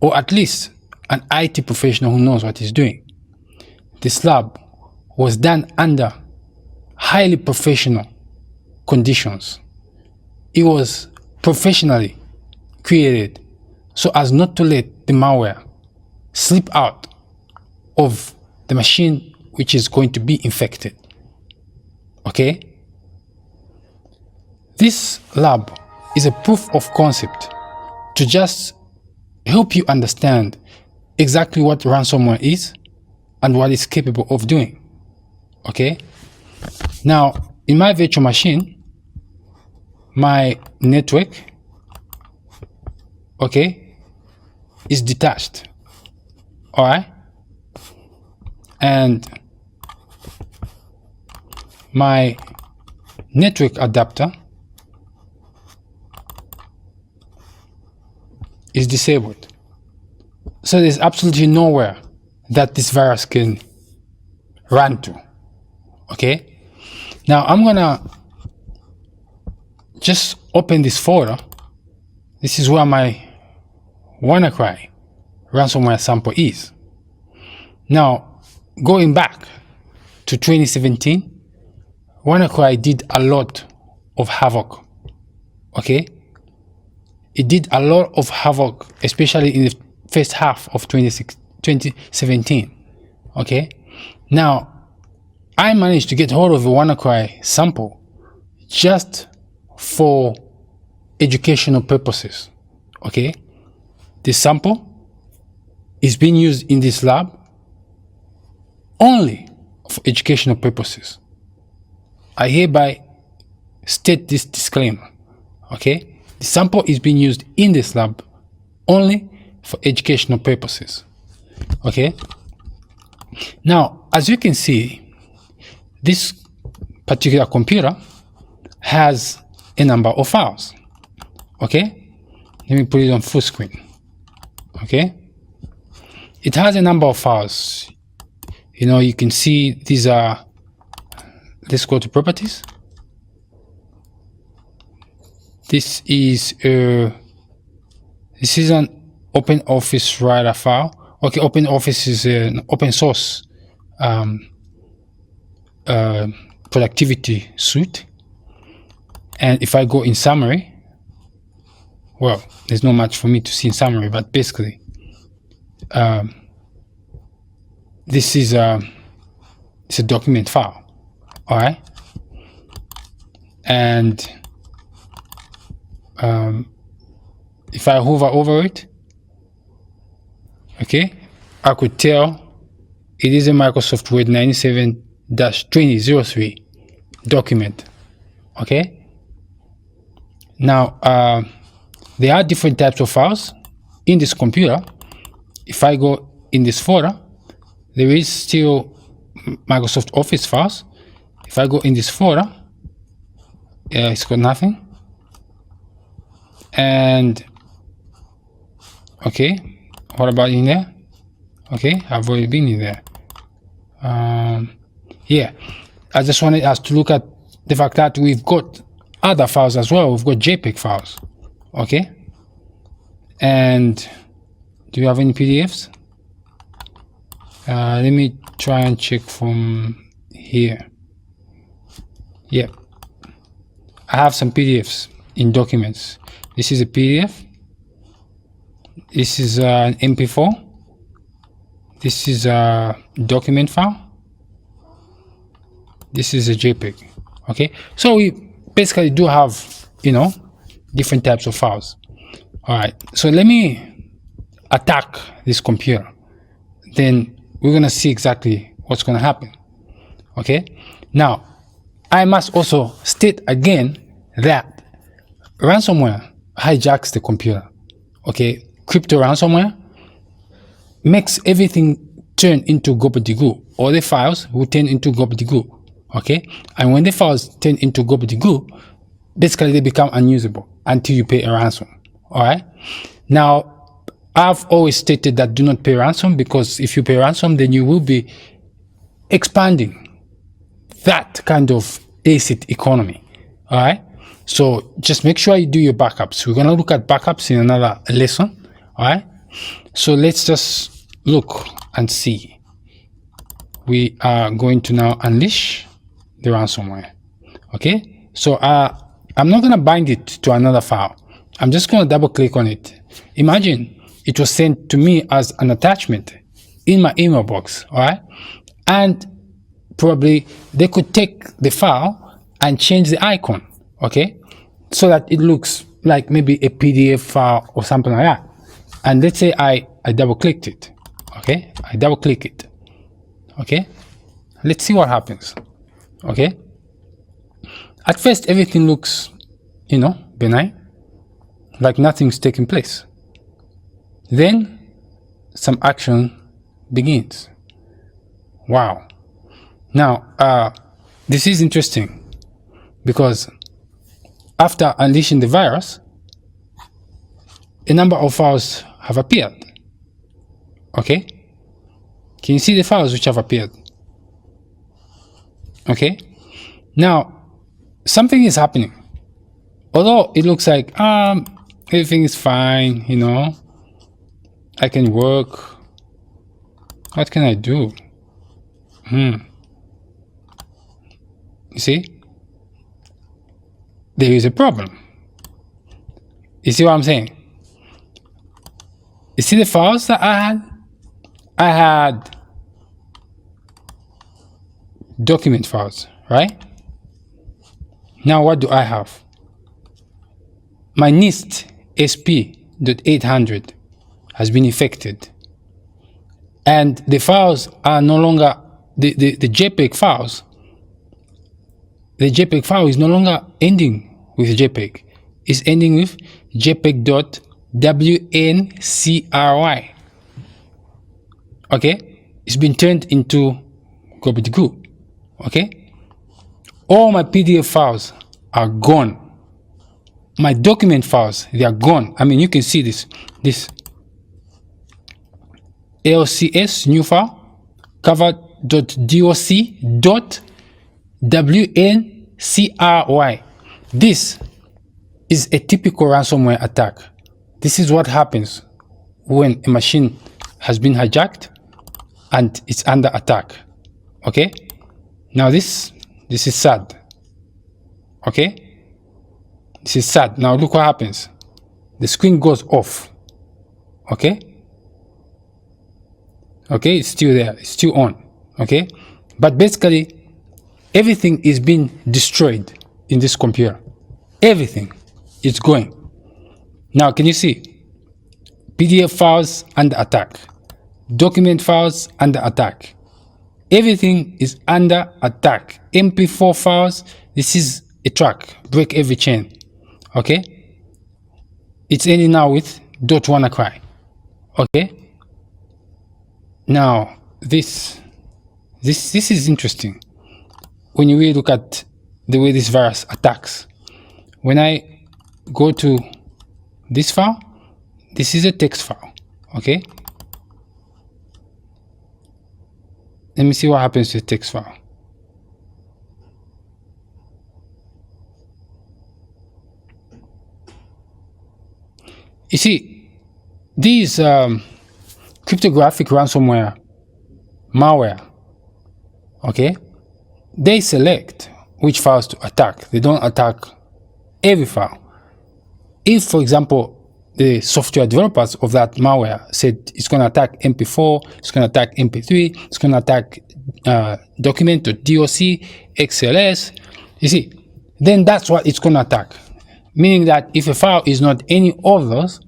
or at least an IT professional who knows what he's doing. This lab was done under highly professional conditions. It was professionally created so as not to let the malware slip out of the machine which is going to be infected. Okay? This lab is a proof of concept to just help you understand exactly what ransomware is and what it's capable of doing. Okay? Now, in my virtual machine, my network, okay, is detached. Alright? And my network adapter is disabled. So there's absolutely nowhere that this virus can run to. Okay? Now I'm gonna just open this folder. This is where my WannaCry ransomware sample is. Now, going back to 2017, WannaCry did a lot of havoc. Okay? It did a lot of havoc, especially in the first half of 2017. Okay? Now, I managed to get hold of a WannaCry sample just for educational purposes. Okay? This sample is being used in this lab only for educational purposes. I hereby state this disclaimer. Okay? The sample is being used in this lab only for educational purposes. Okay? Now, as you can see, this particular computer has a number of files. Okay? Let me put it on full screen. Okay? It has a number of files. You know, you can see these are, let's go to properties. This is an OpenOffice Writer file. Okay, OpenOffice is an open source productivity suite. And if I go in summary, well, there's not much for me to see in summary, but basically, this is it's a document file. All right, and if I hover over it, okay, I could tell it is a Microsoft Word 97-2003 document. Okay. Now, there are different types of files in this computer. If I go in this folder, there is still Microsoft Office files. If I go in this folder, it's got nothing. And okay, what about in there? Okay, I've already been in there. Yeah, I just wanted us to look at the fact that we've got other files as well. We've got JPEG files. Okay, and do you have any PDFs? Let me try and check from here. Yeah, I have some PDFs in documents. This is a PDF. This is an MP4. This is a document file. This is a JPEG. Okay, so we basically do have, you know, different types of files. All right, so let me attack this computer. Then we're gonna see exactly what's gonna happen. Okay, now I must also state again that ransomware hijacks the computer. Okay, crypto ransomware makes everything turn into gobbledygook. All the files will turn into gobbledygook. Okay, and when the files turn into gobbledygook, basically they become unusable until you pay a ransom. All right, now I've always stated that do not pay ransom, because if you pay ransom, then you will be expanding that kind of ACID economy. All right, so just make sure you do your backups. We're gonna look at backups in another lesson. All right, so let's just look and see. We are going to now unleash the ransomware. Okay, so I'm not gonna bind it to another file. I'm just gonna double click on it. Imagine it was sent to me as an attachment in my email box. All right, and probably they could take the file and change the icon, okay, so that it looks like maybe a PDF file or something like that. And let's say I double clicked it. Okay, I double click it. Okay, let's see what happens. Okay, at first everything looks, you know, benign, like nothing's taking place. Then some action begins. Wow. Now this is interesting, because after unleashing the virus, a number of files have appeared. Okay, can you see the files which have appeared? Okay, now something is happening. Although it looks like everything is fine, you know, I can work. What can I do? You see, there is a problem. You see what I'm saying? You see the files that I had? I had document files, right? Now what do I have? My NIST SP.800 has been infected, and the files are no longer the JPEG files. The JPEG file is no longer ending with JPEG. It's ending with JPEG.WNCRY. Okay, it's been turned into gobbledygook. Okay, all my PDF files are gone. My document files, they are gone. I mean, you can see this LCS new file, cover.doc.WNCRY. This is a typical ransomware attack. This is what happens when a machine has been hijacked and it's under attack. Okay, now this is sad. Okay, this is sad. Now look what happens. The screen goes off. Okay, it's still there, it's still on. Okay, but basically everything is being destroyed in this computer. Everything is going. Now can you see PDF files under attack, document files under attack, everything is under attack. MP4 files, this is a track, break every chain. Okay, it's ending now with .WannaCry. Okay, now this is interesting when you really look at the way this virus attacks. When I go to this file, this is a text file. Okay, let me see what happens to the text file. You see, these cryptographic ransomware malware, okay, they select which files to attack. They don't attack every file. If, for example, the software developers of that malware said it's going to attack MP4, it's going to attack MP3, it's going to attack document.doc, XLS, you see, then that's what it's going to attack. Meaning that if a file is not any of those,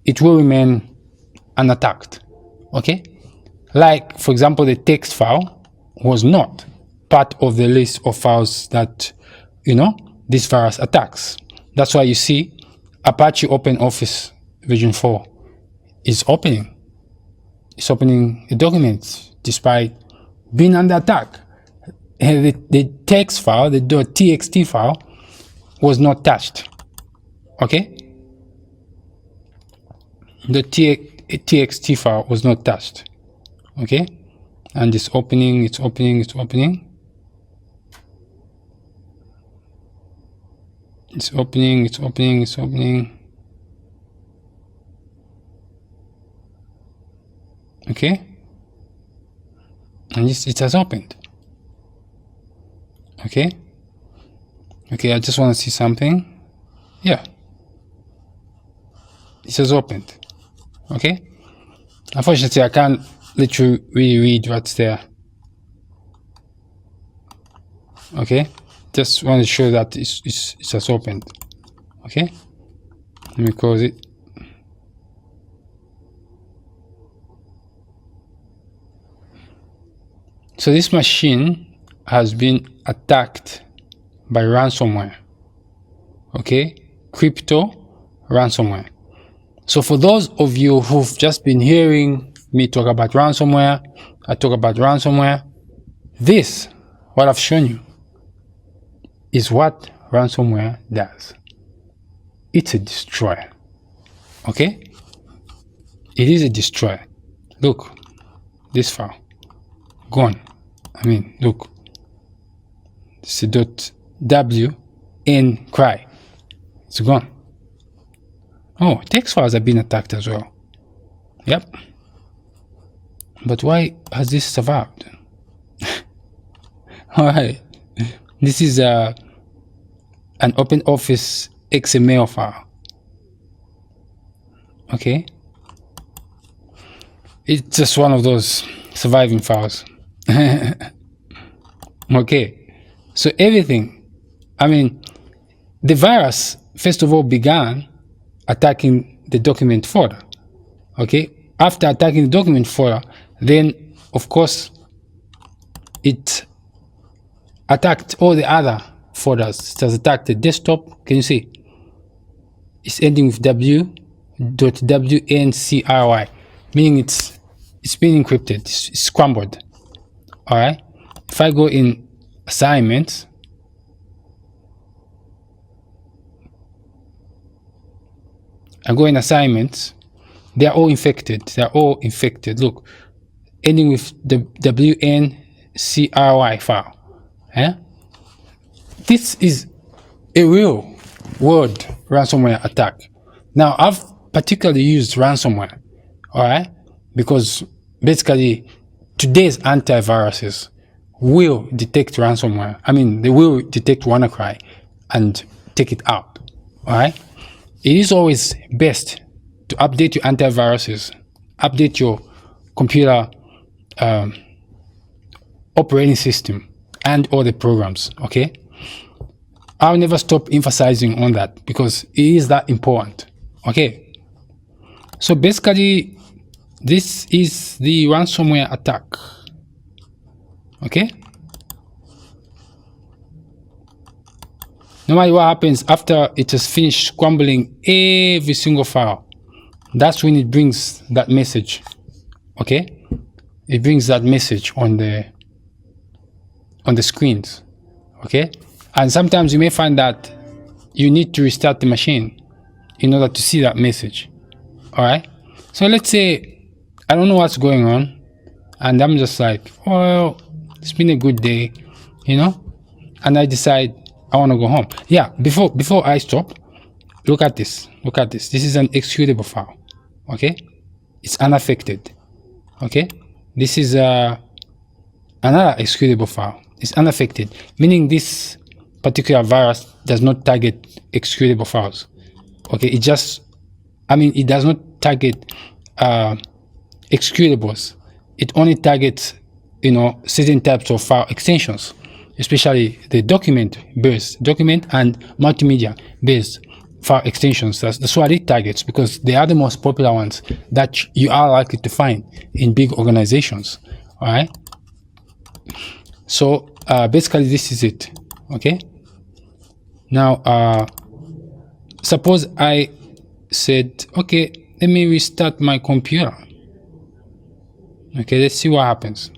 it will remain unattacked. Okay, like for example, the text file was not part of the list of files that, you know, this virus attacks. That's why you see Apache OpenOffice version 4 is opening. It's opening the documents despite being under attack. And the text file, the .txt file, was not touched. Okay, the txt file was not touched. Okay, and it's opening, it's opening, it's opening. It's opening, it's opening, it's opening. Okay, and it has opened. Okay, I just want to see something. Yeah, it has opened. Okay, unfortunately I can't literally read what's there. Okay, just want to show that it has opened. Okay, let me close it. So this machine has been attacked by ransomware. Okay, crypto ransomware. So for those of you who've just been hearing me talk about ransomware, I talk about ransomware, this, what I've shown you, is what ransomware does. It's a destroyer. Okay, it is a destroy. Look, this file gone. I mean, look, this is .w cry. It's gone. Oh, text files have been attacked as well. Yep. But why has this survived? Alright. This is an OpenOffice XML file. Okay. It's just one of those surviving files. Okay. So everything, I mean, the virus first of all began attacking the document folder. Okay. After attacking the document folder, then of course it attacked all the other folders. It has attacked the desktop. Can you see? It's ending with w.wncry, meaning it's been encrypted. It's scrambled. All right. If I go in assignments, they are all infected. They are all infected. Look, ending with the WNCRY file. This is a real world ransomware attack. Now, I've particularly used ransomware, all right, because basically today's antiviruses will detect ransomware. I mean, they will detect WannaCry and take it out, all right. It is always best to update your antiviruses, update your computer operating system and all the programs. Okay, I'll never stop emphasizing on that because it is that important. Okay, so basically this is the ransomware attack. Okay, normally what happens after it has finished scrambling every single file, that's when it brings that message. Okay, it brings that message on the screens. Okay, and sometimes you may find that you need to restart the machine in order to see that message. All right, so let's say I don't know what's going on and I'm just like, well, it's been a good day, you know, and I decide I want to go home. Yeah, before I stop, look at this. This is an executable file. Okay, it's unaffected. Okay, this is another executable file. It's unaffected, meaning this particular virus does not target executable files. Okay, it does not target executables. It only targets, you know, certain types of file extensions, especially the document and multimedia based file extensions. That's what it targets because they are the most popular ones that you are likely to find in big organizations. All right. So basically this is it. Okay. Now suppose I said, okay, let me restart my computer. Okay, let's see what happens.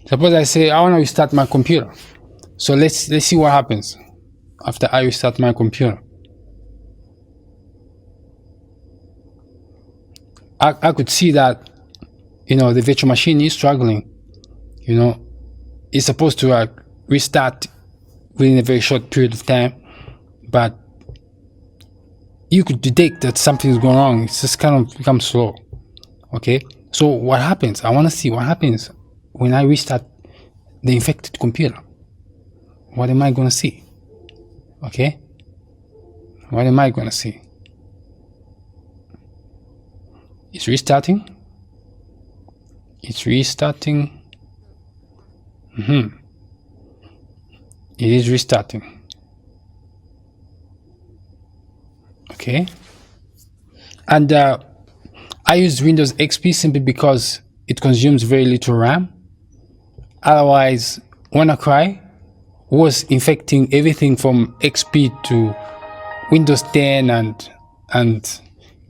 Suppose I say I want to restart my computer. So let's see what happens after I restart my computer. I could see that, you know, the virtual machine is struggling. You know, it's supposed to restart within a very short period of time, but you could detect that something's going wrong. It's just kind of becomes slow. Okay, so what happens? I want to see what happens when I restart the infected computer. What am I going to see? Okay, what am I going to see? It's restarting. It is restarting. Okay, and I use Windows XP simply because it consumes very little RAM. Otherwise, WannaCry was infecting everything from XP to Windows 10 and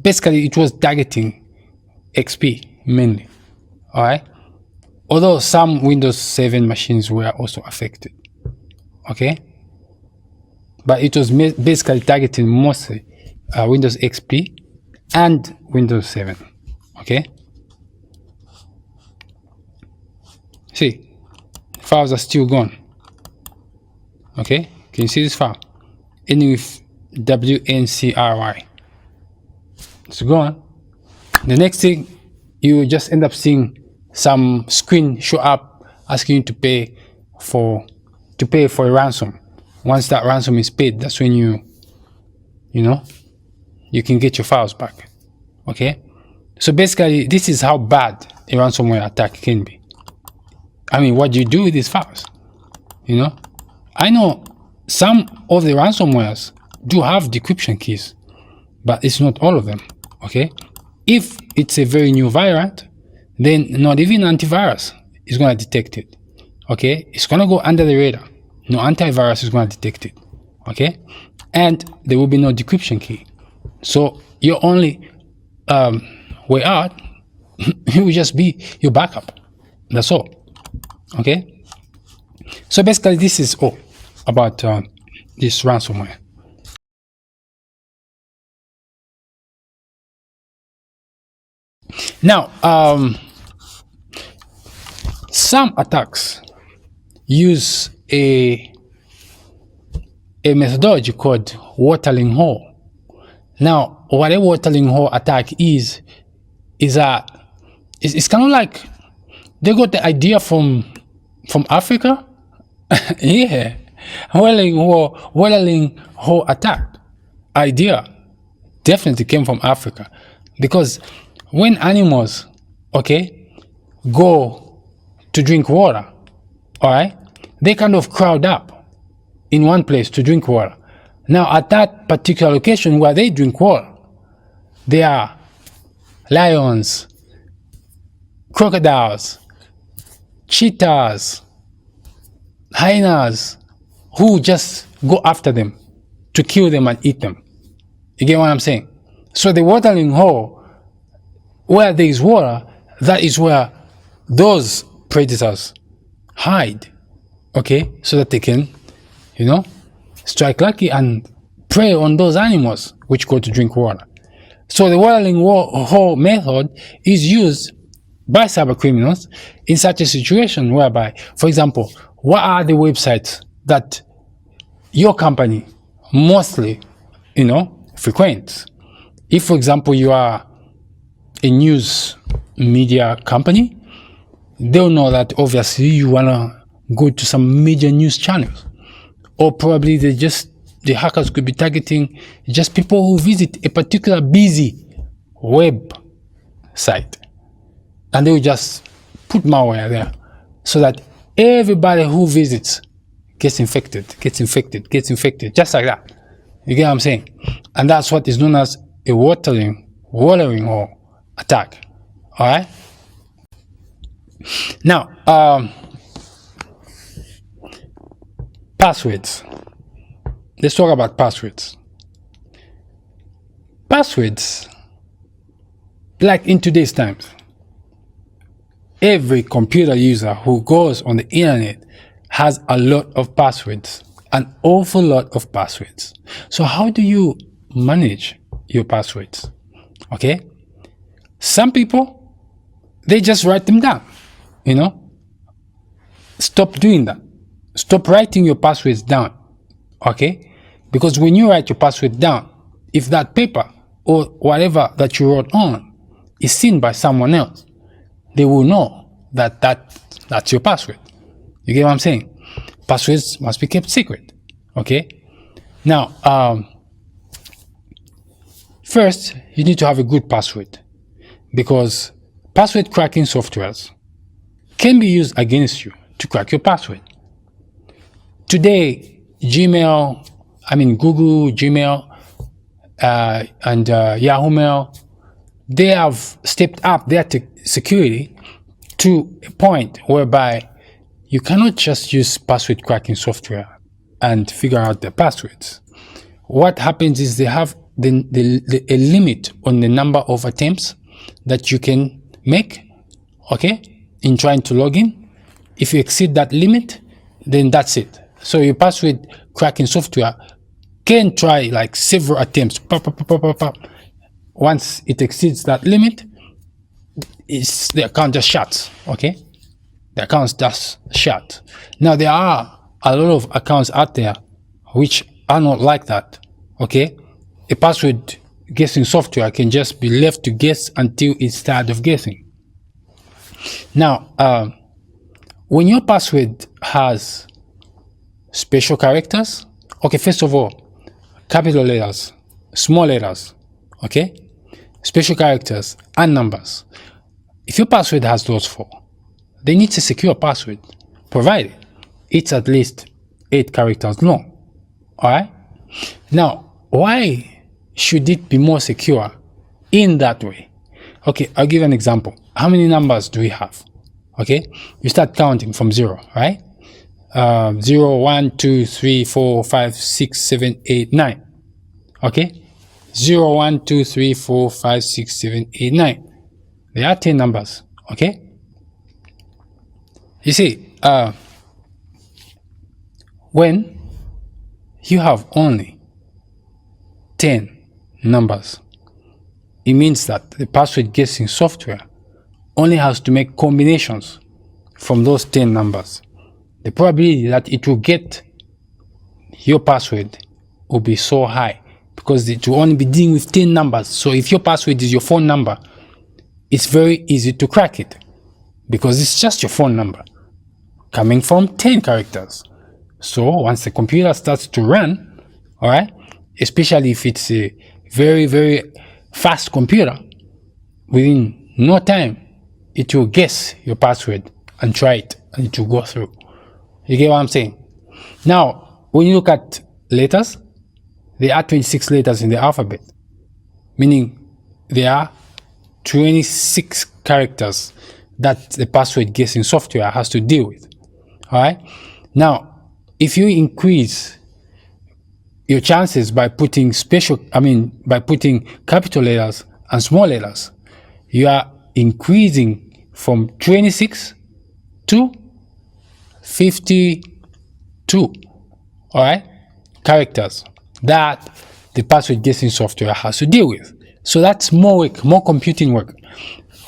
basically it was targeting XP mainly. All right. Although some Windows 7 machines were also affected. Okay. But it was basically targeting mostly Windows XP and Windows 7. Okay. See, files are still gone. Okay. Can you see this file? Ending with WNCRY. It's gone. The next thing, you will just end up seeing some screen show up asking you to pay for a ransom. Once that ransom is paid, that's when you can get your files back. Okay. So basically, this is how bad a ransomware attack can be. I mean, what do you do with these files? I know some of the ransomwares do have decryption keys, but it's not all of them. Okay. If it's a very new variant, then not even antivirus is going to detect it. Okay. It's going to go under the radar. No antivirus is going to detect it. Okay. And there will be no decryption key. So your only way out it will just be your backup. That's all. Okay. So basically this is all about this ransomware. Now, some attacks use a methodology called watering hole. Now, what a watering hole attack is it's kind of like they got the idea from Africa. Yeah, watering hole attack idea definitely came from Africa, because when animals, okay, go to drink water, all right, they kind of crowd up in one place to drink water. Now, at that particular location where they drink water, there are lions, crocodiles, cheetahs, hyenas, who just go after them to kill them and eat them. You get what I'm saying? So the watering hole, where there is water, that is where those predators hide, okay, so that they can, strike lucky and prey on those animals which go to drink water. So the watering hole method is used by cyber criminals in such a situation whereby, for example, what are the websites that your company mostly, frequents? If, for example, you are a news media company, they'll know that obviously you want to go to some major news channels. Or probably the hackers could be targeting just people who visit a particular busy web site. And they will just put malware there so that everybody who visits gets infected, just like that. You get what I'm saying? And that's what is known as a watering hole attack. All right? Now, passwords. Let's talk about passwords. Passwords, like in today's times, every computer user who goes on the internet has a lot of passwords, an awful lot of passwords. So how do you manage your passwords? Okay. Some people, they just write them down, Stop doing that. Stop writing your passwords down, okay? Because when you write your password down, if that paper or whatever that you wrote on is seen by someone else, they will know that that's your password. You get what I'm saying? Passwords must be kept secret, okay? Now, first, you need to have a good password, because password cracking softwares can be used against you to crack your password. Today, Google, Gmail, and Yahoo Mail, they have stepped up their security to a point whereby you cannot just use password cracking software and figure out the passwords. What happens is they have a limit on the number of attempts that you can make, okay, in trying to log in. If you exceed that limit, then that's it. So your password cracking software can try like several attempts. Once it exceeds that limit, the account just shuts, okay? The account just shut. Now there are a lot of accounts out there which are not like that, okay? A password guessing software can just be left to guess until it's tired of guessing. Now, when your password has special characters, okay, first of all, capital letters, small letters, okay, special characters, and numbers. If your password has those four, then it's a secure password, provided it's at least 8 characters long. Alright? Now, why should it be more secure in that way? Okay, I'll give an example. How many numbers do we have? Okay, you start counting from 0, right? 0, 1, 2, 3, 4, 5, 6, 7, 8, 9. Okay? 0, 1, 2, 3, 4, 5, 6, 7, 8, 9. There are 10 numbers. Okay? You see, when you have only 10 numbers, it means that the password guessing software only has to make combinations from those 10 numbers. The probability that it will get your password will be so high because it will only be dealing with 10 numbers. So if your password is your phone number, it's very easy to crack it because it's just your phone number coming from 10 characters. So once the computer starts to run, all right, especially if it's a very, very fast computer, within no time, it will guess your password and try it, and it will go through. You get what I'm saying? Now, when you look at letters, there are 26 letters in the alphabet, meaning there are 26 characters that the password guessing software has to deal with. All right? Now, if you increase your chances by putting by putting capital letters and small letters, you are increasing from 26 to 52, all right, characters that the password guessing software has to deal with. So that's more work, more computing work.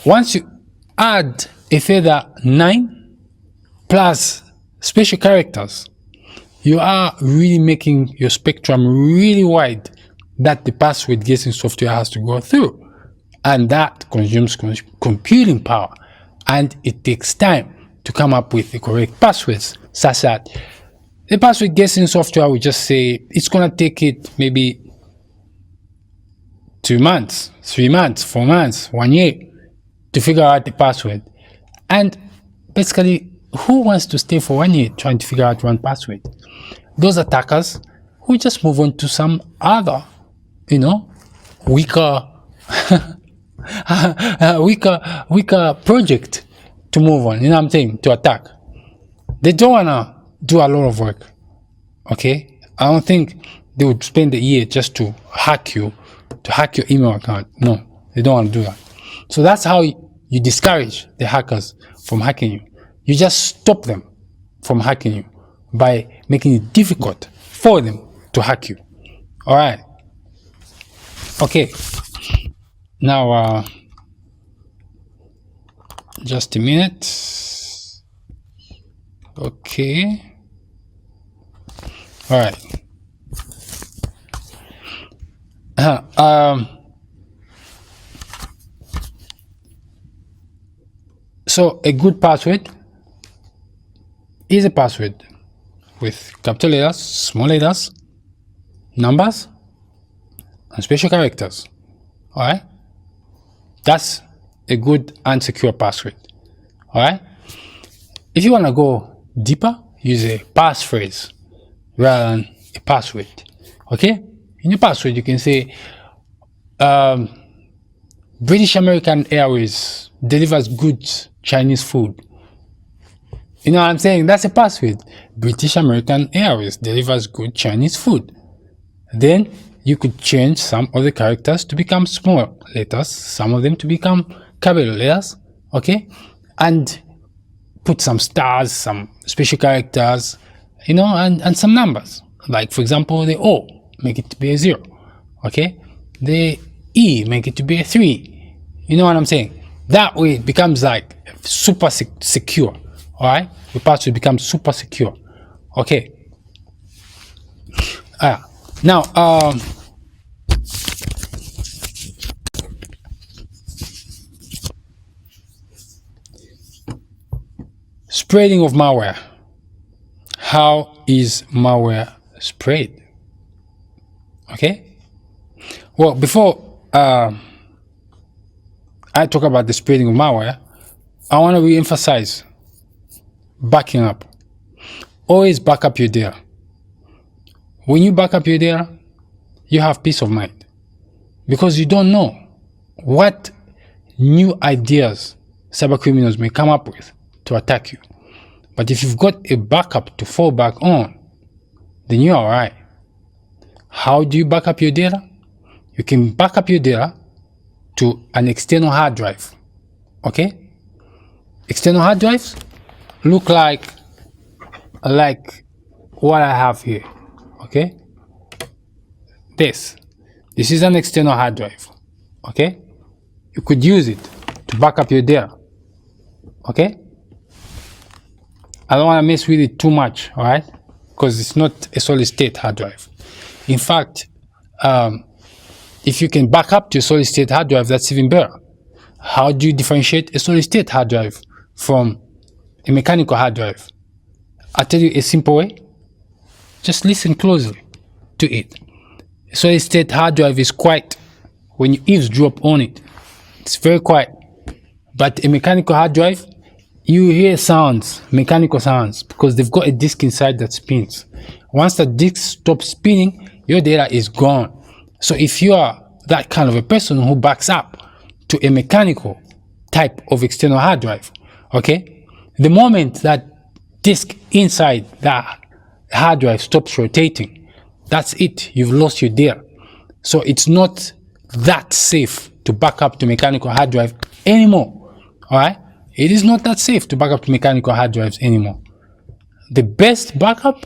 Once you add a further 9 plus special characters, you are really making your spectrum really wide that the password guessing software has to go through. And that consumes computing power. And it takes time to come up with the correct passwords, such that the password guessing software will just say it's going to take it maybe 2 months, 3 months, 4 months, 1 year to figure out the password. And basically, who wants to stay for 1 year trying to figure out one password? Those attackers who just move on to some other, weaker weaker project to move on, what I'm saying, to attack. They don't want to do a lot of work, okay? I don't think they would spend a year just to hack your email account. No, they don't want to do that. So that's how you discourage the hackers from hacking you. You just stop them from hacking you by making it difficult for them to hack you. All right. Okay. Now, just a minute. Okay. All right. So a good password is a password with capital letters, small letters, numbers, and special characters. All right. That's a good and secure password. All right. If you want to go deeper, use a passphrase rather than a password. Okay. In your password, you can say British American Airways delivers good Chinese food You know what I'm saying? That's a password. British American Airways delivers good Chinese food. Then you could change some of the characters to become small letters, some of them to become capital letters, okay? And put some stars, some special characters, you know, and some numbers. Like, for example, the O, make it to be a 0, okay? The E, make it to be a 3. You know what I'm saying? That way it becomes like super secure, all right? Your password becomes super secure, okay? Now, spreading of malware. How is malware spread? Okay. Well, before I talk about the spreading of malware, I want to re-emphasize backing up. Always back up your data. When you back up your data, you have peace of mind because you don't know what new ideas cybercriminals may come up with to attack you. But if you've got a backup to fall back on, then you're all right. How do you back up your data? You can back up your data to an external hard drive, okay? External hard drives look like what I have here, okay? This is an external hard drive, okay? You could use it to back up your data, okay? I don't want to mess with it too much, all right? Because it's not a solid state hard drive. In fact, if you can back up to a solid state hard drive, that's even better. How do you differentiate a solid state hard drive from a mechanical hard drive? I'll tell you a simple way. Just listen closely to it. A solid state hard drive is quiet. When you eavesdrop on it, it's very quiet. But a mechanical hard drive, you hear sounds, mechanical sounds, because they've got a disk inside that spins. Once the disk stops spinning, your data is gone. So if you are that kind of a person who backs up to a mechanical type of external hard drive, okay, the moment that disk inside that hard drive stops rotating, that's it. You've lost your data. So it's not that safe to back up to mechanical hard drive anymore, all right? It is not that safe to back up to mechanical hard drives anymore. The best backup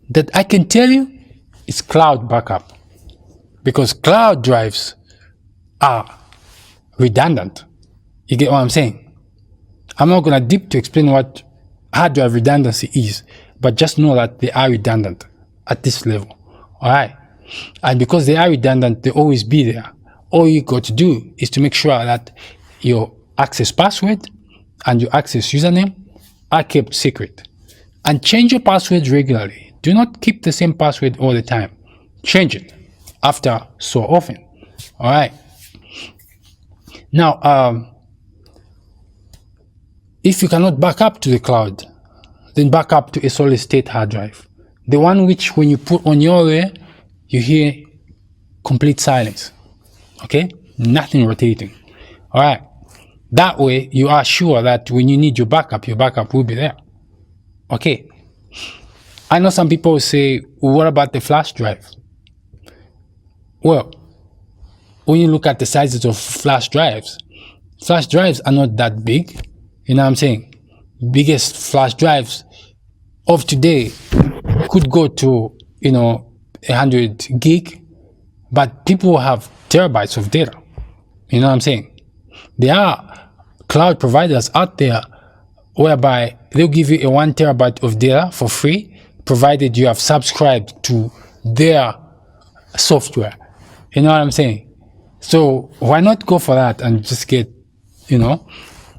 that I can tell you is cloud backup, because cloud drives are redundant. You get what I'm saying? I'm not going to deep to explain what hard drive redundancy is, but just know that they are redundant at this level, all right? And because they are redundant, they always be there. All you got to do is to make sure that your access password and your access username are kept secret. And change your passwords regularly. Do not keep the same password all the time. Change it after so often. All right. Now, if you cannot back up to the cloud, then back up to a solid state hard drive. The one which when you put on your way, you hear complete silence. Okay? Nothing rotating. All right. That way, you are sure that when you need your backup will be there. Okay. I know some people say, what about the flash drive? Well, when you look at the sizes of flash drives are not that big. You know what I'm saying? Biggest flash drives of today could go to, 100 gig, but people have terabytes of data. You know what I'm saying? There are cloud providers out there whereby they'll give you a 1 terabyte of data for free, provided you have subscribed to their software. You know what I'm saying? So why not go for that and just get,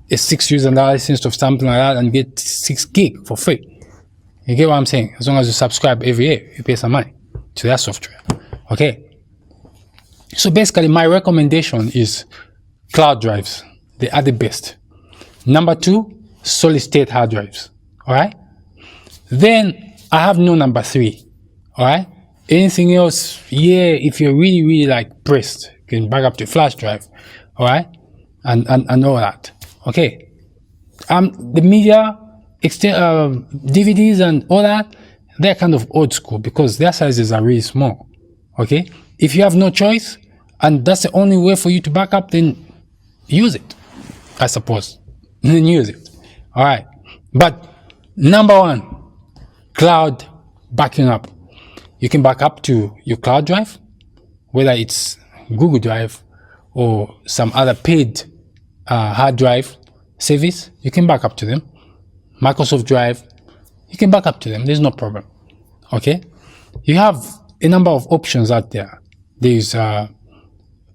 a 6 user license or something like that and get 6 gig for free? You get what I'm saying? As long as you subscribe every year, you pay some money to that software. Okay. So basically, my recommendation is cloud drives. They are the best. Number 2, solid state hard drives. All right. Then I have no number 3. All right. Anything else? Yeah. If you're really, really like pressed, you can back up to flash drive. All right. And all that. Okay. The media DVDs and all that, they're kind of old school because their sizes are really small. Okay, if you have no choice and that's the only way for you to back up, then use it, I suppose. Then use it. All right. But number one, cloud backing up. You can back up to your cloud drive, whether it's Google Drive or some other paid hard drive service. You can back up to them. Microsoft Drive, you can back up to them. There's no problem. Okay. You have a number of options out there. There's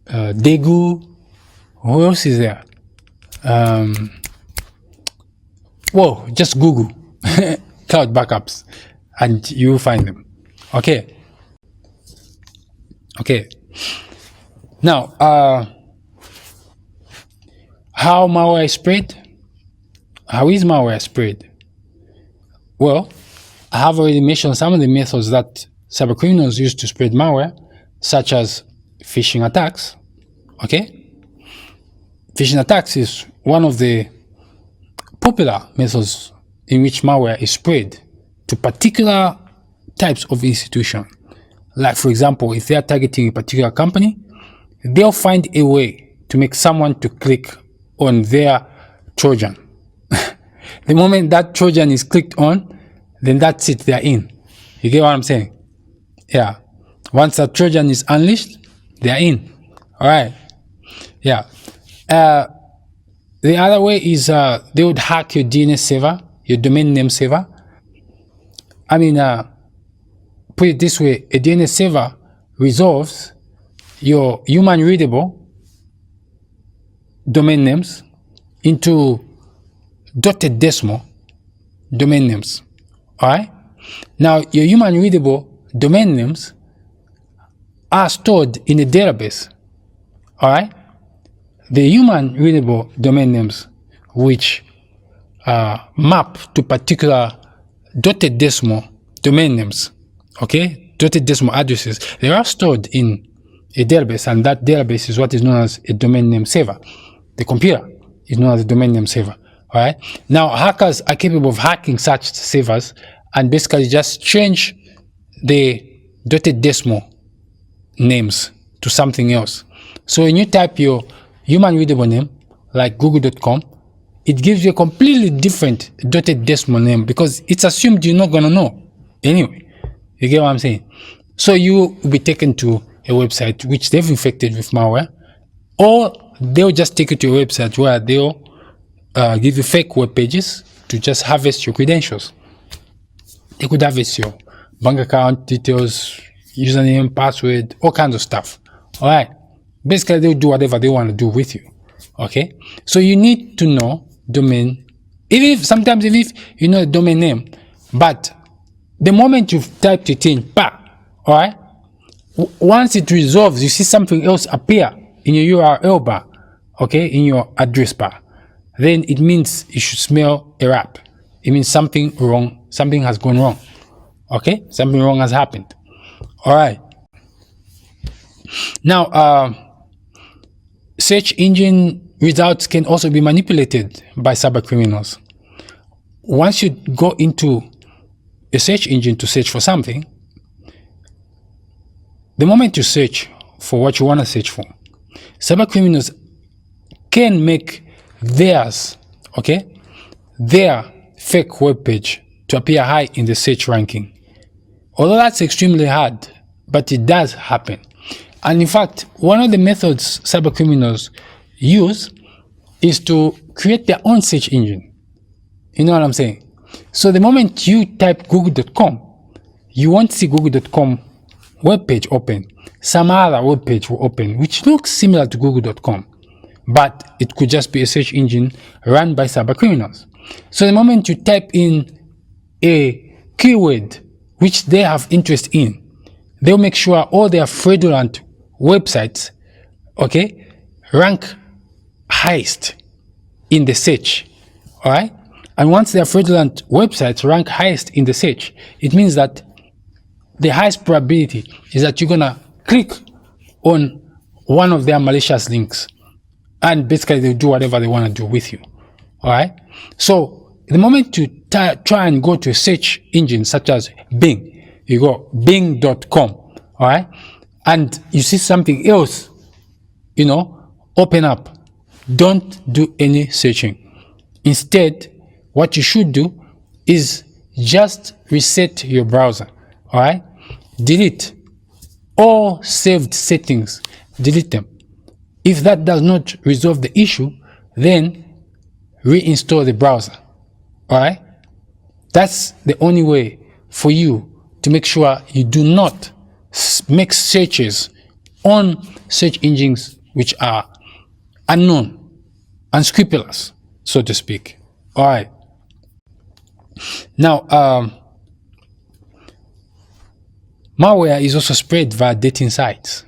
Daegu. Who else is there? Whoa, just Google cloud backups and you will find them. Okay. Okay. Now, how malware is spread? How is malware spread? Well, I have already mentioned some of the methods that cybercriminals use to spread malware, such as phishing attacks. Okay? Phishing attacks is one of the popular methods in which malware is spread to particular types of institution. Like, for example, if they are targeting a particular company, they'll find a way to make someone to click on their Trojan. The moment that Trojan is clicked on, then that's it, they're in. You get what I'm saying? Yeah. Once that Trojan is unleashed, they're in. All right. Yeah. The other way is they would hack your DNS server, your domain name server. I mean, put it this way, a DNS server resolves your human readable domain names into dotted decimal domain names. All right. Now, your human readable domain names are stored in a database. All right. The human readable domain names, which map to particular dotted decimal domain names, okay, dotted decimal addresses, they are stored in a database, and that database is what is known as a domain name server. The computer is known as a domain name server. All right. Now, hackers are capable of hacking such servers and basically just change the dotted decimal names to something else. So when you type your human readable name, like google.com, it gives you a completely different dotted decimal name because it's assumed you're not going to know. Anyway, you get what I'm saying? So you will be taken to a website which they've infected with malware, or they'll just take you to a website where they'll give you fake web pages to just harvest your credentials. They could harvest your bank account details, username, password, all kinds of stuff. All right. Basically, they'll do whatever they want to do with you. Okay. So you need to know domain, even if sometimes you know the domain name, but the moment you've typed it in, all right, once it resolves, you see something else appear in your URL bar, okay, in your address bar, then it means you should smell a rap. It means something wrong, something has gone wrong. Okay, something wrong has happened. All right. Now, search engine results can also be manipulated by cyber criminals. Once you go into a search engine to search for something, the moment you search for what you want to search for, cyber criminals can make theirs, okay, their fake web page to appear high in the search ranking. Although that's extremely hard, but it does happen. And in fact, one of the methods cyber criminals use is to create their own search engine. You know what I'm saying? So the moment you type google.com, you won't see google.com web page open. Some other web page will open, which looks similar to google.com, but it could just be a search engine run by cyber criminals. So the moment you type in a keyword which they have interest in, they'll make sure all their fraudulent websites, okay, rank highest in the search. All right. And once their fraudulent websites rank highest in the search, it means that the highest probability is that you're going to click on one of their malicious links, and basically they'll do whatever they want to do with you. All right. So the moment you try and go to a search engine such as Bing, you go bing.com, all right, and you see something else, open up. Don't do any searching. Instead, what you should do is just reset your browser, all right? Delete all saved settings, delete them. If that does not resolve the issue, then reinstall the browser, all right? That's the only way for you to make sure you do not make searches on search engines which are unknown, unscrupulous, so to speak. All right. Now, malware is also spread via dating sites.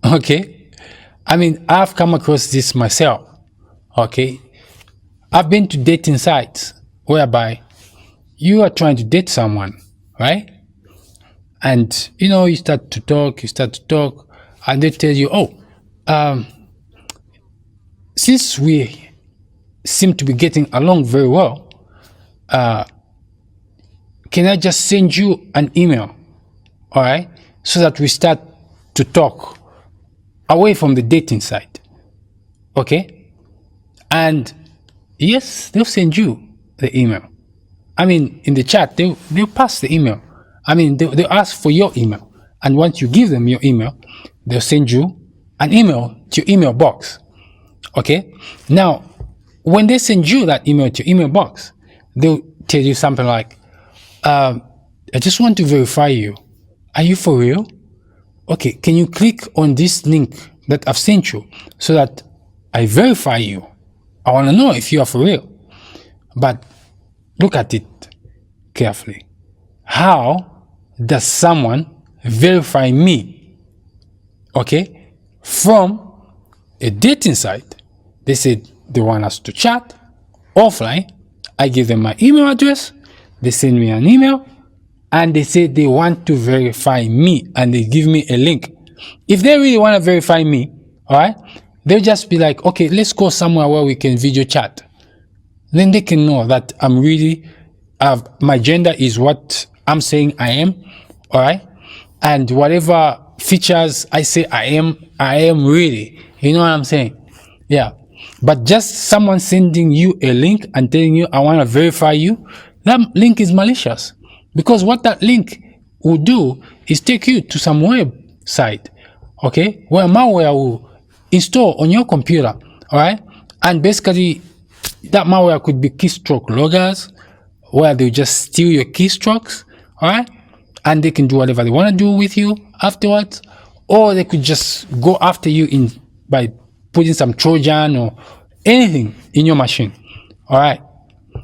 Okay. I mean, I've come across this myself. Okay. I've been to dating sites whereby you are trying to date someone, right? And, you start to talk, and they tell you, since we seem to be getting along very well, can I just send you an email, all right, so that we start to talk away from the dating site, okay? And yes, they'll send you the email. I mean, in the chat, they'll pass the email. I mean, they'll ask for your email. And once you give them your email, they'll send you an email to your email box, okay? Now, when they send you that email to your email box, they'll tell you something like, I just want to verify you. Are you for real? Okay, can you click on this link that I've sent you so that I verify you? I want to know if you are for real. But look at it carefully. How does someone verify me? Okay, from a dating site, they said they want us to chat offline. I give them my email address. They send me an email and they say they want to verify me and they give me a link. If they really want to verify me, all right, they'll just be like, okay, let's go somewhere where we can video chat. Then they can know that I'm really, my gender is what I'm saying I am, all right? And whatever features I say I am really. You know what I'm saying? Yeah. But just someone sending you a link and telling you, I want to verify you, that link is malicious. Because what that link will do is take you to some website, okay, where malware will install on your computer, all right? And basically, that malware could be keystroke loggers, where they just steal your keystrokes, all right? And they can do whatever they want to do with you afterwards, or they could just go after you by putting some Trojan or anything in your machine, all right?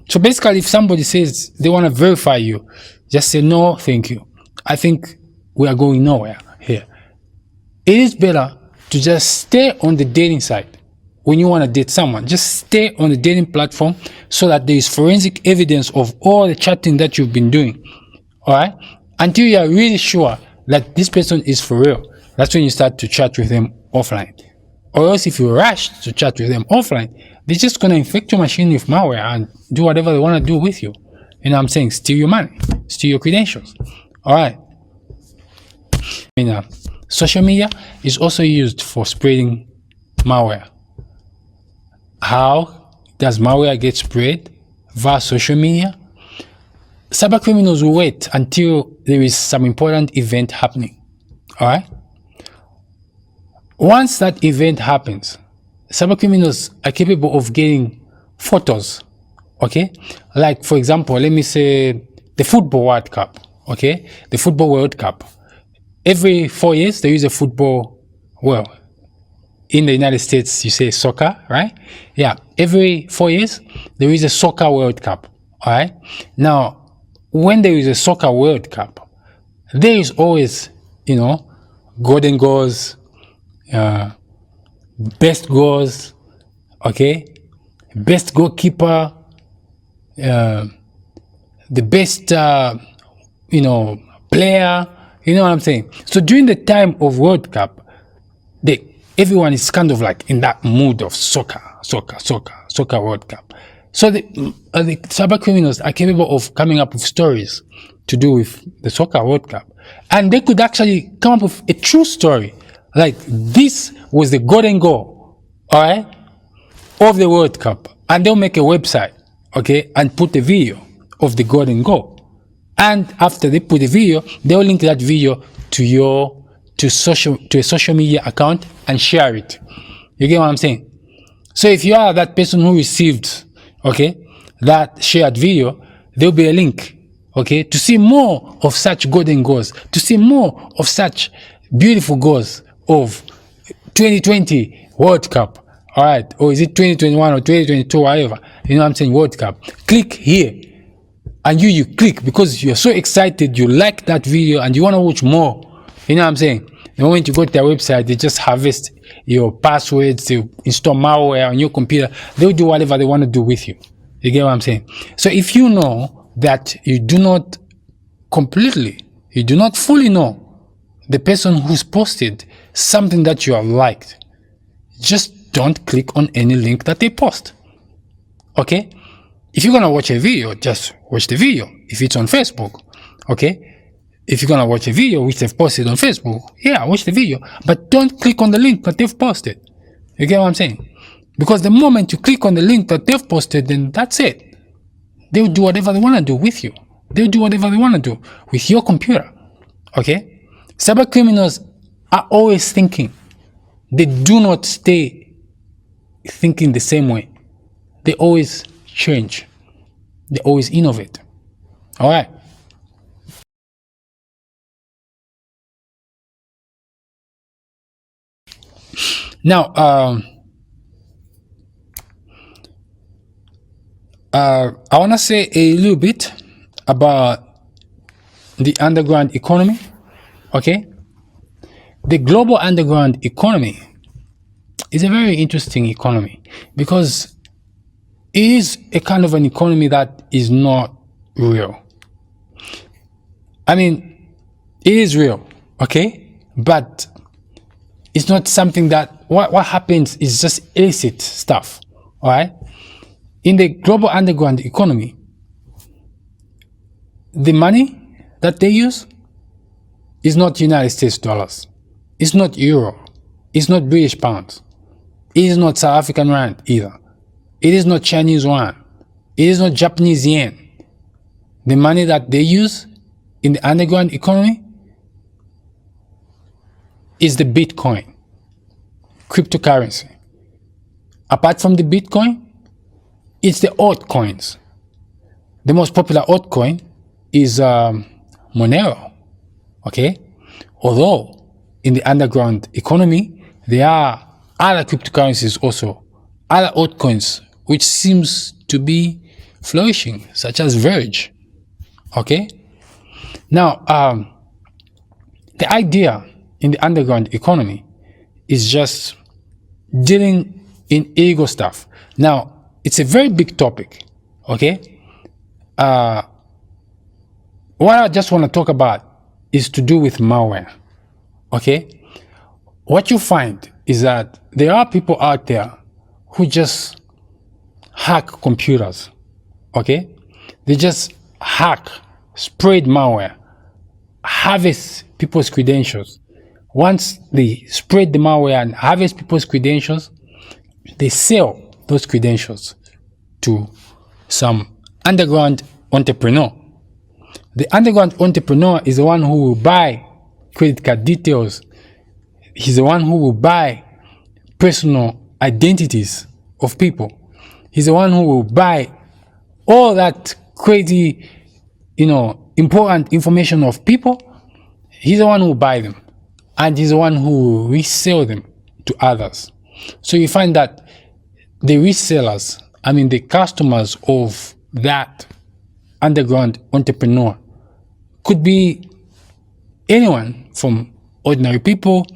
So basically, if somebody says they want to verify you, just say, no, thank you. I think we are going nowhere here. It is better to just stay on the dating site. When you want to date someone, just stay on the dating platform so that there is forensic evidence of all the chatting that you've been doing, all right? Until you are really sure that this person is for real. That's when you start to chat with them offline. Or else if you rush to chat with them offline, they're just going to infect your machine with malware and do whatever they want to do with you. You know what I'm saying? Steal your money, steal your credentials. All right. Social media is also used for spreading malware. How does malware get spread? Via social media. Cyber criminals will wait until there is some important event happening. All right. Once that event happens, cyber criminals are capable of getting photos, okay? Like, for example, let me say the Football World Cup, okay? The Football World Cup. Every 4 years, there is a football, well, in the United States, you say soccer, right? Yeah, every 4 years, there is a Soccer World Cup, all right? Now, when there is a Soccer World Cup, there is always, golden goals, best goals, okay, best goalkeeper, the best player, you know what I'm saying? So during the time of World Cup, everyone is kind of like in that mood of soccer World Cup. So the cyber criminals are capable of coming up with stories to do with the Soccer World Cup. And they could actually come up with a true story. Like, this was the golden goal, all right, of the World Cup. And they'll make a website, okay, and put a video of the golden goal. And after they put the video, they'll link that video to a social media account and share it. You get what I'm saying? So if you are that person who received, okay, that shared video, there'll be a link, okay, to see more of such golden goals, to see more of such beautiful goals of 2020 World Cup, all right, or is it 2021 or 2022, whatever, you know what I'm saying, World Cup. Click here, and you click because you're so excited, you like that video, and you want to watch more, you know what I'm saying. The moment you go to their website, they just harvest your passwords, they install malware on your computer, they'll do whatever they want to do with you. You get what I'm saying? So if you know that you do not fully know the person who's posted something that you have liked, just don't click on any link that they post. Okay? If you're gonna watch a video, just watch the video. If it's on Facebook, okay? If you're gonna watch a video which they've posted on Facebook, yeah, watch the video, but don't click on the link that they've posted. You get what I'm saying? Because the moment you click on the link that they've posted, then that's it. They'll do whatever they want to do with you. They'll do whatever they want to do with your computer. Okay? Cyber criminals are always thinking. They do not stay thinking the same way. They always change. They always innovate. All right? Now, I want to say a little bit about the underground economy, okay? The global underground economy is a very interesting economy because it is a kind of an economy that is not real. I mean, it is real, okay? But it's not something that, what happens is just illicit stuff, all right? In the global underground economy, the money that they use is not United States dollars. It's not euro. It's not British pounds. It is not South African rand either. It is not Chinese yuan. It is not Japanese yen. The money that they use in the underground economy is the Bitcoin, cryptocurrency. Apart from the Bitcoin, it's the altcoins. The most popular altcoin is Monero, okay? Although in the underground economy, there are other cryptocurrencies also, other altcoins, which seems to be flourishing, such as Verge, okay? Now, the idea in the underground economy is just dealing in illegal stuff. Now, it's a very big topic, okay? What I just want to talk about is to do with malware, okay? What you find is that there are people out there who just hack computers, okay? They just hack, spread malware, harvest people's credentials. Once they spread the malware and harvest people's credentials, they sell those credentials to some underground entrepreneur. The underground entrepreneur is the one who will buy credit card details. He's the one who will buy personal identities of people. He's the one who will buy all that crazy, important information of people. He's the one who will buy them. And he's the one who will resell them to others. So you find that the resellers, the customers of that underground entrepreneur could be anyone from ordinary people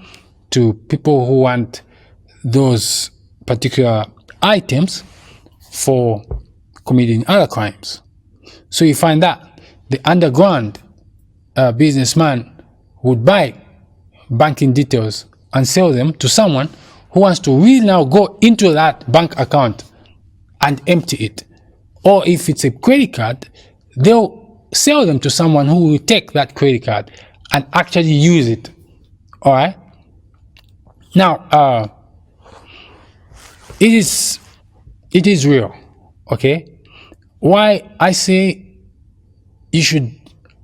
to people who want those particular items for committing other crimes. So you find that the underground businessman would buy banking details and sell them to someone who wants to really now go into that bank account and empty it. Or if it's a credit card, they'll sell them to someone who will take that credit card and actually use it. All right. Now, it is real. Okay. Why I say you should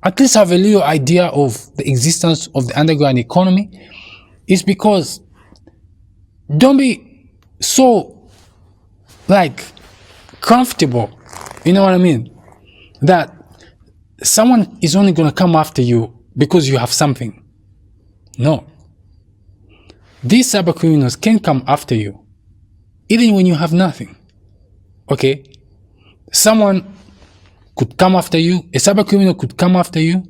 at least have a little idea of the existence of the underground economy is because don't be so like comfortable, you know what I mean, that someone is only going to come after you because you have something. No. These cyber criminals can come after you even when you have nothing. Okay? Someone could come after you, a cyber criminal could come after you.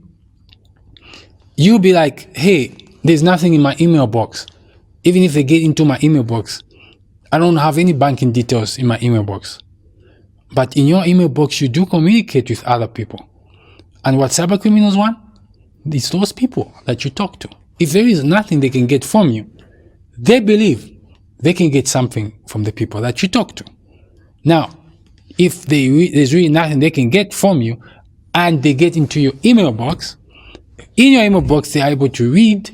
You'll be like, hey, there's nothing in my email box. Even if they get into my email box, I don't have any banking details in my email box. But in your email box, you do communicate with other people. And what cyber criminals want is those people that you talk to. If there is nothing they can get from you, they believe they can get something from the people that you talk to. Now, if there's really nothing they can get from you and they get into your email box, in your email box, they're able to read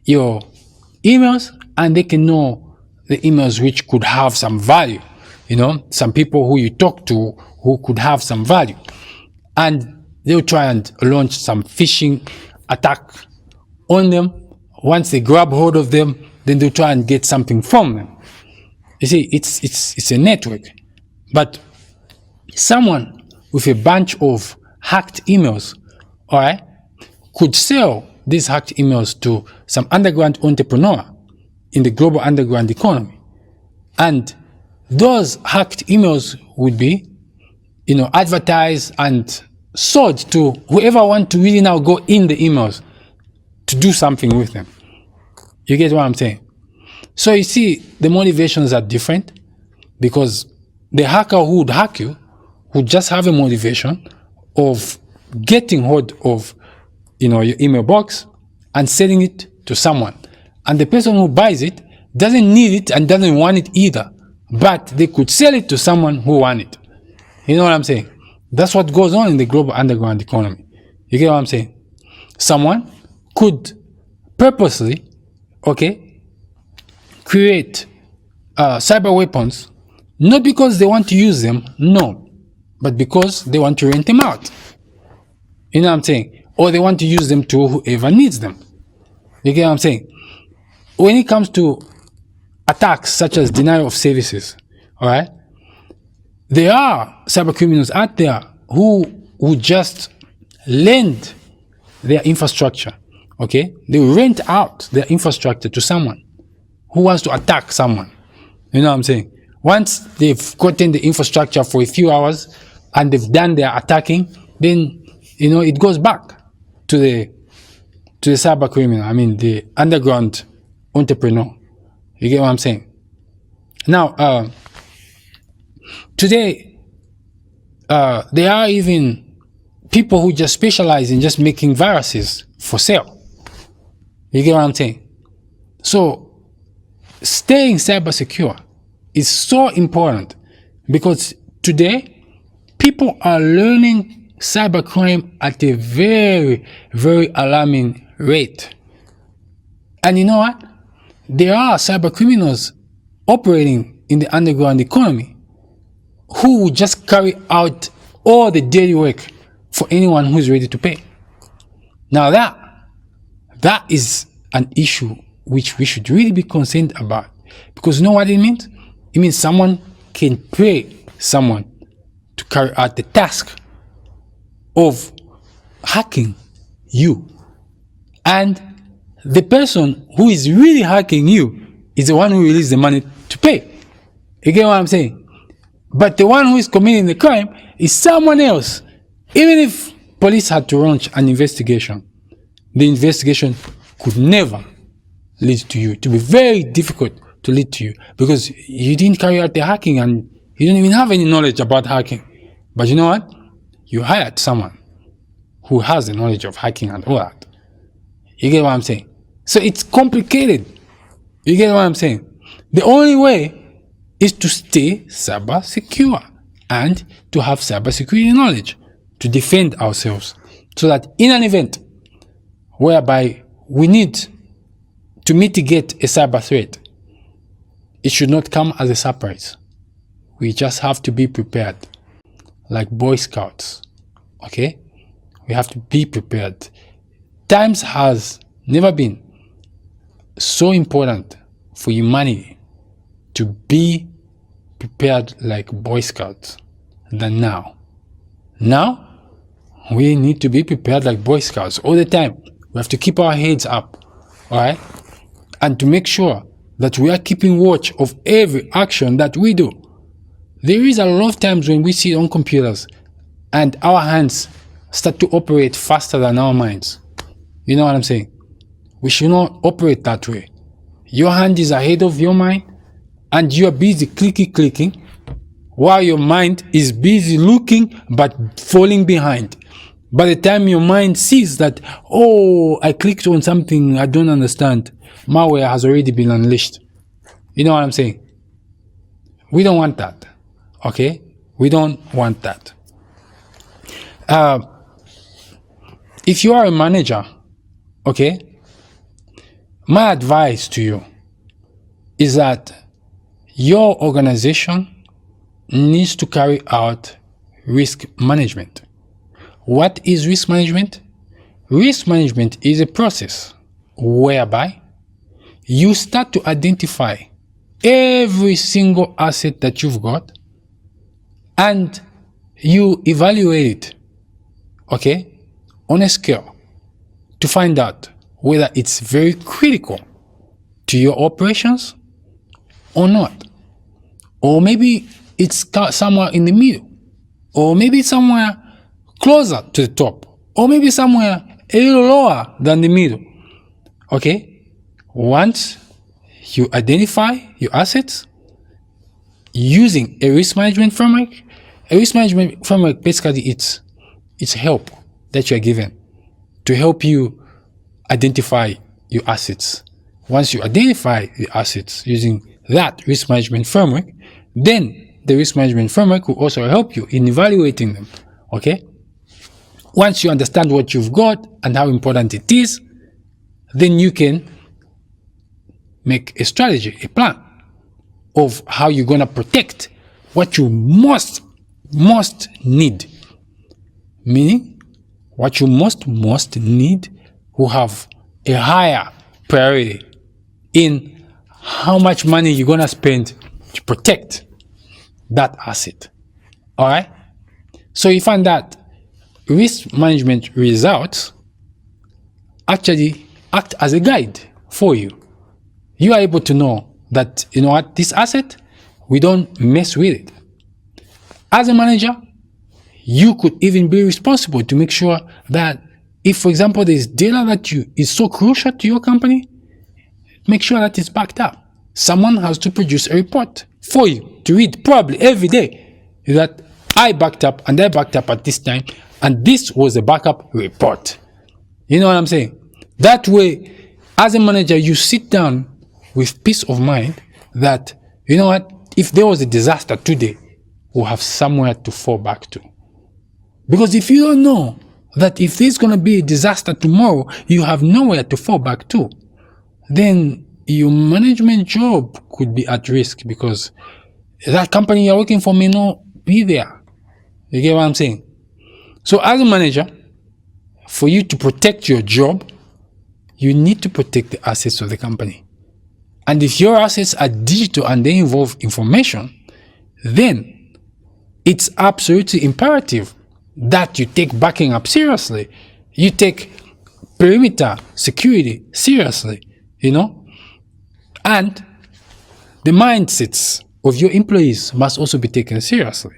your emails and they can know the emails which could have some value. You know, some people who you talk to who could have some value. And they'll try and launch some phishing attack on them. Once they grab hold of them, then they'll try and get something from them. You see, it's a network. But someone with a bunch of hacked emails, all right, could sell these hacked emails to some underground entrepreneur in the global underground economy. And those hacked emails would be, you know, advertised and sold to whoever wants to really now go in the emails to do something with them. You get what I'm saying? So you see, the motivations are different because the hacker who would hack you would just have a motivation of getting hold of, you know, your email box and selling it to someone. And the person who buys it doesn't need it and doesn't want it either, but they could sell it to someone who wants it. You know what I'm saying? That's what goes on in the global underground economy. You get what I'm saying? Someone could purposely, okay, create cyber weapons, not because they want to use them, no, but because they want to rent them out. You know what I'm saying? Or they want to use them to whoever needs them. You get what I'm saying? When it comes to attacks such as denial of services, all right, there are cyber criminals out there who would just lend their infrastructure, okay? They rent out their infrastructure to someone who wants to attack someone. You know what I'm saying? Once they've gotten the infrastructure for a few hours and they've done their attacking, then, you know, it goes back to the cyber criminal. I mean, the underground entrepreneur. You get what I'm saying? Now, today, there are even people who just specialize in just making viruses for sale. You get what I'm saying? So, staying cyber secure is so important because today, people are learning cybercrime at a very, very alarming rate. And you know what? There are cyber criminals operating in the underground economy who will just carry out all the daily work for anyone who's ready to pay. Now that is an issue which we should really be concerned about, because you know what it means? It means someone can pay someone to carry out the task of hacking you, and the person who is really hacking you is the one who released the money to pay. You get what I'm saying? But the one who is committing the crime is someone else. Even if police had to launch an investigation, the investigation could never lead to you. It would be very difficult to lead to you because you didn't carry out the hacking and you don't even have any knowledge about hacking. But you know what? You hired someone who has the knowledge of hacking and all that. You get what I'm saying? So it's complicated. You get what I'm saying? The only way is to stay cyber secure. and to have cybersecurity knowledge to defend ourselves, so that in an event whereby we need to mitigate a cyber threat, it should not come as a surprise. We just have to be prepared, like Boy Scouts. Okay? We have to be prepared. Times has never been so important for humanity to be prepared like Boy Scouts than now. Now, we need to be prepared like Boy Scouts all the time. We have to keep our heads up, all right? And to make sure that we are keeping watch of every action that we do. There is a lot of times when we sit on computers and our hands start to operate faster than our minds. You know what I'm saying? We should not operate that way. Your hand is ahead of your mind and you are busy clicking while your mind is busy looking but falling behind. By the time your mind sees that, oh, I clicked on something I don't understand, malware has already been unleashed. You know what I'm saying? We don't want that. Okay? We don't want that. If you are a manager, okay, my advice to you is that your organization needs to carry out risk management. What is risk management? Risk management is a process whereby you start to identify every single asset that you've got and you evaluate it, okay, on a scale to find out whether it's very critical to your operations or not. Or maybe it's somewhere in the middle, or maybe somewhere closer to the top, or maybe somewhere a little lower than the middle. Okay? Once you identify your assets using a risk management framework, basically it's help that you are given to help you identify your assets. Once you identify the assets using that risk management framework, then the risk management framework will also help you in evaluating them. Okay? Once you understand what you've got and how important it is, then you can make a strategy, a plan of how you're going to protect what you most need. Meaning, what you most need will have a higher priority in how much money you're going to spend to protect that asset. All right? So you find that risk management results actually act as a guide for you. You are able to know that, you know what, this asset, we don't mess with it. As a manager, you could even be responsible to make sure that if, for example, there's data that is so crucial to your company, make sure that it's backed up. Someone has to produce a report for you to read probably every day that I backed up and I backed up at this time and this was a backup report. You know what I'm saying? That way, as a manager, you sit down with peace of mind that, you know what, if there was a disaster today, we'll have somewhere to fall back to. Because if you don't know that if there's going to be a disaster tomorrow, you have nowhere to fall back to, then your management job could be at risk because that company you're working for may not be there. You get what I'm saying? So as a manager, for you to protect your job, you need to protect the assets of the company. And if your assets are digital and they involve information, then it's absolutely imperative that you take backing up seriously. You take perimeter security seriously, you know? And the mindsets of your employees must also be taken seriously,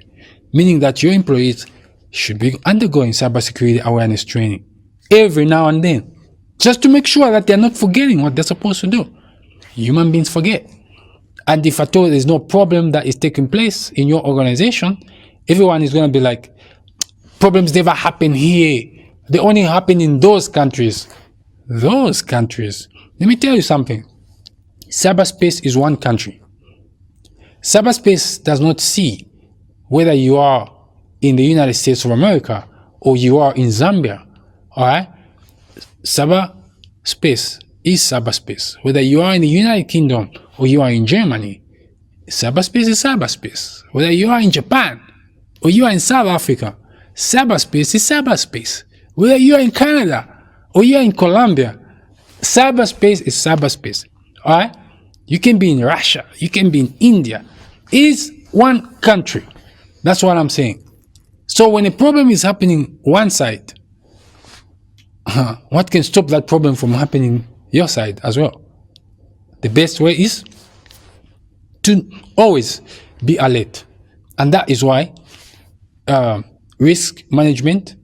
meaning that your employees should be undergoing cybersecurity awareness training every now and then, just to make sure that they're not forgetting what they're supposed to do. Human beings forget. And if at all there's no problem that is taking place in your organization, everyone is going to be like, problems never happen here. They only happen in those countries. Those countries. Let me tell you something. Cyberspace is one country. Cyberspace does not see whether you are in the United States of America or you are in Zambia, all right? Cyberspace is cyberspace. Whether you are in the United Kingdom or you are in Germany, cyberspace is cyberspace. Whether you are in Japan or you are in South Africa, cyberspace is cyberspace. Whether you are in Canada or you are in Colombia, cyberspace is cyberspace. All right? You can be in Russia. You can be in India. It is one country. That's what I'm saying. So when a problem is happening one side, what can stop that problem from happening your side as well? The best way is to always be alert. And that is why risk management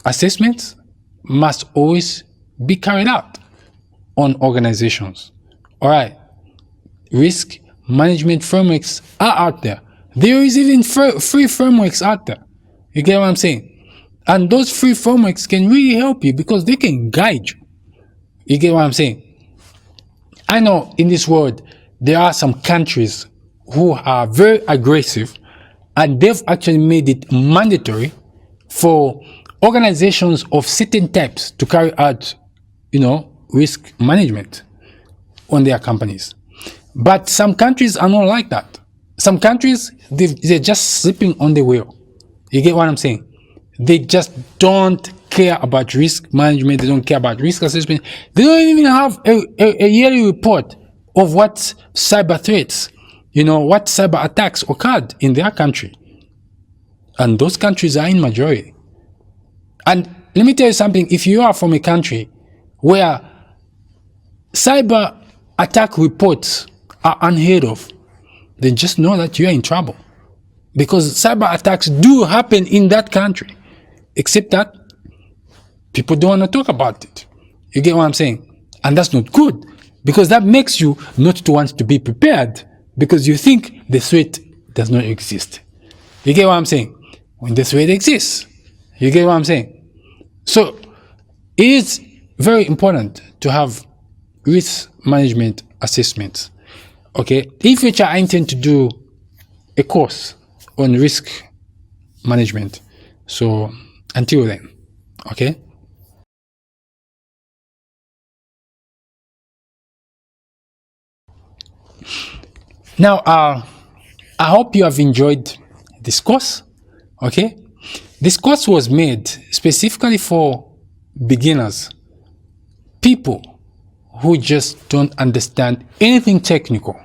assessments must always be carried out on organizations. All right. Risk management frameworks are out there. There is even free frameworks out there. You get what I'm saying? And those free frameworks can really help you because they can guide you. You get what I'm saying? I know in this world, there are some countries who are very aggressive and they've actually made it mandatory for organizations of certain types to carry out, risk management on their companies. But some countries are not like that. Some countries, they're just sleeping on the wheel. You get what I'm saying? They just don't care about risk management. They don't care about risk assessment. They don't even have a yearly report of what cyber threats, what cyber attacks occurred in their country. And those countries are in majority. And let me tell you something. If you are from a country where cyber attack reports are unheard of, then just know that you are in trouble. Because cyber attacks do happen in that country. Except that people don't want to talk about it. You get what I'm saying? And that's not good. Because that makes you not to want to be prepared. Because you think the threat does not exist. You get what I'm saying? When the threat exists. You get what I'm saying? So, it is very important to have risk management assessments. Okay? In future, I intend to do a course on risk management. So, until then, okay? Now, I hope you have enjoyed this course, okay? This course was made specifically for beginners, people who just don't understand anything technical,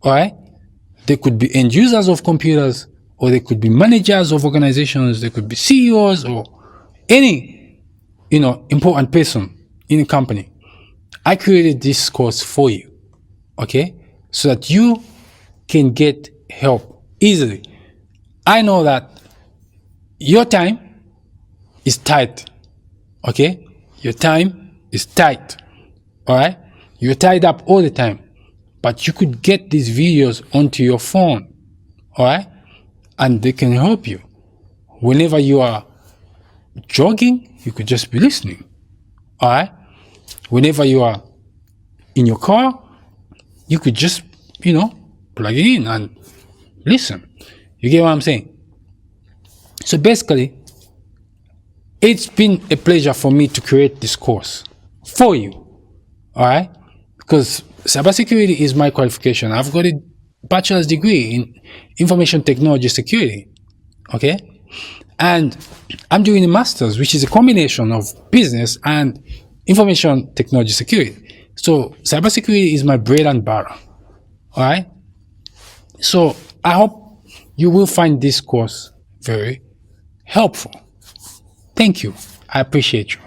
all right? They could be end users of computers, or they could be managers of organizations, they could be CEOs, or any, important person in a company. I created this course for you, okay? So that you can get help easily. I know that your time is tight, okay? Your time is tight, all right? You're tied up all the time, but you could get these videos onto your phone, all right? And they can help you. Whenever you are jogging, you could just be listening, all right? Whenever you are in your car, you could just, plug it in and listen. You get what I'm saying? So basically, it's been a pleasure for me to create this course for you, all right? Because cybersecurity is my qualification. I've got a bachelor's degree in information technology security, okay? And I'm doing a master's, which is a combination of business and information technology security. So cybersecurity is my bread and butter, all right? So I hope you will find this course very helpful. Thank you. I appreciate you.